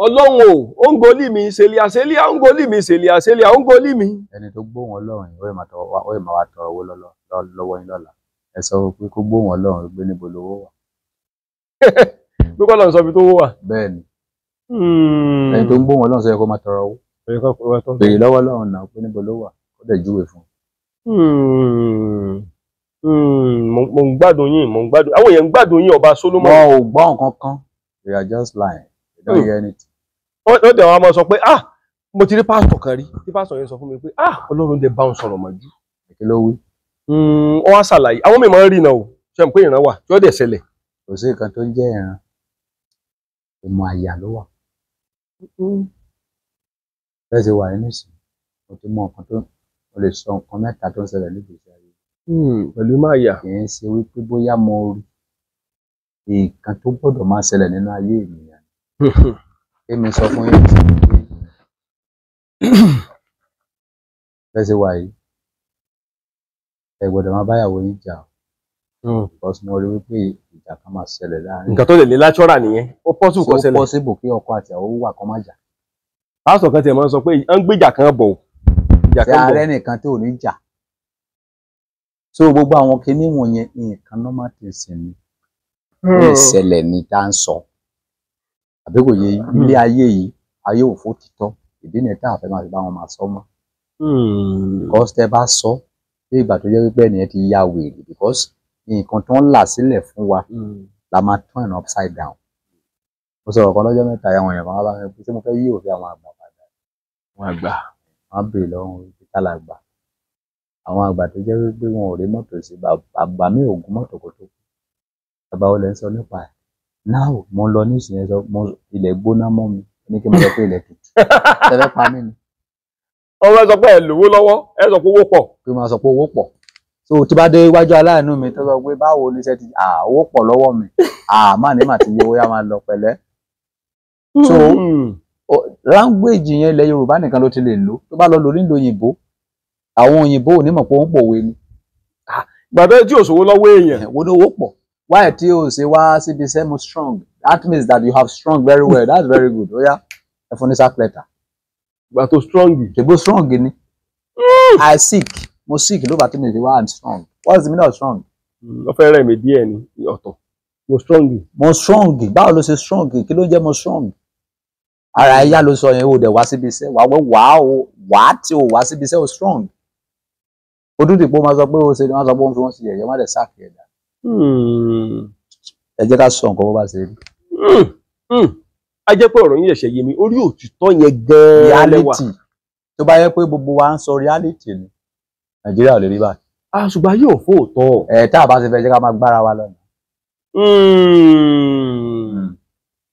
Ọlọ́run ó ń golí mi ṣèlíà ó ń golí mi ṣèlíà ó ń golí mi. ẹni tó gbóhùn Ọlọ́run ó yẹ máa wá tọrọ owó lọ́wọ́ yín lọ́la ẹ sọ pé kó gbóhùn Ọlọ́run gbé níbo lówó wà. pé kọ́ lọ́n sọ fi tó wó wà. bẹ́ẹ̀ni ẹni tó ń gbóhùn Ọlọ́run sọ yẹ kó máa tọrọ owó béèrè lọ́wọ́ Ọlọ́run náà pé níbo ló wà ó dẹ̀ júwe fún mo ń gbádùn yín àwọn èèyàn ń gbádùn yín ọba Solomon. wọn ò gbọ́ nǹkan kan they are just lying they don't hear anything. wọ́n dẹ̀ wọ́n máa sọ pé mo ti rí pásítọ̀ kan rí tí pásítọ̀ yẹn sọ fún mi pé Ọlọ́run dẹ̀ bá òun sọ̀rọ̀ mọ́jú. kí ló wí. wọ́n wá ṣàlàyé àwọn mìíràn ń rí náà o ṣe mọ̀ pé ìran wà tí ó dẹ̀ ṣẹlẹ̀. kò sí nǹkan tó ń jẹ́ ìran ìmọ̀ àyà ló wà. bẹ́ẹ̀ ti wà nínú ìsìn mo ti mọ nǹkan tó mo lè sọ nǹkan mẹ́ta tó ń ṣẹlẹ̀ níbi ìṣẹ́ ayé. pẹ̀lú máa yà. kì í ṣe wípé bóyá mo rí nǹkan tó gbọ́dọ̀ máa ṣẹlẹ̀ nínú ayé ènìyàn. èmi sọ fún yín pé bẹ́ẹ̀ ti wà yìí ẹ gbọ́dọ̀ máa báyàwó yín jà because mo rí wípé ìjà kan máa ṣẹlẹ̀ láàrin. nǹkan tó lè lé láṣọ́rà nìyẹn ó pọ́sibù kó ṣẹlẹ̀. ó pọ́sibù kí ọkọ àti ìyàwó wà kó má jà. pásítọ̀ kan tiẹ̀ máa ń sọ pé à ń gbéjà kan bọ̀ ìjà tí kan bọ̀. ààrẹ nìkan tó ní jà so gbogbo àwọn kinní wọ̀nyẹn nǹkan normal ti sìn ní ìṣẹ̀lẹ̀ ní tá ń sọ àbí kò yẹ ilé ayé yìí ayé òfò títọ́ ìdí nìyẹn tá a fẹ́ máa fi bá wọn máa sọ mọ́ because tẹ́ bá sọ pé ìgbà tó jẹ́ wípé ẹnìyẹn ti ya wèrè because nǹkan tó ń là sílẹ̀ fún wa la máa turn upside down. mo sọ̀rọ̀ kan lọ́jọ́ mẹ́ta àwọn èèyàn kan wá bá mi pé tí mo fẹ́ yí òfin àwọn àgbà padà àwọn àgbà wọn béèrè lọ́wọ́ wípé tálà àgbà àwọn àgbà tó jẹ́ wípé wọn ò rí mọ́tò sí bàbá mi ò gún mọ́tò kó tó kú bàbá wo lẹ ń sọ nípa ẹ̀ náà mo lọ nísìnyẹn sọ mo ilẹ̀ gbóná mọ́ mi ní kí n máa sọ pé ilẹ̀ tutù tẹ́lẹ̀ pa mí ni. ọmọ ẹ sọ pé ẹ lówó lọ́wọ́ ẹ sọ pé owó pọ̀. kí n máa sọ pé owó pọ̀ so tí bá dé iwájú aláàánú mi tó sọ pé báwo ni iṣẹ́ ti owó pọ̀ lọ́wọ́ mi má ní mà ti yẹ owó yá máa lọ pẹ̀lẹ́. so language yẹn ilẹ̀ Yorùbá nìkan ló ti lè lò tó bá lọ lórí ìlú òyìnbó àwọn òyìnbó ò ní mọ̀ pé ó ń pòwe ni. gbàdúrà tí òṣòwò lọ́wọ́ èèyàn. wo ni owó pọ̀ why tí o ṣe wá síbi iṣẹ́ mo strong that means that you have strong very well that's very good ó yá ẹ fún ní sack letter. ìgbà tó strong. ṣègbó strong ni I sick mo sick ló bá tí mi fi wá I'm strong what's the meaning of strong. wọ́n fẹ́ rẹ̀ mí díẹ̀ ní ọ̀tọ̀ mo strong. mo strong báwo ló ṣe strong kí ló jẹ́ mo strong ara ẹ̀yà ló sọ yẹn o dẹ̀ wá síbi iṣẹ́ wàá tí o wá síbi iṣẹ́ o strong odúdìpó máa sọ pé o ṣe ni wọ́n sọ pé òun fi wọ́n ṣe yẹ̀yẹ́ má dẹ̀ sack yẹn dà. ẹ jẹ́ ká sọ nǹkan bó bá ṣe rí. a jẹ́ pé ọ̀rọ̀ yín ṣẹ̀ṣẹ̀ yé mi orí òtítọ́ yẹn gan-an lẹ́wà. reality tó bá yẹ pé gbogbo wa ń sọ reality ni Nàìjíríà ò lè rí báyìí. ṣùgbọ́n yóò fóòtọ́. tá a bá ti fẹ́ jẹ́ ká máa gbára wa lọ́nà.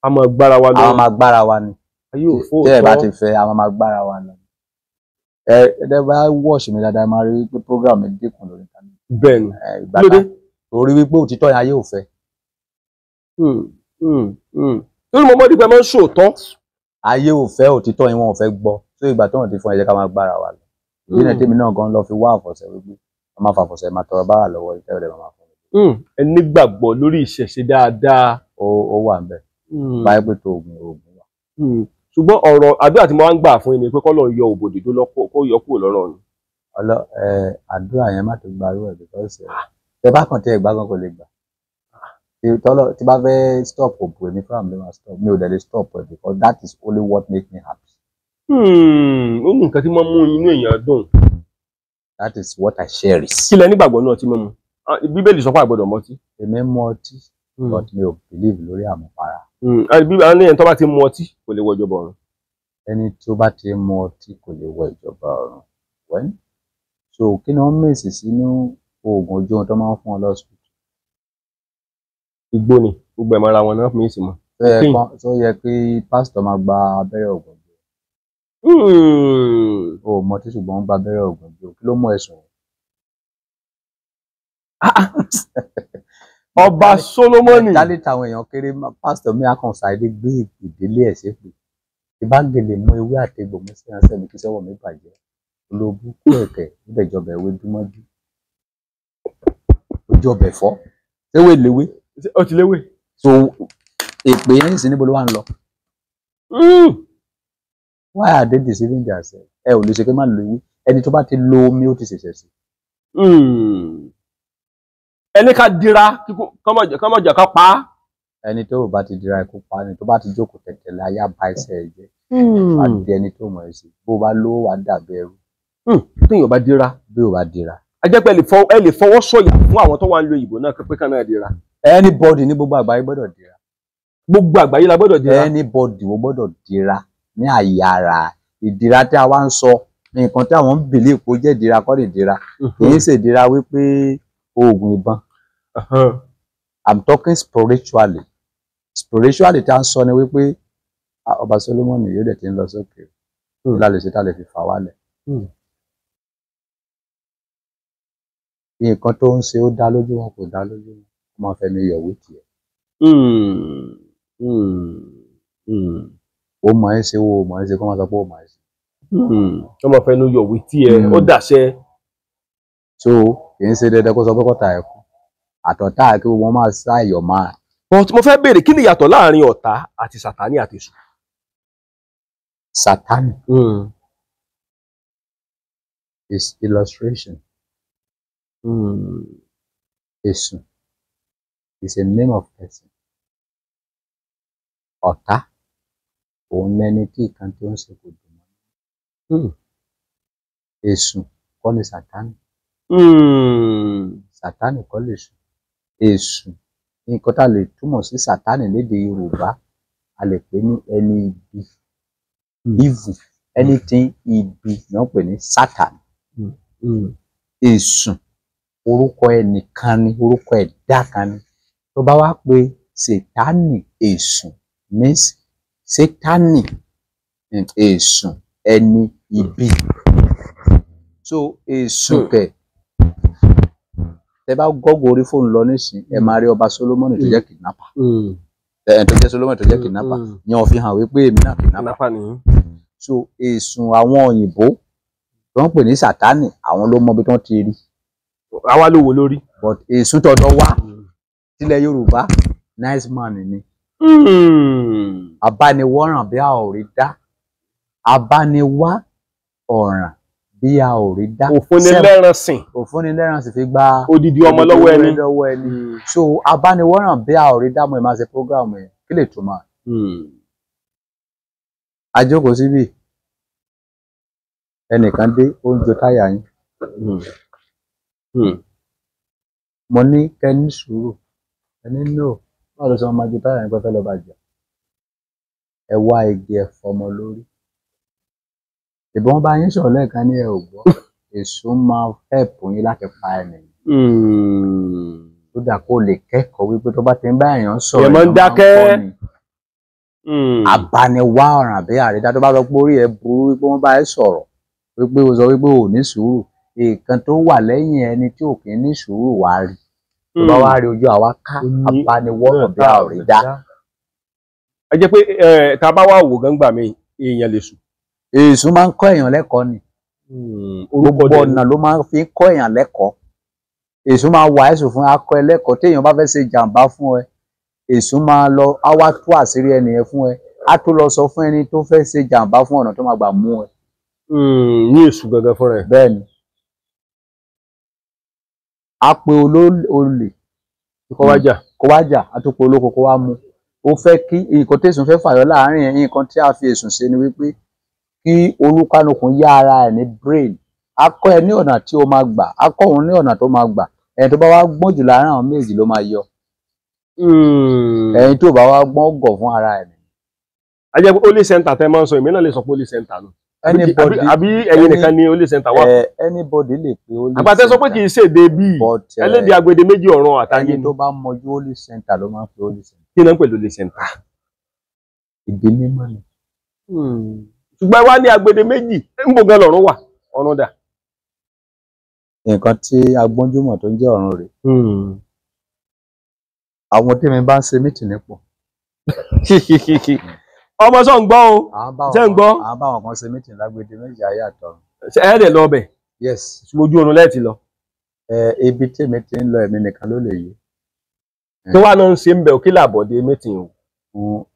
a máa gbára wa lọ́nà. àwọn máa gbára wa ni. yóò fóòtọ́. tẹ́ ẹ bá ti fẹ́ àwọn máa gbára wa lọ́nà. ẹ bá wọ́ọ̀ṣì mi dáadáa máa rí wípé program mi dínkù lórí ìtàn. bẹ́ẹ̀ni lóde. torí wípé òtítọ́ yẹn ayé ò fẹ́. torí mo mọ̀ dípẹ́ máa ń ṣòótọ́. Ayé ò fẹ́ òtítọ́ yín, wọn ò fẹ́ gbọ́. So ìgbà tó wọn ti fún ẹ jẹ́ ká máa gbára wa lọ. Ìdí náà tèmi náà gan lọ fi wá àfọ̀ṣẹ wípé wọ́n máa fàfọ̀ṣẹ máa tọrọ bára lọ́wọ́ ìtẹ́ ọ̀dẹ̀ máa fún mi. Ẹ nígbàgbọ́ lórí ìṣẹ̀ṣe dáadáa. Ó wà ńbẹ̀. Báyìí pé tó oògùn wà. Ṣùgbọ́n ọ̀rọ̀ àdúrà tí mo wá ń gbà fún yín ni pé k'Ọlọ́run yọ òbòdì tó lọ́pọ̀ kó yọ kúrò lọ́rọ̀ ni. Àdúrà yẹn má tó gbarú ẹ̀ because tẹ bá kàn tẹ ẹ̀gbá gan kò lè gbà. Tí bá fẹ́ stop òbò èmi fúnra mi máa stop, mi ò dẹ̀ lè stop ẹ̀ because that is only what make me happy. Ó ní nǹkan tí máa ń mú inú èèyàn dùn. That is what I cherish. Kí lẹ nígbàgbọ́ náà tí mímu? Bíbélì sọ pé a gbọ́dọ̀ mọtí. Èmi mu ọtí but mi ò believe lórí àmupara. Bíbélì ní ẹni tó bá ti mu ọtí kò lè wọ ìjọba ọ̀run. Ẹni tó bá ti mu ọtí kò lè wọ ìjọba ọ̀run. Wẹ́n so kí ni wọ́n mèsì sínú oògùn ojú ohun tó máa ń fún ọ lọ́sùn? Igbó ni gbogbo ẹ̀ mọ́ra wọn náà fún yín sí mọ́. Tó yẹ kí pásítọ̀ máa gba abẹ́rẹ́ ògùn jù. O mọtí ṣùgbọ́n gba abẹ́rẹ́ ògùn jù, kí ló mú ẹ̀sùn? Ọba Solomoni. Dálé táwọn èèyàn kéré pásítọ̀ mi àkànṣe àìdé gbé ìdílé ẹ̀ ṣépè. Ìbángele mú ewé àtegbò mú sí ránṣẹ́ mi kí sọ́wọ́ mi bàjẹ́. Olóògùn kú ẹ̀kẹ́ níbẹ̀ jọbẹ̀ ewé dúmọ́jú. Ojú ọbẹ̀ fọ́. Ewé léwé. Ó ti léwé. So èpè yẹn sì níbo ló wà ń lọ? Why are they deceiving themselves? Ẹ ò lè ṣe pé má lo ewé. Ẹni tó bá ti lo omi ó ti ṣẹ̀ṣẹ̀ sí. Ẹni ká dira kọ́mọ̀jà ká pa á. Ẹni tó bá ti dira ikú pa, ẹni tó bá ti jókòó tẹ̀tẹ̀lé ayé àbá ẹsẹ̀ ẹ̀ jẹ́. Àti ẹni tó mọ̀ ẹ́ sí. Bó bá lówó wà dàbí ẹrú. Téèyàn bá dira. Bí ò bá dira. A jẹ́ pé ẹ lè fọwọ́ sọ̀yà fún àwọn tó wà ń lo ìbò náà pé kán náà dira. Anybody ní gbogbo àgbáyé gbọ́dọ̀ dira. Gbogbo àgbáyé la gbọ́dọ̀ dira. Anybody ó gbọ́dọ̀ dira ní àyè ara. Ìdira tí a wá ń sọ nǹkan tí àwọn ń believe pé ó jẹ́ ìdira kọ́ lè dira. Kì í ṣe ìdira wípé oògùn ìbọn. I'm talking spiritually. Spiritually tí a ń sọ ni wípé Ọba Solomoni yóò dẹ̀ ti ń lọ sókè. Lálẹ́ ṣe tá lè fi fà wálẹ̀. Nǹkan tó ń ṣe ó dá lójú wọn kò dá lójú wọn. Wọ́n máa fẹ́ mi yọ̀wé tiẹ̀. Ó mọ̀ ẹ́ ṣe wo mọ̀ ẹ́ ṣe kó máa sọ pé ó mọ̀ ẹ́ ṣe. Wọ́n máa fẹ́ nu yọ̀wé tiẹ̀ ó dàṣẹ. So kì í ṣe dandan kó sọ pé kọ́ta ẹ̀ kú. Àtọ̀tá kí wọ́n máa sá ẹ̀yọ̀ máa. But mo fẹ́ béèrè kí ni ìyàtọ̀ láàrin ọ̀tá àti Sàtánì àti èṣù? Sátánì is illustration. Èṣù is a name of person. Ọ̀tá òun lẹni tí ìkan tó ń ṣe kò dùn mọ́. Èṣù kọ́ ni Sátánì. Sátánì kọ́ lè ṣù. Èṣù nǹkan tá a lè túmọ̀ sí Sátánì lédè Yorùbá a lè pè ní ẹni ibi. Evil, anything ibi ni wọ́n pè ní Satan. Èṣù orúkọ ẹnìkan ni, orúkọ ẹ̀dá kan ni. Tó bá wá pé Sátánì èṣù means Sátánì èṣù ẹni ibi. So èṣù kẹ̀ tẹ bá gọ́gọ́ orí fóònù lọ nísìn ẹ máa rí Ọba Solomoni tó jẹ́ kidnapper. Tó jẹ́ Solomoni tó jẹ́ kidnapper yẹn ò fi hàn wípé èmi náà kidnapper ni. So èṣù àwọn òyìnbó tó ń pè ní Sátánì àwọn ló mọ bí wọ́n ti rí. Àwa ló wò lórí. But èṣù tọ̀dọ̀ wá tilẹ̀ Yorùbá nice man ni. Abániwọ́ràn bí a ò rí dá. Abániwá ọ̀ràn bí a ò rí dá. Òfúnnilẹ́rànsìn. Òfúnnilẹ́rànsìn fi gba odidi ọmọ lọ́wọ́ ẹni. So abániwọ́ràn bí a ò rí dá mo ì máa ṣe program yẹn kí lè túmọ̀. A jókòó síbí ẹnìkan dé ó ń jo táyà yín. Mo ní kẹ́ ní sùúrù ẹni no báwo ló sọ máa jo táyà yín pé fẹ́ lọ bàjẹ́. Ẹ wá igi ẹ fọmọ lórí. Ìbọn bá yín sọ̀rọ̀ lẹ́ẹ̀kan ní ẹ ò gbọ́. Èṣù máa help yín láti pa ẹnì. Tó dà kó lè kẹ́kọ̀ọ́ wípé tó bá ti ń bá èèyàn sọ̀rọ̀ èèyàn máa ń dákẹ́. Abániwá ọ̀ràn àbí àrídá tó bá sọ pé orí ẹ burú wípé wọ́n bá ẹ sọ̀rọ̀ wípé o sọ wípé o ní sùúrù. Nǹkan tó wà lẹ́yìn ẹni tí ò kì í ní sùúrù wá rí. Tó bá wá rí ojú àwa ká abániwá ọ̀ràn bí àrídá. a jẹ́ pé tá bá wá wò gangba mi èèyàn lè sùn. Èṣù máa ń kọ́ èèyàn lẹ́kọ̀ọ́ ni. Gbogbo ọ̀nà ló máa fi ń kọ́ èèyàn lẹ́kọ̀ọ́. Èṣù máa wà ẹ̀sùn fún akọ ẹ lẹ́kọ̀ọ́ téèyàn bá fẹ́ ṣe jàǹbá fún ẹ. Èṣù máa lọ á wá tú àṣírí ẹnìyẹn fún ẹ. Á tó lọ sọ fún ẹni tó fẹ́ ṣe jàǹbá fún ọ̀nà tó máa gbà mú ẹ. Ní èṣù gangan fúnra ẹ̀. Bẹ́ẹ̀ ni. Á pe olè kó wá jà á tó pe olóko kó wá mú. Ó fẹ́ kí nǹkan tẹ̀sùn fẹ́ fàyọ láàárín ẹ̀ nǹkan tí a fi èṣù ṣe ni wípé kí olúkálùkù yá ara ẹ̀ ní brain. Á kọ́ ẹ ní ọ̀nà tí ó máa gbà, á kọ́ òun ní ọ̀nà tó máa gbà. Ẹni tó bá wá gbọ́n jù láàárín àwọn méjì ló máa yọ. Ẹni tó bá wá gbọ́n gọ̀ fún ara ẹ̀. A jẹ́ pé holy center tẹ́ máa ń sọ èmi náà lè sọ pé holy center nù. Àbí ẹ̀yin nìkan ni holy center wà. Anybody lè pe holy center. Àgbàtẹ́ sọ pé kì í ṣèdè bíi ẹlẹ́dẹ̀ agbede méjì ọ̀run àtàyè. Ẹni tó bá mọjú holy center ló máa ń pe holy center. Kí náà ń pè holy center? Ìdí mímọ́ ni. Ṣùgbọ́n wá ní agbede méjì ń bò gan lọ́run wà ọ̀run dà. Nǹkan tí agbọ́njúmọ̀ tó ń jẹ́ ọ̀run rẹ̀. Àwọn tí mi bá ń ṣe mítìnì pọ̀. Ọmọ sọ ń gbọ́ o, ṣé ń gbọ́? Àwọn báwọn kan ṣe mítìnì lágbede méjì ayé àtọ̀run. Ṣé ẹ dẹ̀ lọ ọbẹ̀? Yes. Ojú oorun lẹ́ẹ̀tì lọ. Ibi tí èmi ti ń lọ ẹ̀mí nìkan ló lè yé. Tí wàá náà ń ṣe ń bẹ̀ òkè làbọ̀dé mítìnì o.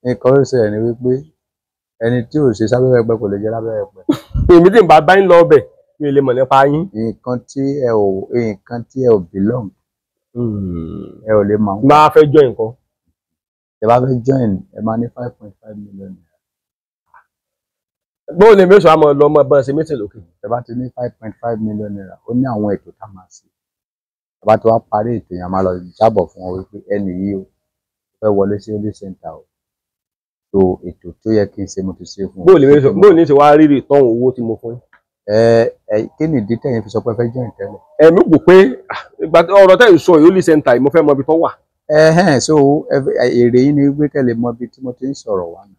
Nǹkan ó ṣẹlẹ̀ ni wípé ẹni tí ò ṣe sábẹ́rẹ́ pẹ́ kò lè jẹ́ lábẹ́rẹ́ pẹ́. Èmi tí ń bá bá ń lọ ọbẹ̀ mi ò lè mọ̀ nípa yín. Nǹkan tí ẹ ò belong. Ẹ ò lè mọ̀. Máa fẹ́ join nǹkan. Ẹ bá fẹ́ join ẹ máa ní 5.5 million naira. Bóò lè mẹ́sàn-án àmọ́ lọ ọmọ ẹ̀bọ̀n ṣe mítìnì lókè. Ẹ bá ti ní 5.5 million naira ó ní àwọn ètò tá a máa ṣe. Ẹ bá ti wá parí ètò yẹn a máa lọ jábọ̀ fún ọ wípé ẹnì yìí o fẹ́ wọlé sí holy center o. So ètò tó yẹ kí n ṣe mo ti ṣe fún ọ. Bóò ní ṣe wá rírì tọ́hún owó tí mo fún yín. Kí ni ìdí tẹ̀yin fi sọ pé fẹ́ join tẹ́lẹ̀? Ẹ̀mí wò pé ọ̀rọ̀ tẹ́ ń sọ yìí holy center yìí mo fẹ́ mọ ibi tó wà. So èrè yìí ni wípé kẹ́lẹ̀ mọ ibi tí mo ti ń sọ̀rọ̀ wá náà.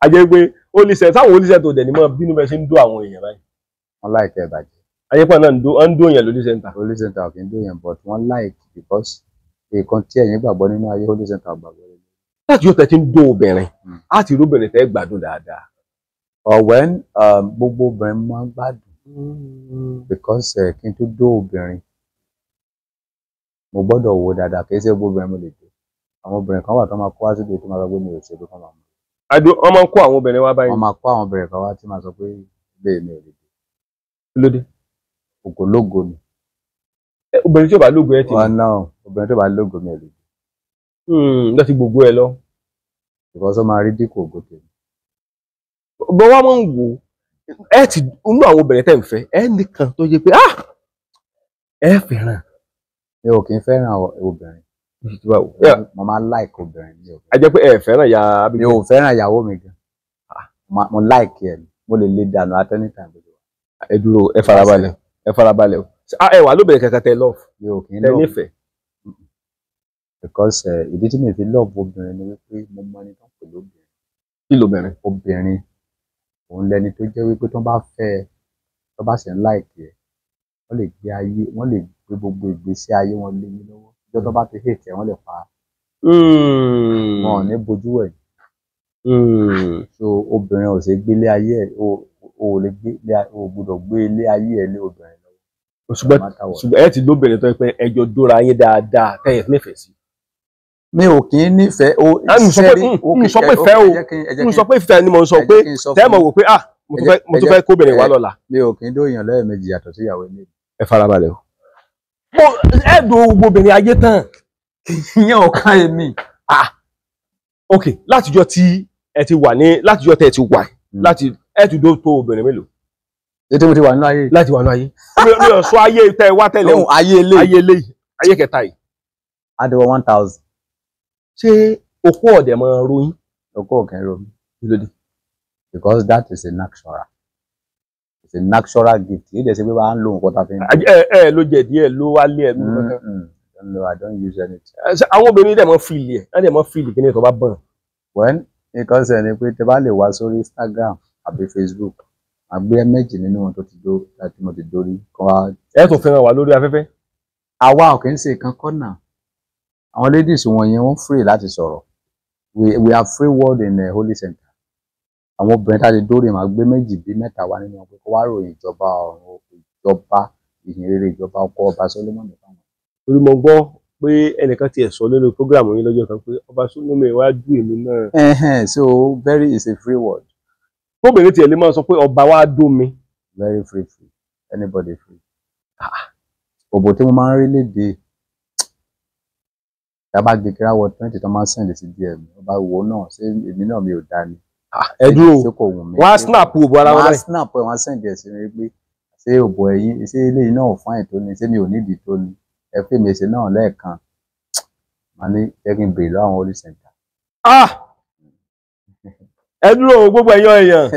A jẹ́ pé holy center táwọn holy center ò dẹ̀ ní mọ́ bínú bẹ́ẹ̀ ṣe ń dó àwọn èèyàn báyìí. Wọ́n láìkẹ́ ìbàjẹ́. Ayépọ̀ náà ń dó yẹn holy center. Holy center kì í dó yẹn but wọ́n like because nǹkan tí ẹ̀yin gbàgbọ́ nínú ayé holy center gbàgbọ́ nínú. Láti yóò tẹ́ ti ń dó obìnrin á ti rí obìnrin tẹ́ gbádùn dáadáa. Ọ̀wẹ́n gbogbo obìnrin máa ń gbádùn because kí n tó dó obìnrin mo gbọ́dọ̀ wo dáadáa kì í ṣe gbogbo obìnrin mo lè dó. Àwọn obìnrin kan wà tó máa kó wá síbi tó máa sọ pé mi ò ṣe tó kàn máa mú. Wọ́n máa ń kó àwọn obìnrin wá báyìí. Wọ́n máa kó àwọn obìnrin kan wá tí máa sọ pé bẹ́ẹ̀ mi ò lè dó. Kí ló dé? Ògólógo ni. Obìnrin tí ò bá lógo ẹ ti. Ọ̀nà obìnrin tí ò bá lógo mi ò lè dó. Lọ sí gbogbo ẹ lọ. Because ó máa rí dínkù ògo tèmi. Bọ́ wá máa ń wò ẹ ti inú àwọn obìnrin tẹ̀ ń fẹ́ ẹ nìkan tó yẹ pé ẹ fẹ́ràn. Mi ò kì í fẹ́ràn obìnrin. Mo máa like obìnrin ní obìnrin. A jẹ́ pé ẹ fẹ́ràn ya Abigail. Mi ò fẹ́ràn ìyàwó mi gan. Mo like ẹ mo lè lè dànù at any time. Ẹ dúró ẹ farabalẹ̀ o. Ẹ wà lóbìnrin kankan tẹ love. Mi ò kì í love. Tẹ nífẹ̀ẹ́. Because ìdí tí mi fi love obìnrin ni wípé mo mọ ẹni tó ń pè lóbìnrin. Kí lóbìnrin? Obìnrin òun lẹni tó jẹ́ wípé tó bá fẹ́ tó bá ṣe ń like ẹ wọ́n lè gbé gbogbo ìgbésí ayé wọn lé yín lọ́wọ́. Ìjọ́ tó bá ti hate ẹ wọ́n lè pa á. Wọn ò ní bojú ẹ̀. So obìnrin ò ṣe gbélé ayé ẹ̀ o gbọ́dọ̀ gbé ilé ayé ẹ̀ lé obìnrin lọ́wọ́. Ṣùgbọ́n ẹ ti lóbìnrin tó yẹ pé ẹjọ́ dóra yín dáadáa tẹ́yẹ̀ nífẹ̀ẹ́ sí. Mi ò kì í nífẹ̀ẹ́ o. N sọ pé ìfẹ́ o n sọ pé ìfẹ́ ni mo sọ pé tẹ́ mọ̀ wò pé mo tún fẹ́ kóbìnrin wá lọ́la. Mi ò kì í dóyàn lẹ́ẹ̀mejì yàtọ̀ sí ìyàwó ilé. Ẹ farabalẹ̀ o. Ẹ dùn gbogbo obìnrin ayé tán. Ìyẹn ò ká èmi. Ok látijọ́ tí ẹ ti wà ní látijọ́ tẹ́ ẹ ti wà láti ẹ ti dó tó obìnrin mélòó. Ètò mo ti wà nínú ayé. Láti wà nínú ayé. Mi ò sọ ayé tẹ́ ẹ wá tẹ́lẹ̀ o. Ayé eléyìí ayé kẹta yìí. Adéwọ̀ 1000. Ṣé okó ọ̀dẹ̀ máa ròyìn? Okó ò kì í ròyìn. Kí ló dé? Because that is a natural. It's a natural gift. Yìí dẹ̀ ṣe pé bá ń lo nǹkan tá a fi ń. Ló jẹ díẹ̀ ló wá lé ẹ̀ nínú kankan. I don't use anything. Àwọn obìnrin dẹ̀ mọ́ fìlì ẹ̀ ẹ̀ dẹ̀ mọ́ fìlì kí ni tó bá bọ̀n. Well, nǹkan ṣe ni pé tẹ bá lè wá sórí Instagram àbí Facebook àgbé méjì nínú wọn tó ti dó láti mo ti dórí kọ́ wa. Ẹ tó fẹ́ràn wà lórí afẹ́fẹ́. Àwa ò kì í ṣe nǹkan kọ́nà. Àwọn ladies wọn yẹn wọ́n free láti sọ̀rọ̀. we have free word in the holy center. Àwọn obìnrin tá a ti dórí máa gbé méjì bí mẹ́ta wá nínú ọgbẹ́ kó wá ròyìn ìjọba ọ̀run, ìjọba ìhìnrere, ìjọba ọkọ ọba Solomon nìkan. Torí mo gbọ́ pé ẹnìkan tiẹ̀ sọ lórí prógráàmù yín lọ́jọ́ kan pé ọba Solomon wá dùn èmi náà. So very is a free word. Kóbìnrin tiẹ̀ lè máa sọ pé ọba wá dùn mi. Very free, anybody free. Òbò tí mo máa ń rí léde yàbá gbẹkẹrẹ wọ 20 tó máa ń sẹ́ndì sí DM ọba wo náà ṣé èmi náà mi ò dá ni. Ẹ dúró wọ́n á snap òbò ara wọn báyìí. Wọ́n á snap ẹ̀ wọ́n á sẹ́ndì ẹ̀ sí mi pé ṣé òbò ẹ̀yìn ṣé eléyìí náà fáìn tó ni ṣé mi ò nídìí tó ni ẹ pé mi ṣe náà lẹ́ẹ̀kan màá ní jẹ́ kí n bèrè lọ́wọ́ holy center. Ẹ dúró gbogbo èèyàn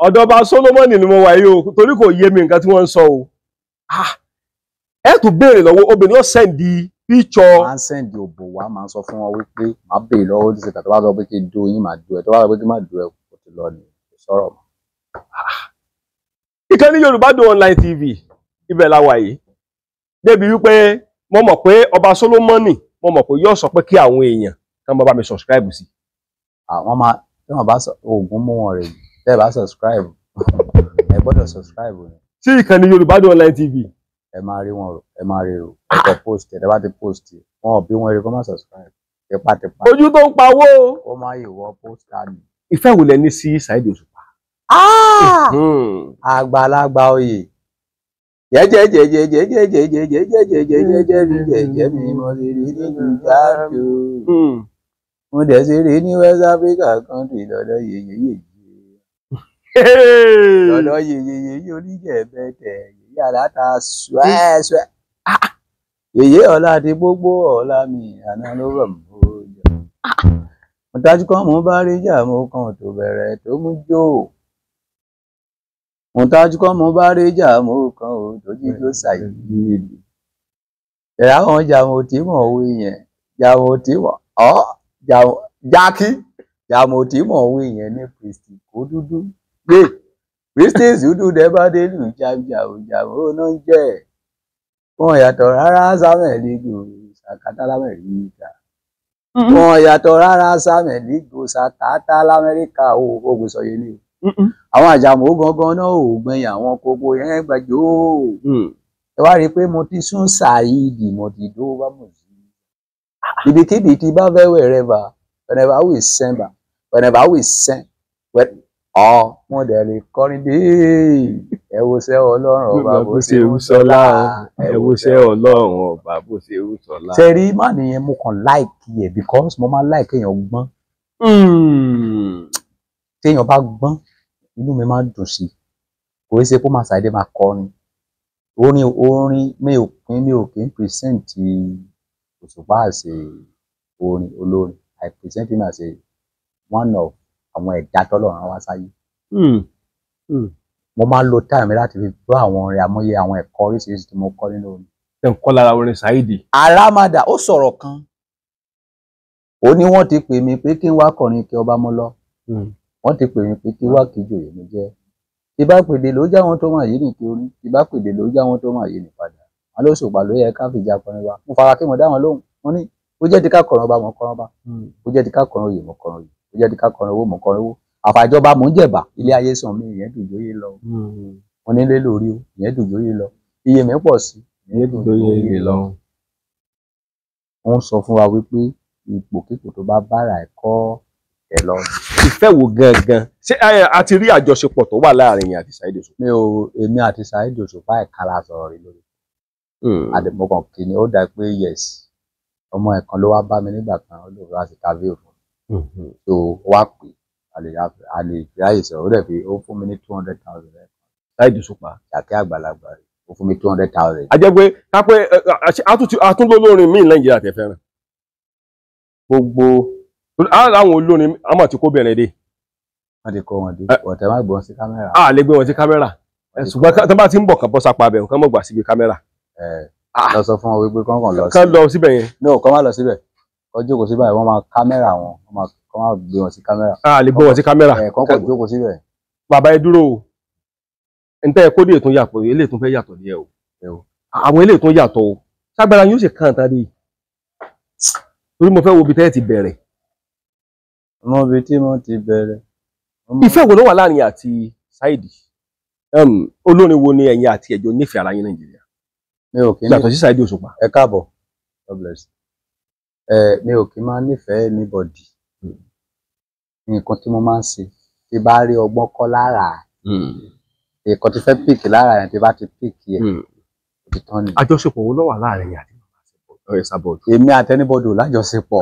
ọ̀dọ̀ ọba Solomon ni mo wà yìí o torí kò yé mi nǹkan tí wọ́n ń sọ o. Ẹ tún béèrè lọ́wọ́ obìnrin ó sẹ́ndì píṣọ. Máa ń sẹ́ndì òbò wá máa ń sọ fún wọn wípé máa bèrè lọ́wọ́ holy center tó bá sọ pé kí n do yín máa do ẹ tó bá sọ pé kí n má do ẹ kò ti lọ ní sọ̀rọ̀ mọ́. Ìkànnì yorubadunonlinetv ibẹ̀ la wà yìí débi wípé mo mọ̀ pé ọba Solomon mo mọ̀ pé yóò sọ pé kí àwọn èèyàn kàn bá mi subscribe sí. Àwọn máa tí wọ́n bá oògùn mú wọn rẹ̀ tẹ́ ẹ bá subscribe ẹ gbọ́dọ̀ subscribe ni. Sí ìkànnì yorubadunonlinetv. Ẹ máa rí wọn rò ẹ máa rí rò ẹ kọ post ẹ bá ti post wọn ò bí wọn rí kó má subscribe tipátipá. Ojú tó ń pawó. Ó máa yè wọ post àná. Ìfẹ́ wo lẹ ní sí Saheed Òṣùpá? Àgbàlagbà oyè jẹjẹjẹjẹjẹjẹjẹjẹjẹjẹjẹjẹjẹjẹjẹ mi mo lè rí nínú jáde mo dẹ̀ ṣe rí ní West Africa country lọ́dọ̀ yeyeyeye lọ́dọ̀ yeyeyeye oníjẹ̀bẹ̀tẹ̀ yeye aláta ṣùẹ́ṣùẹ́ yeye ọ̀la ti gbogbo ọ̀la mi àná ló rọ̀ mọ́ ọjà mo dájú kan mo bá rí jà mo kàn tó bẹ̀rẹ̀ tó mú jó mo dájú kan mo bá rí jà mo kàn ó tó jíjó ṣàyẹ̀wò ẹ̀rọ àwọn jàmọ̀ tí mò ń wí yẹn jàmọ̀ tí mò jákí jàmọ̀ tí mò ń wí yẹn ní Kristi kó dúdú gbé Kristi dúdú dẹ́ bá dé lù jàmọ̀ náà ń jẹ́ wọn yàtọ̀ rárá sámẹ̀lígò sàkátà lamẹ́ríkà wọn yàtọ̀ rárá sámẹ̀lígò sàkátà lamẹ́ríkà ó gbé sọ yẹn ni àwọn àjàmọ̀ gangan náà ò gbẹ̀yìn àwọn kókó yẹn gbàjọ ẹ wá rí i pé mo ti sún Saheed mo ti dó bá mọ̀ sí ibikíbi tí bá fẹ́ wherever we send mo dẹ̀ lè kọrin dé ẹ wo ṣẹ́ Ọlọ́run ọba bó ṣe ń sọlá ẹ wo ṣẹ́ Ọlọ́run ọba bó ṣe ń sọlá. ṣe rí má nìyẹn mo kàn láìkì ẹ because mo máa láìkì èèyàn gbọ́n tí èèyàn bá gbọ́n inú mi máa ń dùn sí kò í ṣe kó máa ṣàdé máa kọrin orin mi ò kí ń present Òṣùpá àṣẹ orin olórin I present him as one of àwọn ẹ̀dá tọ́lọ́run wá sáyé. Mo máa ń lo time láti fi gbọ́ àwọn orin àmọye àwọn ẹ̀kọ́ oríṣiríṣi tí mo kọ́ nínú orin. Ẹ ń kọ́ lára orin Saheed. Aramada ó sọ̀rọ̀ kan ó ní wọ́n ti pè mí pé kí n wá kọrin kí ọba mọ́ lọ wọ́n ti pè mí pé kí n wá kí jòyè mi jẹ́ tí bá pèdè ló já wọn tó máa yé nìkí orí tí bá pèdè ló já wọn tó máa yé nì padà wọn ló Òṣùpá ló yẹ ká fìjà kọrin wa mo fara kí mo dá wọn lóhùn wọn ní ó jẹ́ ti ká kọrin ọba mọ̀ kọrin ọba ó jẹ́ ti ká kọrin oyè mọ̀ kọrin oyè ó jẹ́ ti ká kọrin owó mọ̀ kọrin owó àfàjọba mò ń jẹ̀bà ilé ayé sàn mí ìyẹn dùjòyè lọ wọn nílé lórí o ìyẹn dùjòyè lọ iye mi pọ̀ sí ìyẹn dùjòyè lọ. Wọ́n sọ fún wa wípé ipòkípò tó bá bára ẹ̀kọ́ ẹ̀ lọ. Ìfẹ́ wo gangan ṣé a ti rí àjọṣepọ̀ tó wà láàrin yín àti Saheed Òṣùpá? Èmi àti Saheed Òṣùpá ẹ̀ka la sọ̀rọ̀ rí lórí àdèmọ́kàn kìíní ó dà pé yes ọmọ ẹ̀kan ló wá bá mi nígbà kan ó lè wá sí kábíyè fún mi so wá pè a lè fi ráyè sọ̀rọ̀ ó dẹ̀ fi ó fún mi ní 200,000 rẹ̀. Saheed Òṣùpá Jàkẹ́ àgbàlagbà rẹ̀ ó fún mi 200,000. A jẹ́ pé kápẹ́ àtúndólórin míì Nàìjíríà tẹ̀ fẹ́ràn. Gbogbo àwọn olórin àmọ́ tí kò bẹ̀rẹ̀ dé. wọ́n ti kọ́ wọn dé ọ̀tẹ̀ má gbọ́n sí kámẹ́rà. A lè gbé wọn sí kámẹ́rà ṣùgbọ́n tí wọ́n bá ti ń bọ̀ kàn bọ́ sápá bẹ̀ kàn mọ̀ gbà síbi kámẹ́rà. Lọ sọ fún wọn wípé kán lọ síbẹ̀ yẹn. No kán má lọ síbẹ̀ kán jókòó síbẹ̀ wọ́n máa kámẹ́rà wọn kán má gbé wọn sí kámẹ́rà. A lè gbé wọn sí kámẹ́rà. Kán kàn jókòó síbẹ̀. Bàbá ẹ dúró o ntẹ́ kó dé ètò yàtọ̀ eléyìí tún fẹ́ yàtọ̀ díẹ̀ o àwọn eléyìí tún yàtọ̀ o ságbára yóò ṣe kàn tán dé torí mo fẹ́ wo ibi tẹ́ ẹ ti bẹ̀rẹ̀ Mo bi tí mo ti bẹ̀rẹ̀. Ìfẹ́ wo ló wà láàrin àti Saidi? Olórin wo ni ẹ̀yin àti ẹjọ́ nífẹ̀ẹ́ ara yín Nàìjíríà? Mi ò kí ní. Yàtọ̀ sí Saidi Òṣùpá. Ẹ káàbọ̀. God bless. Mi ò kí máa nífẹ̀ẹ́ anybody. Nǹkan tí mo máa ń ṣe tí bá rí ọgbọ́n kọ́ lára. Nǹkan tí fẹ́ pick lára yẹn tí bá ti pick yẹn. Àjọṣepọ̀ wo ló wà láàrin yín àti Esabod? Èmi àti anybody ò lájọṣepọ̀.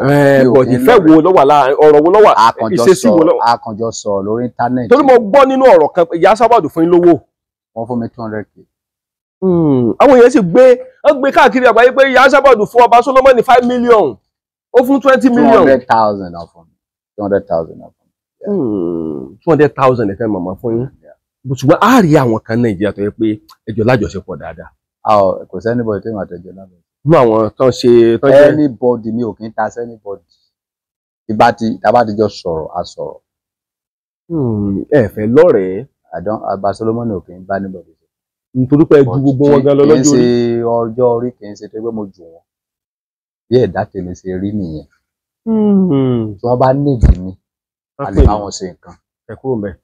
But ìfẹ́ wo ló wà láàrin, ọ̀rọ̀ wo ló wà, ìṣesí wo ló wà? Àkànjọ sọ lórí internet. Torí mo gbọ́ nínú ọ̀rọ̀ kan pé ìyá Esabod fún yín lówó. Wọ́n fún mi 200k. Àwọn èèyàn sì gbé káàkiri àgbáyé pé ìyá Esabod fún ọba Solomon 5 million. Ó fún 20 million. 200,000 náà fún mi. 200,000 náà fún mi. 200,000 ẹ̀fẹ́ màmá fún yín. Ṣùgbọ́n a rí àwọn kan Nàìjíríà tó yẹ pé ẹjọ́ lájọṣepọ̀ dáadáa. Kò sí anybody tí màá tẹ̀jọ́ lábẹ́. Nú àwọn tó ń ṣe tó jẹ́ anybody mi ò kí ń ta sí anybody. Ìbá ti jọ sọ̀rọ̀ a sọ̀rọ̀. Ẹ fẹ́ lọ́rẹ̀ẹ́. Àbá Solomon ò kí ń bá anybody. Nítorí pé ju gbogbo wọn gan lọ lọ́jọ́ orí. Kì í ṣe ọjọ́ orí, kì í ṣe pé mo jù wọ́n. Bí ẹ̀dá tèmi ṣe rí nìyẹn. Tí wọ́n bá nídìí mi, a lè bá wọn ṣe nǹkan. Ẹ kúrò mbẹ̀.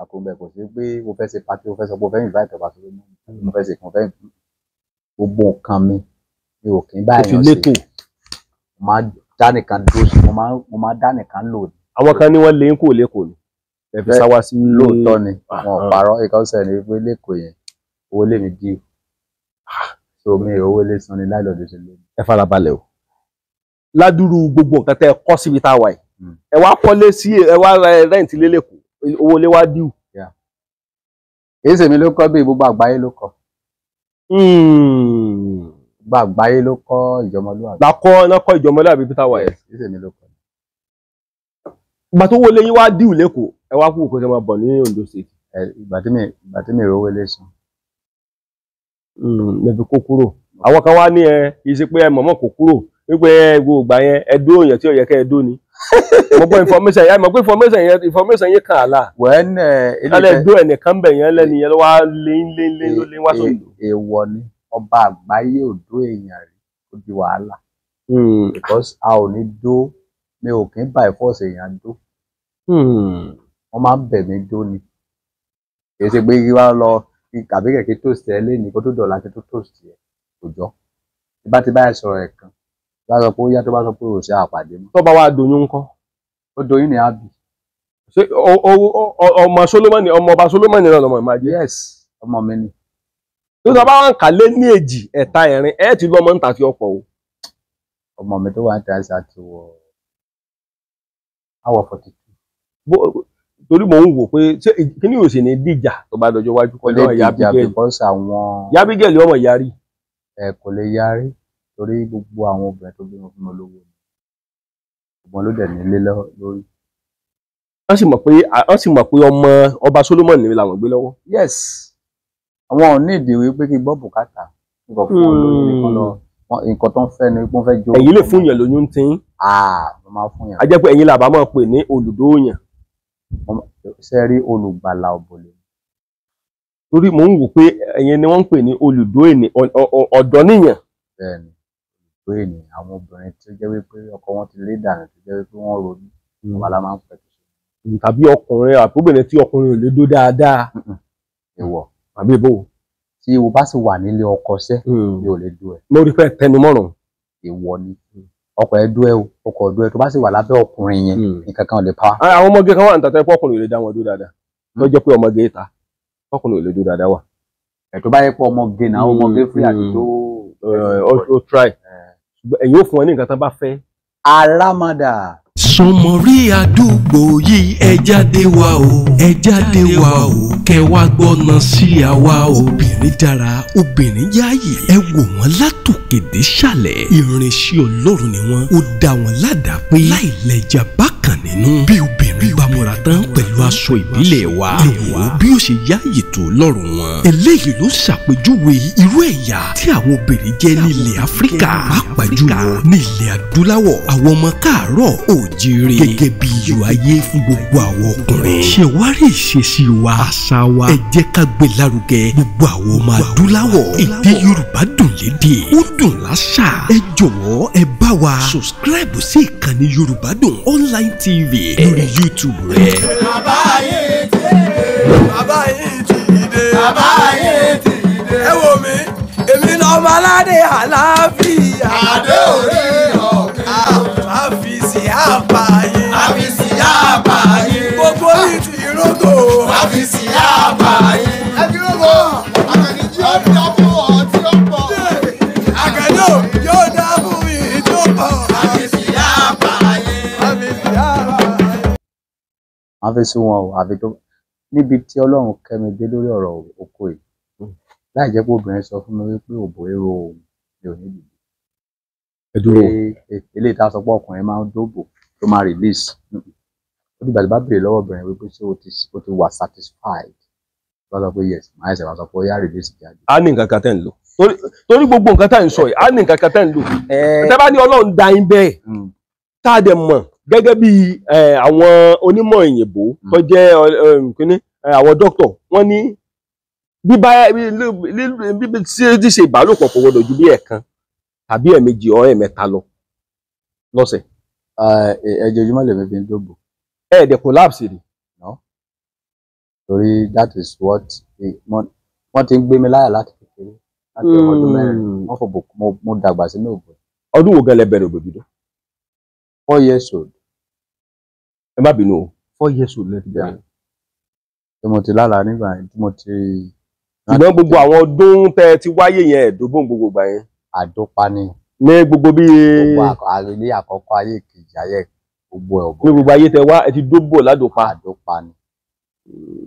Àkóńbẹ̀ kò sí pé mo fẹ́ ṣe party, mo fẹ́ sọ pé mo fẹ́ invite ọba Solomon. Mo fẹ́ ṣe kan fẹ́ gbogbo nǹkan mi ò kí ń bá èèyàn ṣe. Mo máa dá nìkan dúró sí, mo máa dá nìkan lò ní. Àwọn kan ní wọ́n lé ń kó lẹ́kọ̀ọ́ ni. Ẹ fi sáwá sí lóòótọ́ ni wọn parọ́ ìkọ́sẹ̀ ní pé lẹ́kọ̀ọ́ yẹn owó lè mi dí. So mi owó lè san ní láìlọ́dún sí lónìí. Ẹ farabalẹ̀ o. Ládùúrú gbogbo nǹkan tẹ́ ẹ kọ́ síbi tá a wà yìí. Ẹ wá kọ́lé sí, ẹ wá rẹ́ǹtì lé lẹ́kọ̀ọ́. Owó lé wá díù. Èyí sèmi ló kọ́ bí gbogbo àgbáyé ló kọ́. Gbogbo àgbáyé ló kọ́ ìjọmọlúwàbí. Lákọ́ ìjọmọlúwàbí bí tá a wà yìí. Èyí sèmi ló kọ́. Ìgbà tó wọlé yín wá díù lẹ́kọ̀ọ́, ẹ wá kúrò kó ṣe máa bọ̀ ní Ondo State. Ìgbà tí mi rówó lé san. Lẹ́bi kó kúrò. Àwọn kan wá ní ìṣe pé ẹ mọ̀mọ́ kò kúrò wípé gbogbo ìgbà yẹn ẹdó èèyàn tí ó yẹ kẹ́ ẹdó ni. Mo gbọ́ information yẹn, mo gbé information yẹn kàn àlà. Kálẹ̀ ẹdó ẹnìkan bẹ̀ yẹn lẹ́ni yẹn ló wá lé wá sódò. Èèwọ̀ ni ọba àgbáyé ò dó èèyàn rí, ó di wàhálà. Because a ò ní dó, mi ò kí ń bá ìfọ́ọ̀sì èèyàn dó. Wọ́n máa ń bẹ̀ mí dó ni. Kì í ṣe pé kí wá lọ tàbí kẹ̀kẹ́ toast ẹ lé ní kó tó dọ̀la kí tó toast ẹ kò jọ. Bá ti báyìí sọ̀rọ̀ ẹ̀ kan, bá sọ pé ó yá tó bá sọ pé ò ṣe àpàdé mọ́. Tó bá wá doyún ńkọ́? Ó doyún ní àbí. Ṣé ọmọ Solomon, ọmọ ọba Solomon náà lọmọ ìmáa jẹ́? Yes, ọmọ mi ni. Tó sọ bá wà ń kálé ní èjì ẹ̀ta ẹ̀rin, ẹ̀ ti lọ́mọ ń tà fi ọ̀pọ̀ o. Ọmọ mi tó wà ń tà sí àti àwọ̀ 42. Torí mò ń wò pé ṣé kíní yóò ṣe ní dìjà tó bá dọjọ́ wájú kọjá ìyá Abigail. Ìyá Abigail ọmọ yarí. Kò lè yarí torí gbogbo àwọn obìnrin tó bímọ fún mi olówó ni. Ọmọ ló dẹ̀ nílé lórí. Wọ́n sì mọ̀ pé ọmọ ọba Solomon ni làwọn gbé lọ́wọ́. Yes. Àwọn ò ní ìdíwé pé kí gbọ́ bùkátà. Nǹkan fún wọn lórí nìkan lọ. Nǹkan tó ń fẹ́ ni wọ́n fẹ́ jó. Ẹ̀yin lè fún yàn lóyún tí. Mo máa fún yàn. A jẹ́ pé ẹ̀yin làbá máa pè ní olùdóòyàn. Ṣé rí olùgbàlà òbòlè. Torí mò ń wò pé ẹ̀yin ni wọ́n ń pè ní olùdóòyàn ọ̀dọ́ níyàn. Bẹ́ẹ̀ni, olùdóòyàn àwọn obìnrin tó jẹ́ wípé ọkọ wọn ti lé dànù tó jẹ́ wípé wọ́n ronú. Wọ́n la máa ń pẹ̀ tó ṣe. Tàbí ọkùnrin àbúbìnrin tí ọkùnrin ò lè dó dáadáa. Ìwọ. Àbí ìbò. Tí ìwọ bá sì wà nílé ọkọ sẹ́, mi ò lè dó ẹ. Mo rí pé tẹnumọ́ràn. Ìwọ ni. Ọkọ ẹ dó ẹ o, ọkọ ọdọ ẹ tó bá sì wà lábẹ́ ọkùnrin yẹn, nǹkan kan ò lè pa. Àwọn ọmọge kan wà ń tàtẹ́ pọ́kùnrin ò lè dá wọn dó dáadáa. Ló jẹ́ pé ọmọge ìta, pọ́kùnrin ò lè dó dáadáa wà. Tó bá yẹ pé ọmọge náà, ọmọge free àti tó. Ó try. Ẹ̀yin ò fún wọn ní nǹkan tán bá fẹ́. Alámàdà. Sọmọrí àdúgbò yìí ẹ jáde wá o, ẹ jáde wá o, kẹ wá gbọ́nà sí àwa obìnrin dára, obìnrin yáàyè, ẹ wò wọ́n látòkè dé sàlẹ̀, ìrìnsẹ̀ Ọlọ́run ni wọ́n, ó dá wọn ládàá pé láìlẹ́jà bákan nínú, bí obìnrin bá múra tán pẹ̀lú aṣọ ìbílẹ̀ wa. ẹ wò ó bí ó ṣe yáàyè tó lọ́rùn wọn. eléyìí ló ṣàpèjúwe irú ẹ̀yà tí àwọn obìnrin jẹ́ ní ilẹ̀ áfíríkà pàápàá jùlọ ní ilẹ̀ adúláwọ̀. àwọn ọmọ káàárọ̀ oòjíire gẹ́gẹ́ bí iyọ̀ ayé fún gbogbo àwọn ọkùnrin. ṣèwárí ìṣesí wa àṣà wa ẹ jẹ́ ká gbé lárugẹ gbogbo àwọn ọmọ adúláwọ̀. èdè Yorùbá dùn lédè ó dùn láṣà. ẹ jọ̀wọ́ ẹ bá wa subscribe sí ìkànnì Yorubadun online TV lórí YouTube rẹ. bàbá yìí ti dé. ẹ wò mí èmi náà ọmọ aládé àlàáfíà. adé orí ọ̀kẹ́. àfìsí àbáyé. gbogbo yìí ti rógò. àfìsí àbáyé. ẹ ti rógò. àkànní tí yóò dá fún ọ tí ó pọ̀. àkànní yóò dá fún yìí tó pọ̀. àfìsí àbáyé. wọ́n fi sí wọn o àfi tó níbi tí Ọlọ́run kẹ́mi dé lórí ọ̀rọ̀ oko yìí láì jẹ́ pé obìnrin sọ fún mi wípé òbò èrò òun mi ò níbi eléyìí tá a sọ pé ọkùnrin máa ń dóbò tó máa release ó dìgbà tí bá béèrè lọ́wọ́ obìnrin wípé ṣé o ti wà satisfied wọ́n sọ pé yes màá ẹsẹ̀ wá sọ pé ó yá release jáde. a ní nǹkan kan tẹ́ ń lò torí gbogbo nǹkan tá à ń sọ yìí a ní nǹkan kan tẹ́ ń lò tẹ́ bá ní Ọlọ́run dá yín bẹ́ẹ̀ tá a dẹ̀ mọ̀ gẹ́gẹ́ bí àwọn onímọ̀ òyìnbó tó jẹ́ àwọn dókítà wọ́n ní bí ṣe ìbálòpọ̀ kò gbọdọ̀ ju bí ẹ̀ẹ̀kan tàbí ẹ̀ẹ̀mejì or ẹ̀ẹ̀mẹ́ta lọ lọ́sẹ̀. ẹjọ́ ojúmọ́ lèmi fi ń dóbò. ẹ̀ẹ́dẹ̀ collapse rí. torí that is what wọ́n ti ń gbé mi láyà láti kékeré láti ọdún mẹ́rin wọ́n fò mo dàgbà sínú òbò. ọdún wo gan lẹ bẹ̀rẹ̀ òbò dídó? 4 years old. ẹ má bínú o 4 years old lẹ ti bẹ̀rẹ̀. tí mo ti lálàá nígbà yẹn tí mo ti. ṣùgbọ́n gbogbo àwọn ọdún tẹ́ ti wáyé yẹn ẹ̀dógún gbogbo gbà yẹn. àdópa ni. ní gbogbo bíi. gbogbo àlè àkọ́kọ́ ayé kejì ayé gbogbo ẹ̀ ọ̀bọ. ní gbogbo ayé tẹ́ wá ẹ ti dóbò ládòpa. àdópa ni.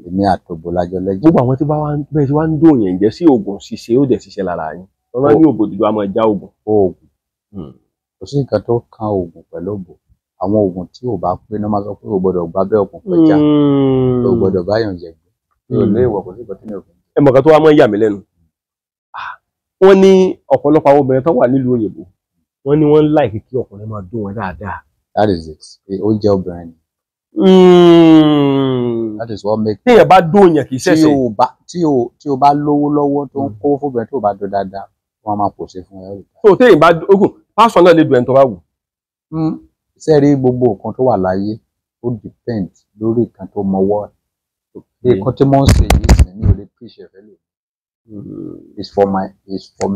èmi àtòbò lájọ lẹ́jọ́. gbogbo àwọn tí bẹ́ẹ̀ tí wá ń dùn yẹn jẹ́ sí oògùn ṣíṣe ó dẹ̀ ṣiṣẹ́ lára yín. wọ́n ní òbò dídó a máa já oògùn. kò sí nǹkan tó kan oògùn pẹ̀lú òbò àwọn oògùn tí ò bá pé náà máa sọ pé o gbọ́dọ̀ gbá bẹ́ẹ̀ ọkùn pẹ̀já o gbọ́dọ̀ báyọ̀ jẹ gbé o lé ìwọ̀ kò sí ìkọ́ tí mi ò fi. ẹ mọ̀ kan tó wá mọ́ yà mí lẹ́nu wọ́n ní ọ̀pọ̀lọpọ̀ àwọn obìnrin tó wà nílùú òyìnbó wọ́n ní wọ́n láìkí kí ọkùnrin máa dún wọn dáadáa. that is it ó jẹ́ obìnrin ni. that is what make. téèyàn bá dún yẹn kì í ṣẹ̀ṣẹ̀. tí o bá lówó lọ́wọ́ tó ń kó fóbìnrin tó bá dún dáadáa wọ́n máa pòṣe fún ẹ. tó téèyàn bá ogun pásọ náà lè dùn ẹni tó bá wù. sẹ́ẹ̀rí gbogbo nǹkan tó wà láyé ó depend lórí nǹkan tó mọwọ́ nǹkan tí mo ń ṣe yìí sì ní olè pèsè ẹ̀fẹ́ lò it's for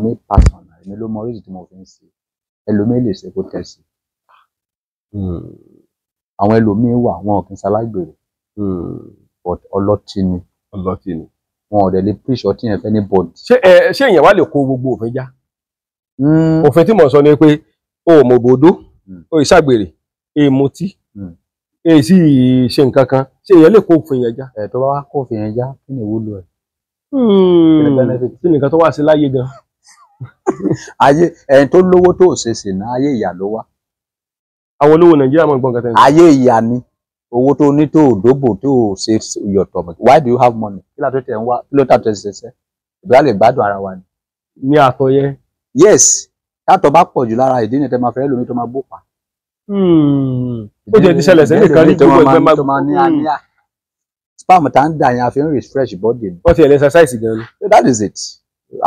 me personal èmi ló mọ oríṣi tí mo fi ń ṣe ẹlòmíì lè ṣe kó tẹ̀sí àwọn ẹlòmíì wà wọn ò kí ń ṣalágbèrè but ọlọ́tí ni wọn ò dẹ̀ lè pèsè ọtí yẹn fẹ́ ní bọ́ọ̀dì. ṣé èèyàn wá lè kó gbogbo òfin já òfin tí mo sọ ni pé o ò mọ̀ bòdó o ìṣàgbèrè èèmọtí èsì ṣe nǹkan kan ṣé èèyàn lè kó òfin yẹn já. tó bá wá kó òfin yẹn já kí ni ìwúlò ẹ̀. kí ni nǹkan tó wà sí láyé gan. ayé ẹni tó lówó tó ò ṣe sìnà ayé ìyà ló wá. àwọn olówó Nàìjíríà máa ń gbọ́ nǹkan tẹ́lẹ̀. ayé ìyà ni owó tó ní tó òdòbò tó ò ṣe yọ̀tọ̀ why do you have money kí ló tẹ̀ ń wá kí ló tà tó ṣe ṣe ìgbà lè gbádùn ara wa ni. ní àtọ̀ yẹn. yes yàtọ̀ bá pọ̀ jù lára ìdí ni tẹ́ máa fẹ́ lómi tó máa bó pa. ó jẹ́ ti ṣẹlẹ̀ sẹ́yìn kan ní gbogbo ẹgbẹ́ máa tó máa ní àníyá spam tá ń dà yẹn àfi ń refresh body ni. wọ́n ti ẹ̀ lè exercise gan ni. that is it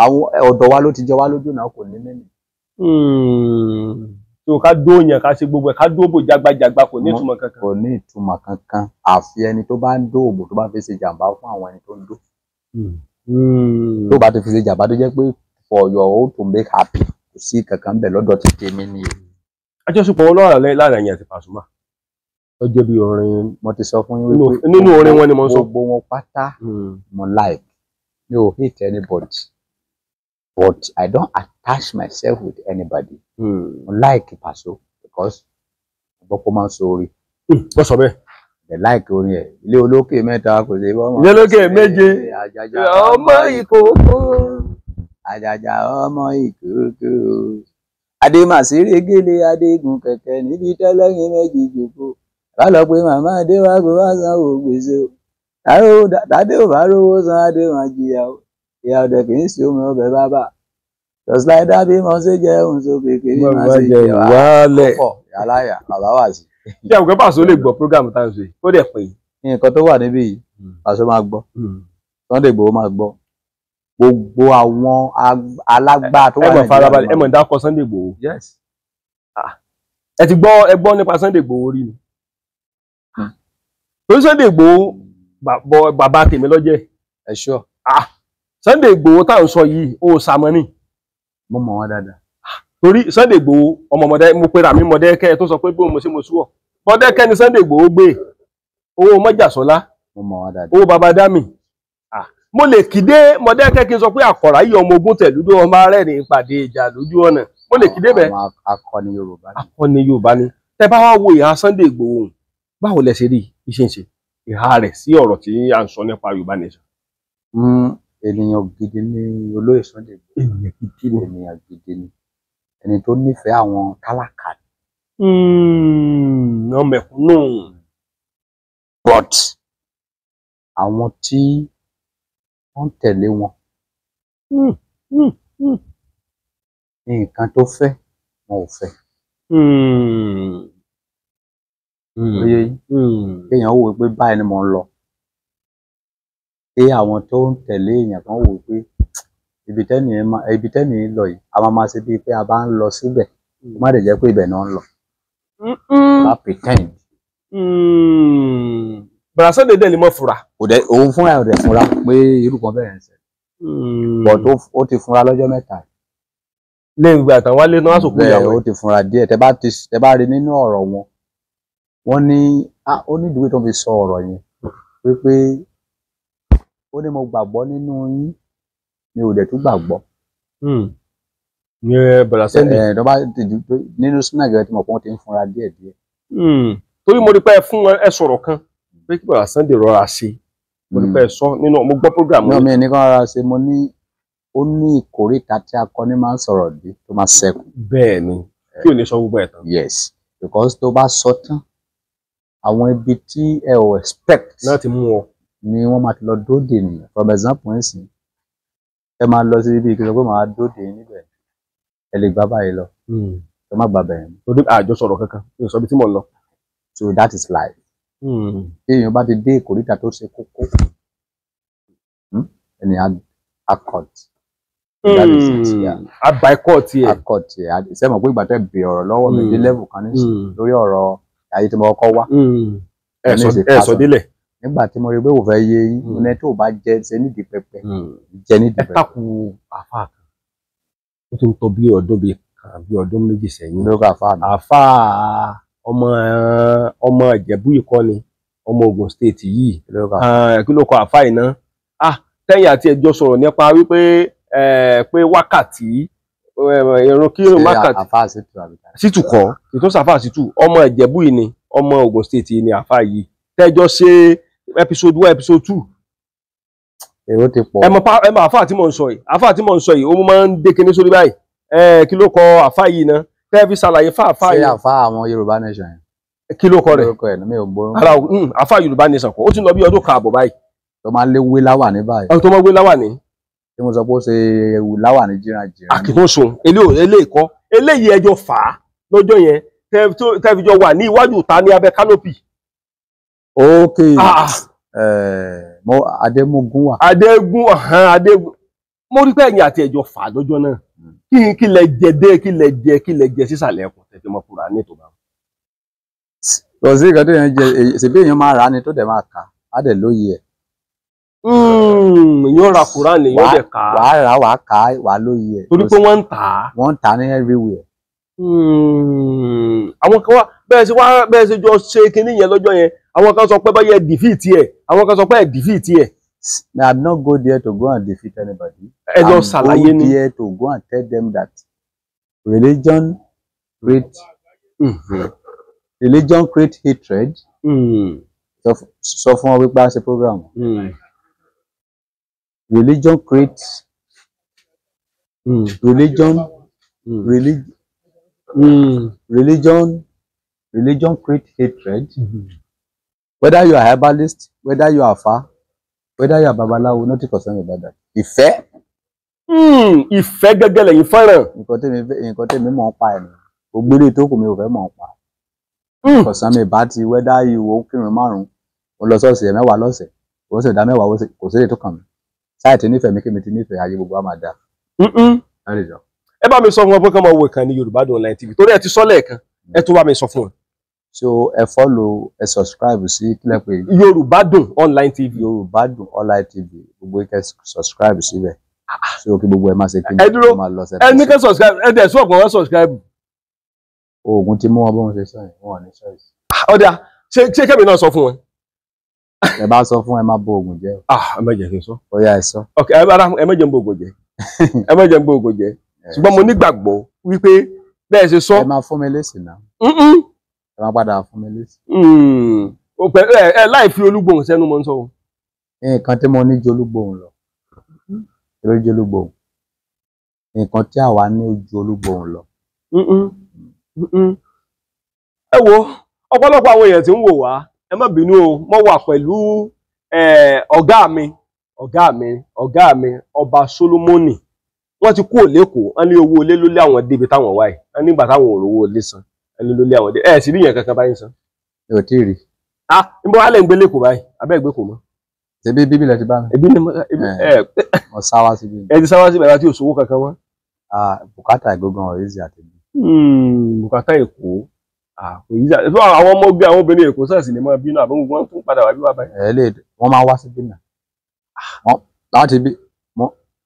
àwọn ọ̀dọ̀ wa ló ti jẹ wá lójú náà kò ní mímì. tó ká dóòyàn ká ṣe gbogbo ẹ̀ ká dóòbò jágbájágbá kò ní ìtumọ̀ kankan. kò ní ìtumọ̀ kankan àfi ẹni tó bá ń dóòbò tó bá fi ṣe jàǹbá fún àwọn ẹni tó ń dó. tó bá ti fi ṣe jàǹbá tó jẹ́ pé for your own to make happy kò sí kankan bẹ̀ lọ́dọ̀ ti tèmi ni o. àjọṣepọ̀ ọlọ́run láàrin ẹ̀yìn àti Pasuma ó jẹ́ bí orin. mo ti sọ fún yín wípé nínú orin wọn ni mo sọ. gbogbo wọn pátá mo like mi ò hate anybody but I don't attach myself with anybody. mo like Paso because ọ̀pọ̀ máa ń sọ orin. wọ́n sọ bẹ́ẹ̀. the like orin ẹ̀ ilé olókè mẹ́ta kò sí bọ́ mọ́. ilé olókè méje ọmọ ìkókó. àjàjà ọmọ ìkókó. adémàsírí gèlè adégún kẹ̀kẹ́ níbi tẹ́lẹ̀yìn méjì jòkó bá lọ pé màmá adé wá kó wá san owó gbèsè o tàdé ò bá rówó san adé wọn jìyà o ìyá ọdẹ kì í sí omi ọbẹ̀ bàbá just like that bí mo ṣe jẹ ohun tó kékeré máa ṣe jẹ wálẹ̀ pọ̀ yàláyà bàbá wà sí. ṣé àwọn kan Paso lè gbọ́ program tá à ń ṣe ó dẹ̀ pé nǹkan tó wà níbí yìí Paso máa gbọ́ Sunday Igboho máa gbọ́ gbogbo àwọn alágbára tó wà Nàìjíríà farabalẹ̀ ẹ mọ̀ dákọ̀ Sunday Igboho yes ẹ ti gbọ́ nípa Sunday Igboho rí ni torí Sunday Igboho bàbá tèmi lọ́jẹ́ ẹ ṣọ́ Sunday Igboho tá à ń sọ yìí ó sàmọ́nì mo mọ̀ wọ́n dáadáa torí Sunday Igboho ọmọ mo pera mi Mọ̀dẹ́kẹ́ tó sọ pé bóun mo ṣe mo sú ọ Mọ̀dẹ́kẹ́ ni Sunday Igboho gbé owó Mọ́jàsọ́lá mo mọ̀ wọ́n dáadáa owó baba dami mo lè kídé Mọ̀dẹ́kẹ́ kí n sọ pé àkọ̀rá yìí ọmọ ogun tẹ̀lúdó ọmọ rẹ̀ ní ìpàdé ìjà lójú ọ̀nà mo lè kídé bẹ́ẹ̀ akọni Yorùbá ni akọni Yorùbá ni tẹ bá wá wo ìhà Sunday Igboho báwo lẹ ṣe rí iṣẹ́ ń ṣe ìhà rẹ̀ sí ọ̀rọ̀ tí à ń sọ nípa Yorùbá nation. ènìyàn gidi ni olóyè Sunday Igboho ènìyàn gidi ni ẹni tó nífẹ̀ẹ́ àwọn tálákà ọmọ mẹ̀kúnnù but àwọn tí wọ́n tẹ̀lé wọn nǹkan tó fẹ́ wọn ò fẹ́ oyè kéèyàn wò pé báyìí ni mò ń lọ pé àwọn tó ń tẹ̀lé èèyàn kan wò pé ibi tẹ́nì lọ yìí a máa ṣe bíi pé a bá ń lọ síbẹ̀ ó má dẹ̀ jẹ́ pé ibẹ̀ náà ń lọ bá pretend. bàrà Sunday dẹ̀ lè mọ̀ fura. òun fúnra ẹ̀ rẹ̀ fúnra pé irú kan bẹ́ẹ̀ ń ṣe but ó ti fúnra lọ́jọ́ mẹ́ta. lẹ́yìn ìgbà àtàwọn wálé náà sòkò ìyàwó ó ti fúnra díẹ̀ tẹ bá rí nínú ọ̀rọ̀ wọn wọ́n ní ó ní ìdúró tó fi sọ ọ̀rọ̀ yẹn pé ó ní mo gbàgbọ́ nínú yín mi ò dẹ̀ tún gbàgbọ́. ní bàrà Sunday tó bá nínú sinagẹ tí mo pọ́n ti ń fúnra díẹ̀ díẹ̀. torí mo rí pé fún ẹ sọ̀rọ̀ kan pé kí bàrà Sunday rọra ṣe mo rí pé ẹ sọ nínú mo gbọ́ program. náà mi ní kí wọ́n rọra ṣe mo ní ó ní ìkórìtà tí akọni máa ń sọ̀rọ̀ dé tó máa ṣẹ́kù. bẹ́ẹ̀ ni kí ò ní sọ gbogbo ẹ̀ tán. yes because tó bá sọ tán àwọn ibi tí ẹ ò expect náà ti mú ọ ni wọ́n máa ti lọ dóde nìyẹn for example ẹ̀sìn ẹ máa lọ sí ibi ìkìlọ̀ pé màá dóde níbẹ̀ ẹ lè gbá báyìí lọ ẹ má gbà bẹ̀rẹ̀ ni. torí àjọ sọ̀rọ̀ kankan ní sọ bí tí mò ń lọ. so that is life. tí èèyàn bá ti dé ìkórìtà tó ṣe kókó ènìyàn accord. àbáikọ́ tiẹ̀. accord tiẹ̀ sẹ́mọ̀ pé ìgbà tẹ́ bèrè ọ̀rọ̀ lọ́wọ́ mi dé level kan nísìnyí lórí ọ̀rọ̀ ayé tí mo kọ́kọ́ wá. ẹ sọ délẹ̀. nígbà tí mo rí pé kò fẹ́ yé yín mo ní tó bá jẹ ṣe nídìí pẹpẹ jẹ nídìí pẹpẹ. ẹ takù àfa kan ó ti ń tọ́ bí ọdún méjì sẹ́yìn. lórí àfa mi. àfa ọmọ Ìjẹ̀bú ìkọ́ni ọmọ Ògùn state yìí kí ló kọ àfa yìí náà tẹ́yìn àti ẹjọ́ sọ̀rọ̀ nípa wípé pé wákàtí irun kírun wákàtí àfa Ṣítù kọ́ ìtọ́sí àfa Ṣítù ọmọ Ìjẹ̀bú yìí ni ọmọ Ògùn state yìí ni àfa yìí tẹ́jọ́ ṣe episode 1 episode 2 èrò ti pọ̀. ẹ mọ àfa tí mò ń sọ yìí àfa tí mò ń sọ yìí ó máa ń dé kinní sórí báyìí kí ló kọ àfa yìí náà tẹ́ fi ṣàlàyé fáfá yìí. ṣé àfa àwọn Yorùbá nation yẹn. kí ló kọ rẹ̀ mi ò gbọ́. ara àfa Yorùbá nation kọ ó ti lọ bí ọdún kan àbọ̀ báyìí. tó máa ń lé wé láwà ní báyìí. tó máa ń wé láwà ní. tí mo sọ pé ó ṣe láwà ní jìnnàjìnnà. àkìtúnṣun eléyìí ẹjọ́ fà á lọ́jọ́ yẹn tẹ́ fi jọ wà ní iwájú ta ní abẹ́ kánópì. ok Adémúgún wà. Adégún mo rí pé ẹ̀yin àti ẹjọ́ fà á lọ́jọ́ náà kí lẹ jẹ sísàlẹ̀ ẹkùn tẹ̀tẹ̀ mọ́ kúrò ní ètò bá. kò sí nǹkan tó yẹn jẹ ṣèbí èèyàn máa rà á ni tó dẹ̀ máa kà á dẹ̀ lóye ẹ̀. èèyàn ra Quran lè yóò dẹ̀ kà á. wàá rà wàá kà á wàá lóye ẹ̀. torí pé wọ́n ń tà á. wọ́n ń tà á ní everywhere. àwọn kan wá bẹ́ẹ̀ ṣe jọ ṣe kinní yẹn lọ́jọ́ yẹn àwọn kan sọ pé bá yẹ defeat ẹ̀ àwọn kan sọ pé ẹ̀ defeat ẹ̀. I am not go there to go and defeat anybody. ẹ lọ ṣàlàyé ni. I'm go there to go and tell them that religion create hatred. Sọ fún wọn wípé a ṣe program. Religion create religion religion create hatred. Whether you are herbalist, whether you are far, whether you are babalawo, nothing concern about that. Ìfẹ́. Ìfẹ́ gẹ́gẹ́ lẹ́yìn fẹ́ràn. Nǹkan tẹ́mi mọ̀ ń pa ẹ̀ nìyẹn. Ògbélé tó kù mi ò fẹ́ mọ̀ ń pa. Concern mi bá ti whether you ó kírun márùn-ún, ó lọ ṣọ́ọ̀ṣì mẹ́wàá lọ́sẹ̀, ó sì dá mẹ́wàá kò sí èyí tó kàn mí. Sáì tí nífẹ̀ẹ́ mi kí mi ti nífẹ̀ẹ́ ayé gbogbo á máa dà. Ẹ bá mi sọ fún wọn pé kí wọ́n máa wo ìkànnì Yorùbádùn Online TV torí ẹ ti sọ lẹ́ẹ̀kan ẹ tún bá mi sọ fún wọn. So ẹ follow ẹ subscribe sí kílẹ̀ pé Yorùbádùn Online TV. Yorùbádùn Online TV gbogbo ẹ subscribe síbẹ̀. So kí gbogbo ẹ máa ṣe kí ẹ dúró ẹ ní kẹ́ subscribe ẹ dẹ̀ sọ ọ̀pọ̀ wọn subscribe. Oògùn ti mú wọn bó ń ṣe sọ yìí wọn ò ní choice. Ọ̀dà ṣé kẹ́mi náà sọ fún wọn. Ẹ bá sọ fún ẹ má bó oògùn jẹ́. Ẹ má jẹ́ kí n sọ. Ó yá ẹ sọ. Ok ẹ má jẹ́ n bó oògùn jẹ́ ẹ má jẹ́ n bó oògùn jẹ́ ṣùgbọ́n mo nígbàgbọ́ wípé bẹ́ẹ̀ ṣe sọ. Ẹ máa fún mi lésì náà. Ẹ máa padà fún mi lésì. Ẹ láì fi olúgbòhùn sẹ́nu mọ́ ń sọ o. Nǹkan tí mo ní ju olúgbòhùn lọ. Ló ju olúgbòhùn. Nǹkan tí àwa ní ju olúgbòhùn lọ. Ẹ wo ọ̀pọ̀lọpọ̀ àwọn èèyàn tí ń wò wá ẹ má bínú o mo wà pẹ̀lú ọ̀gá mi ọba Solomoni wọ́n ti kú òlékòó wọ́n ní owó ilé ló lé àwọn débi táwọn wáyé wọ́n nígbà táwọn ò rówó ilé san ẹni ló lé àwọn dé sì rí yẹn kankan báyìí san. Mi ò tí ì rí. Níbo wàá lẹ̀ ń gbé lẹ́kọ̀ọ́ báyìí abẹ́ ìgbé kò mọ́. Ṣebí bíbí lẹ ti bá mi. Ebi ni mo sáwá síbi. Ẹ ti sáwá síbi àti òṣòwò kankan wọn. Bùkátà ìgbógun ọ̀rẹ́ ìzì àtẹ̀bí. Bùkátà Èkó àwọn ọmọ gbé àwọn obìnrin Èkó sẹ́ẹ̀sì ni máa bínú àbọ̀ wọn tún padà wá bí wá báyìí. Wọ́n máa wá síbí náà. Láti bí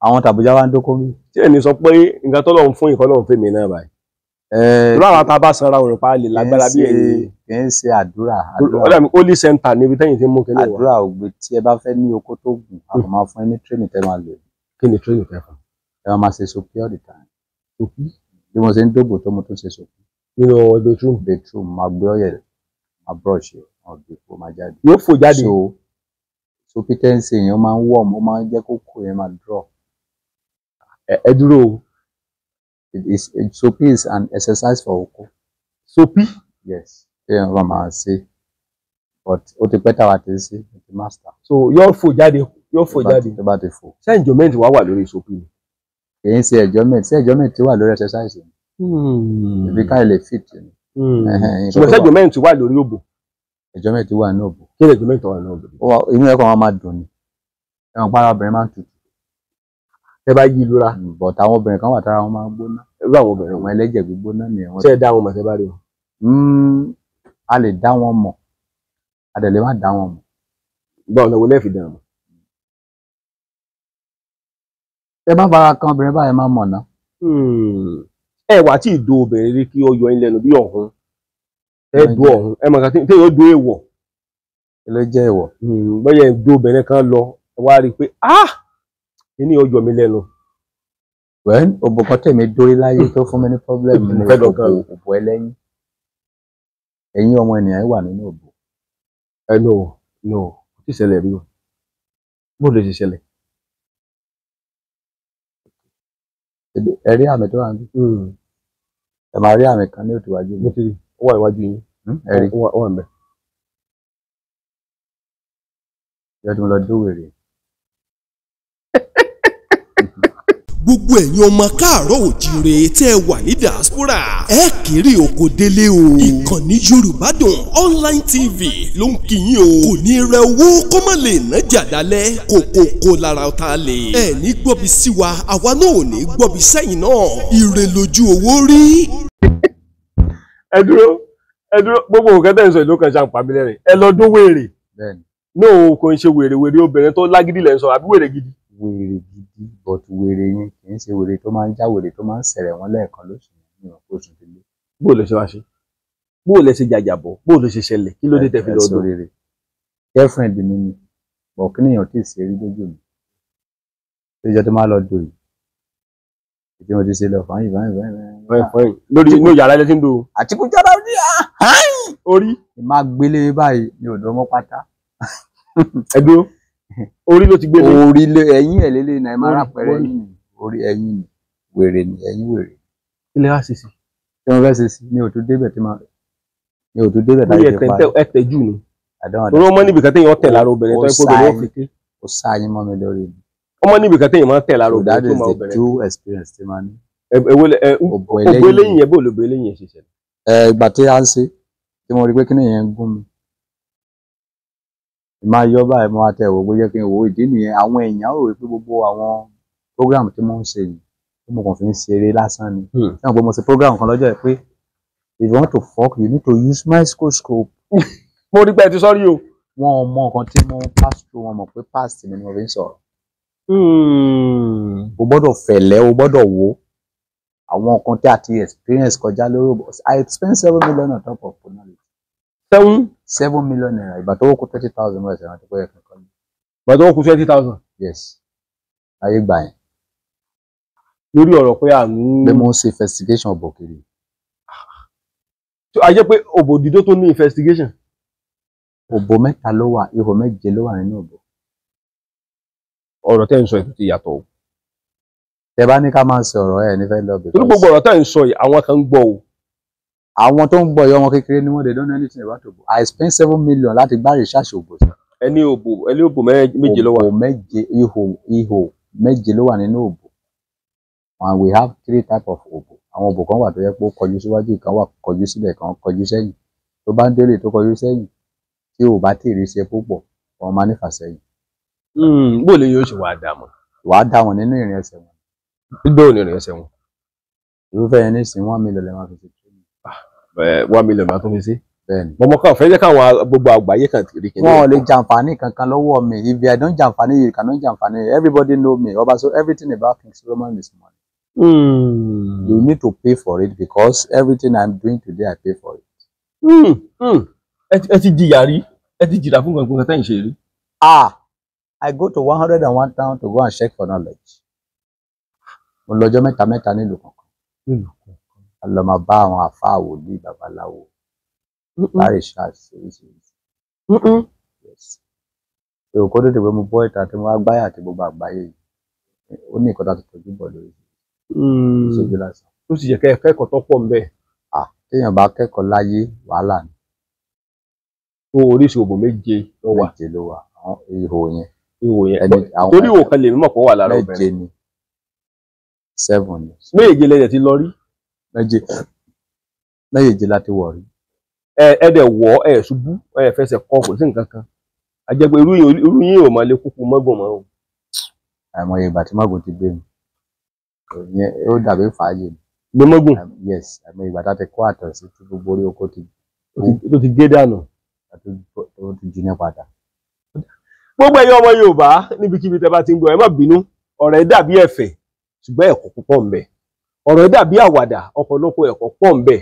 àwọn tàbújá wá ń dókó mi. Tí ẹni sọ pé nǹkan tó lọ́run fún ìkọ́ lọ́run fèmí náà báyìí. Ìlú àwọn tá a bá sanra òrùn pa lè lágbára bí ẹ̀yìn. Kì í ṣe àdúrà. Ọ̀dà mi Holy Center níbi tẹ́yìn tí ń mú kíní wá. Àdúrà ògbé tí ẹ bá fẹ́ ní oko tó gùn a kò máa fún ẹ ní training tẹ́ máa lò. Kí ni training fẹ́ fún? Ẹ máa ṣe sopi all the time. Sopi bí mo ṣe ń dóbò tó mo tún ṣe sopi. Nínú bedroom máa gbé ọyẹ máa brush ọ̀gbìn kó máa jáde. Yóò fò jáde. Sopi tẹ́ǹsì èèyàn máa ń warm ó máa ń jẹ́ kó kó yẹn máa draw. Ẹ dúró o. Sopi is an exercise for oko. Sopi? Yes. Èèyàn bá máa ṣe but ó ti pẹ́ táwa ti ṣe ó ti master. So yóò fò jáde tó bá ti fò. Ṣé enjoyment wà lórí sopi ni? Kì í ṣe enjoyment wà lórí exercise ni. Ibi ká lè fit ni. Ṣùgbọ́n enjoyment wà lórí òbò. Enjoyment wà ní òbò. Kí ni enjoyment wà ní òbò? Inú ẹ̀kọ́ wọn máa dùn ni. Ẹ̀wọ̀n para obìnrin máa ń tutù. Ẹ bá yí lura. But àwọn obìnrin kan wà tára wọn máa ń gbóná. Irú àwọn obìnrin wọn ẹlẹ́jẹ̀ gbígbóná ni wọ́n. Ṣé ẹ dá wọn mọ̀ tẹ́ bá rí wọn? A lè dá wọn mọ̀. A dẹ̀ lè má dá wọn mọ̀. Gbọ́ ọ̀nà wo lẹ́ fi dá wọn? Ẹ bá fara kan obìnrin báyìí máa mọ̀ náà. Ẹ wà tí ìdó obìnrin rí kí ó yọ yín lẹ́nu bí ọ̀hún. Ẹ dó ọ̀hún ẹ mọ̀ kàn tí yóò dó èèwọ̀. Kí ló jẹ́ èèwọ̀? Bóyá ìdó obìnrin kan lọ ẹ wá rí i pé kíní ó yọ mí lẹ́nu. Òbò kan tèmi dórí láyé tó fún mi ní problem ní òbò ẹlẹ́yìn. Ẹ̀yìn ọmọ ènìyàn wà nínú òbò. No kò tí ì ṣẹlẹ̀ rí o. Bó lè ṣe ṣẹlẹ̀? Ẹ rí àmì tó wà níbí. Ẹ máa rí àmì kan ní òtún iwájú mi. Mo ti rí ó wà iwájú yín. Ẹ rí ó wà ńbẹ̀. Ìjọba tí mo lọ dówèrè. gbogbo ẹ̀yin ọmọ káàárọ̀ òjíire tẹ́ ẹ wà ní diaspora ẹ kéré oko délé o. ìkànnì Yorùbádùn Online TV ló ń kí yín o. kò ní rẹ owó kó má lè ná jàdálẹ̀ kókókó lára ọ̀tá lè. ẹ ní gbọ́bi sí wa àwa náà ò ní gbọ́bi sẹ́yìn náà. ire lójú owó rí. ẹ dúró gbogbo nǹkan tẹ̀ ń sọ ìlú kan ṣe àǹpá mi lẹ́rìn ẹ lọ dún wèrè. náà kò ń ṣe wèrè obìnrin tó lágídí lẹ́ ń sọ àbí wèrè gidi. Wèrè gidi but wèrè yẹn kì í ṣe wèrè tó máa ń já wèrè tó máa ń ṣẹ̀rẹ̀ wọn lẹ́ẹ̀kan lóṣù ní ọ̀pọ̀ oṣù délé. Bó lè ṣe wá ṣe? Bó lè ṣe jàjàbọ̀? Bó lè ṣe ṣẹlẹ̀? Kí ló dé tẹ́ fi lọ dùn? Rere girlfriend mi ni bọ̀ kí nìyàn tí ì ṣe rí lójú mi. Ìjọ tó máa lọ dùn yìí. Ìdí mo ti ṣe lọ fáyìn. Lórí inú yàrá ilé tí ń do. Àtikú jára orí orí. Máa gbélé báyìí ní odò ọmọ pátá. Ẹ dúró. Orí ló ti gbé ní. Orí lé ẹ̀yìn ẹ̀ lélẹ̀ náà ẹ máa rápẹ̀rẹ̀ ẹ̀yìn ni orí ẹ̀yìn ni wèrè ni ẹ̀yìn wèrè. Ilé wa ṣe sí. Tí wọ́n fẹ́ ṣe sí ní òtún débẹ̀ tí máa mi ò tún débẹ̀ láyé ti parí. ẹ tẹ̀ jù ni àdéhùn torí ọmọ níbi kan téèyàn tẹ̀ lára obìnrin tó ẹ kó obìnrin ó fi ké. ó sáyín mọ́ mi lórí mi. ọmọ níbi kan téèyàn máa tẹ̀ lára so that obìnrin tó is máa the obìnrin. true experience tí máa ní. ògbó eléyìn yẹn bó olóògbé eléyìn yẹn ṣe ṣẹlẹ̀. ìgbà tí a ń ṣe tí mo rí pé kíni yẹn ń gún mi máa yọ báyìí mo wá tẹ ìwò bó jẹ́ kí n wò ìdí nìyẹn àwọn èèyàn rò pé gbogbo àwọn program tí mo ń ṣe yìí tí mo kàn fi ń ṣeré lásán ni. ṣé mo ṣe program kan lọ́jọ́ yìí pé if you want to fuck you need to use microscope. mo rí pé ẹ ti sọ́rí o. wọn ò mọ nǹkan tí mo pass through wọn mọ̀ pé past mi ni mo fi ń sọ̀rọ̀. o gbọ́dọ̀ fẹ̀lẹ́ o gbọ́dọ̀ wo àwọn nǹkan tí a ti experience kọjá lórí I spent 7 million on top of knowledge. 7 million naira ìgbà tó kù 30,000 mọ́ ẹ̀sẹ̀ rántí pé ẹ̀kan kan ní. ìgbà tó kù 20,000. yes ayé gbà yẹn. lórí ọ̀rọ̀ pé àánú. pé mo ń ṣe investigation ọ̀bọ̀ kiri. a jẹ́ pé òbò dídó tó ní investigation. òbò 3 ló wà ihò 7 ló wà nínú òbò. ọ̀rọ̀ tẹ́ ń sọ ètò ti yàtọ̀ o. tẹ bá ní ká máa ṣe ọ̀rọ̀ ẹ̀ nífẹ̀ẹ́ lọ. torí gbogbo ọ̀rọ̀ tẹ́ ń sọ yìí àwọn kan ń gbọ́ o. àwọn tó ń gbọ́ yọ ọmọ kékeré ni wọ́n they don't know anything about òbò. I spent 7 million láti gbá research òbò. ẹni òbò 7 ló wà. òbò 7 ihò 7 ló wà nínú òbò. and we have 3 types of òbò. àwọn òbò kan wà tó yẹ pé ó kọjú síwájú ìkan wà kọjú sílẹ̀ kan kọjú sẹ́yìn. tó bá ń délé tó kọjú sẹ́yìn tí ò bá tèrè ṣe púpọ̀ wọn máa nífà sẹ́yìn. bó lè yóò ṣe wàá dà mọ́. wàá dá wọn nínú ìrìn ẹsẹ̀ wọn. gbígbó ní ìrìn ẹsẹ̀ wọn. irúfẹ́ yẹn ní ìsìn 1 million lè máa fi ṣe training. 1 million máa tún fi sí. bẹ́ẹ̀ni. mọ̀mọ́ kan fẹ́ jẹ́ káwọn gbogbo àgbáyé kan rí kí n. wọn ò lè jàǹfààní kankan lọ́wọ́ mi if I don't jàǹfààní you cannot jàǹfààní everybody know me ọba so everything about King Solomon is money. You need to pay for it because everything I'm doing today I pay for it. ẹ ti jìyà rí ẹ ti jìyà fún gbọ̀ngàn tẹ́yìn ṣe rí. I go to 101 town to go and check for knowledge. mo lọ́jọ́ mẹ́ta nílùú kankan. a lọ máa bá àwọn àfáà wòlíì babaláwo. láì ṣáàṣì. èrò kó tètè pé mo bọ́ ìta tí mo wá gbáyà àti gbogbo àgbáyé yìí ó ní nǹkan tó tọ́jú bọ̀ lórí ìṣojú lásán. ó sì yẹ kẹ́ ẹ kẹ́kọ̀ọ́ tó pọ̀ ń bẹ̀. téèyàn bá kẹ́kọ̀ọ́ láyé wàhálà ni. tó oríṣi òbò 7 ló wà. 7 ló wà àwọn ihò yẹn. torí ihò kan lè mímọ̀ pọ̀ wà lára obìnrin. 7 ni 7 ni. 7 lẹ́yìn tí lọ rí. 7 láti wọ̀ rí. ẹ dẹ̀ wọ̀ ẹ ṣubú ẹ fẹsẹ̀ kọ́ kò sí nǹkan kan. a jẹ́ pé irú yín ò máa lè kúkú mọ́gbọ̀n mọ́ o. àìmọye ìgbà tí mágùn ti gbé mi ó dàbí fàájì ni. gbé mọ́gbọ̀n. yes àìmọye ìgbà tá ti kó àtọ̀ sí tí gbogbo orí oko ti gé dànù. tó ti jiná padà. gbogbo ẹ̀yin ọmọ Yorùbá níbikíbi tẹ́ bá ti ń gbọ́ ẹ má bínú ọ̀rọ̀ ẹ dàbí ẹ̀fẹ̀ ṣùgbọ́n ẹ̀kọ́ púpọ̀ ń bẹ ọ̀rọ̀ ẹ dàbí àwàdà ọ̀pọ̀lọpọ̀ ẹ̀kọ́ pọ̀ ń bẹ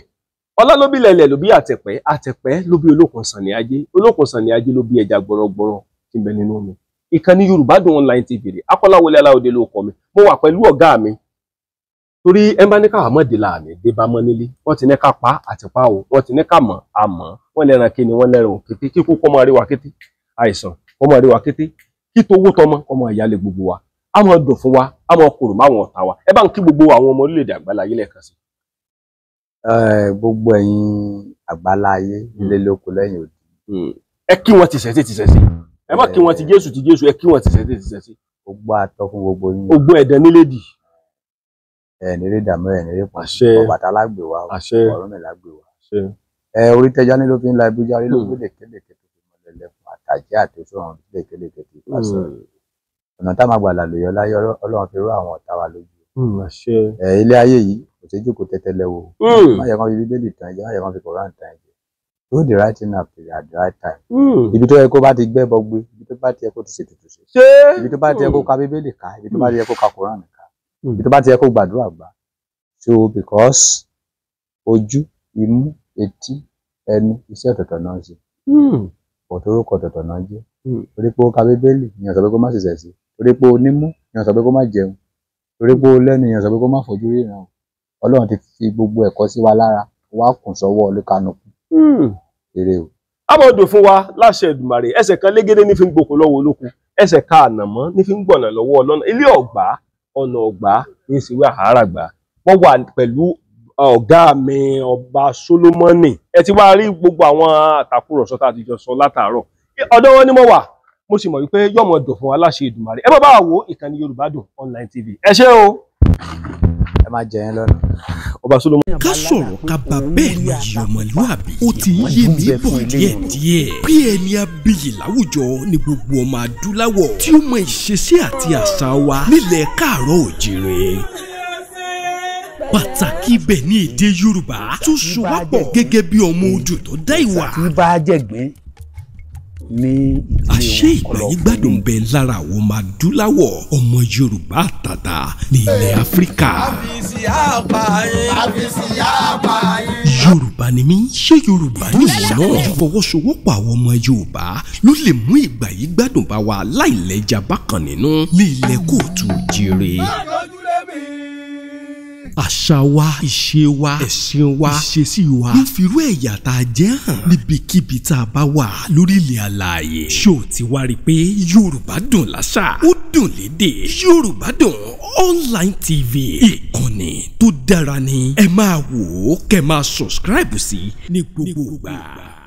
ọlá ló bí lẹ̀lẹ̀ ló bí àtẹ̀pẹ́ ló bí olókun sàn ní ajé olókun sàn ní ajé ló bí ẹja gbọ̀rọ̀gbọ̀rọ̀ tí ń bẹ nínú omi ìkànnì yorubadunonlinetv rè akọ́láwọlé aláwọ̀dé ló kọ mi mo wà pẹ̀lú ọ̀gá mi torí ẹ bá ní káwá mọ̀dé láàmì dé bá mọ́ nílé wọ́n ti ní ká pa àtìpá o wọ́n ti ní ká mọ̀ àmọ́ wọ́n lẹ́ran kí ni wọ́n lẹ́ran òkété kíkú kọ́ máa rí wa kété àìsàn kọ́ máa rí wa kété kí towó tọmọ ọmọ ìyáálé gbogbo wa á máa dùn fún wa á máa kòrò máwọn ọ̀tá wa ẹ bá ń kí gbogbo àwọn ọmọ orílẹ̀-èdè àgbáláyé lẹ́ẹ̀kan sí. gbogbo ẹ̀yin àgbáláyé ilé lóko lẹ́yìn odi. ẹ kí wọn ti sẹ̀sẹ̀ ẹ má kí wọn ti Jésù ẹ kí wọn ti sẹ̀sẹ̀. gbogbo àtọ́ fún gbogbo yín. ogbó ẹ̀dán nílédì. ẹ̀ẹ́nìrí dàmú ẹ̀ẹ́nìrí pọ̀ ọ̀bàtà lágbè wa ọ̀rọ̀ mi lágbè wa. orí tẹjá ní ló fi ń la ibi járe ló fi lékeleke tó fi mọ̀lẹ́lẹ́ fún àtàjẹ́ àtòsó àwọn lékeleke tó fi pàṣẹ. ọ̀nà tá máa gbà làlùyọ láyé Ọlọ́run fi rú àwọn ọ̀tá wa lójú. ilé ayé yìí kò sí jókòó tẹ́tẹ́lẹ́ wo. má yẹ kán fi Bíbélì tàn jẹ́ má yẹ kán fi Kòránì tàn jẹ́. Do the right thing at the right time. Ibi tó yẹ kó bá ti gbẹ́ bọ gbé ibi tó bá ti yẹ kó ti ṣètùtù ṣe. Ibi tó bá ti yẹ kó ka Bíbélì ká ibi tó bá ti yẹ kó ka Kòránì ká ibi tó bá ti yẹ kó gbàdúrà gbà. So because ojú imú etí ẹnu iṣẹ́ ọ̀tọ̀ọ̀tọ̀ náà ṣe. Orúkọ ọ̀tọ̀ọ̀tọ̀ náà jẹ́. Torí pé ó ka Bíbélì ìyẹn sọ pé kó má ṣiṣẹ́ sí. Torí pé ó nímú ìyẹn sọ pé kó má jẹun. Torí pé ó lẹ́nu ìyẹn sọ pé kó má fojú ríran. Ọlọ́run ti fi gbogbo ẹ̀kọ́ sí wa lára wá kùn sọ́wọ́ olúkanukú. Èrè o. Àmọ̀dò fún wa láṣẹ Èdùmàrè ẹsẹ̀ kan légédé ní fi ń gbòkó lọ́wọ́ olókun ẹsẹ̀ ká ànàmọ́ ní fi ń gbọ̀nà lọ́wọ́ ọlọ́nà ilé ọ̀gbá ọ̀nà ọ̀gbá ní ìsìwé àhárà gbà wọ́n wà pẹ̀lú ọ̀gá mi Ọba Solomoni ẹ ti wá rí gbogbo àwọn àtàkùrọ̀sọ tá a ti jọ sọ látàárọ̀ ọ̀dọ̀ wọn ni mo wà mo sì mọ̀ wípé yọmọ dùn fún wa láṣẹ Èdùmàrè ẹ má bá wa wo ìkànnì yorubadunonlinetv ẹ ṣé o. ẹ má jẹ yẹn lọ́nà. Ọba Solomoni. ká sọ̀rọ̀ ká bá bẹ́ẹ̀ ni iye ọmọlúàbí ó ti ń yé mi bọ̀ díẹ̀díẹ̀ bí ẹni abiyì láwùjọ ni gbogbo ọmọ adúláwọ̀ tí ó mọ ìṣesí àti àṣà wa nílẹ̀ káàárọ̀ òjìrè pàtàkì ibẹ̀ ní èdè Yorùbá tó so wá pọ̀ gẹ́gẹ́ bí ọmọ odò tó dá ìwà. tí bá jẹ̀gbẹ́ ní àṣé ìgbàyígbádùn bẹ lára àwọn ọmọ adúláwọ̀ ọmọ Yorùbá àtàtà ní ilẹ̀ Áfíríkà. Yorùbá ni mí ṣé Yorùbá ni ìwọ náà ìfọwọ́sowọ́pọ̀ àwọn ọmọ Yorùbá ló lè mú ìgbàyígbádùn bá wa láìlẹ́jà bákan nínú ní ilẹ̀ kóòtù jíire. Àṣà wa, ìṣe wa, ẹ̀sìn wa, ìṣesí wa ló fi irú ẹ̀yà tá a jẹ́ hàn níbikíbi tá a bá wà lórílẹ̀ alààyè. Ṣó o ti wá rí i pé Yorùbá dùn láṣà, ó dùn lédè. Yorùbá Dùn Online TV ìkànnì tó dára ni ẹ máa wò ó kẹ́ máa subscribe sí ní gbogbo ìgbà.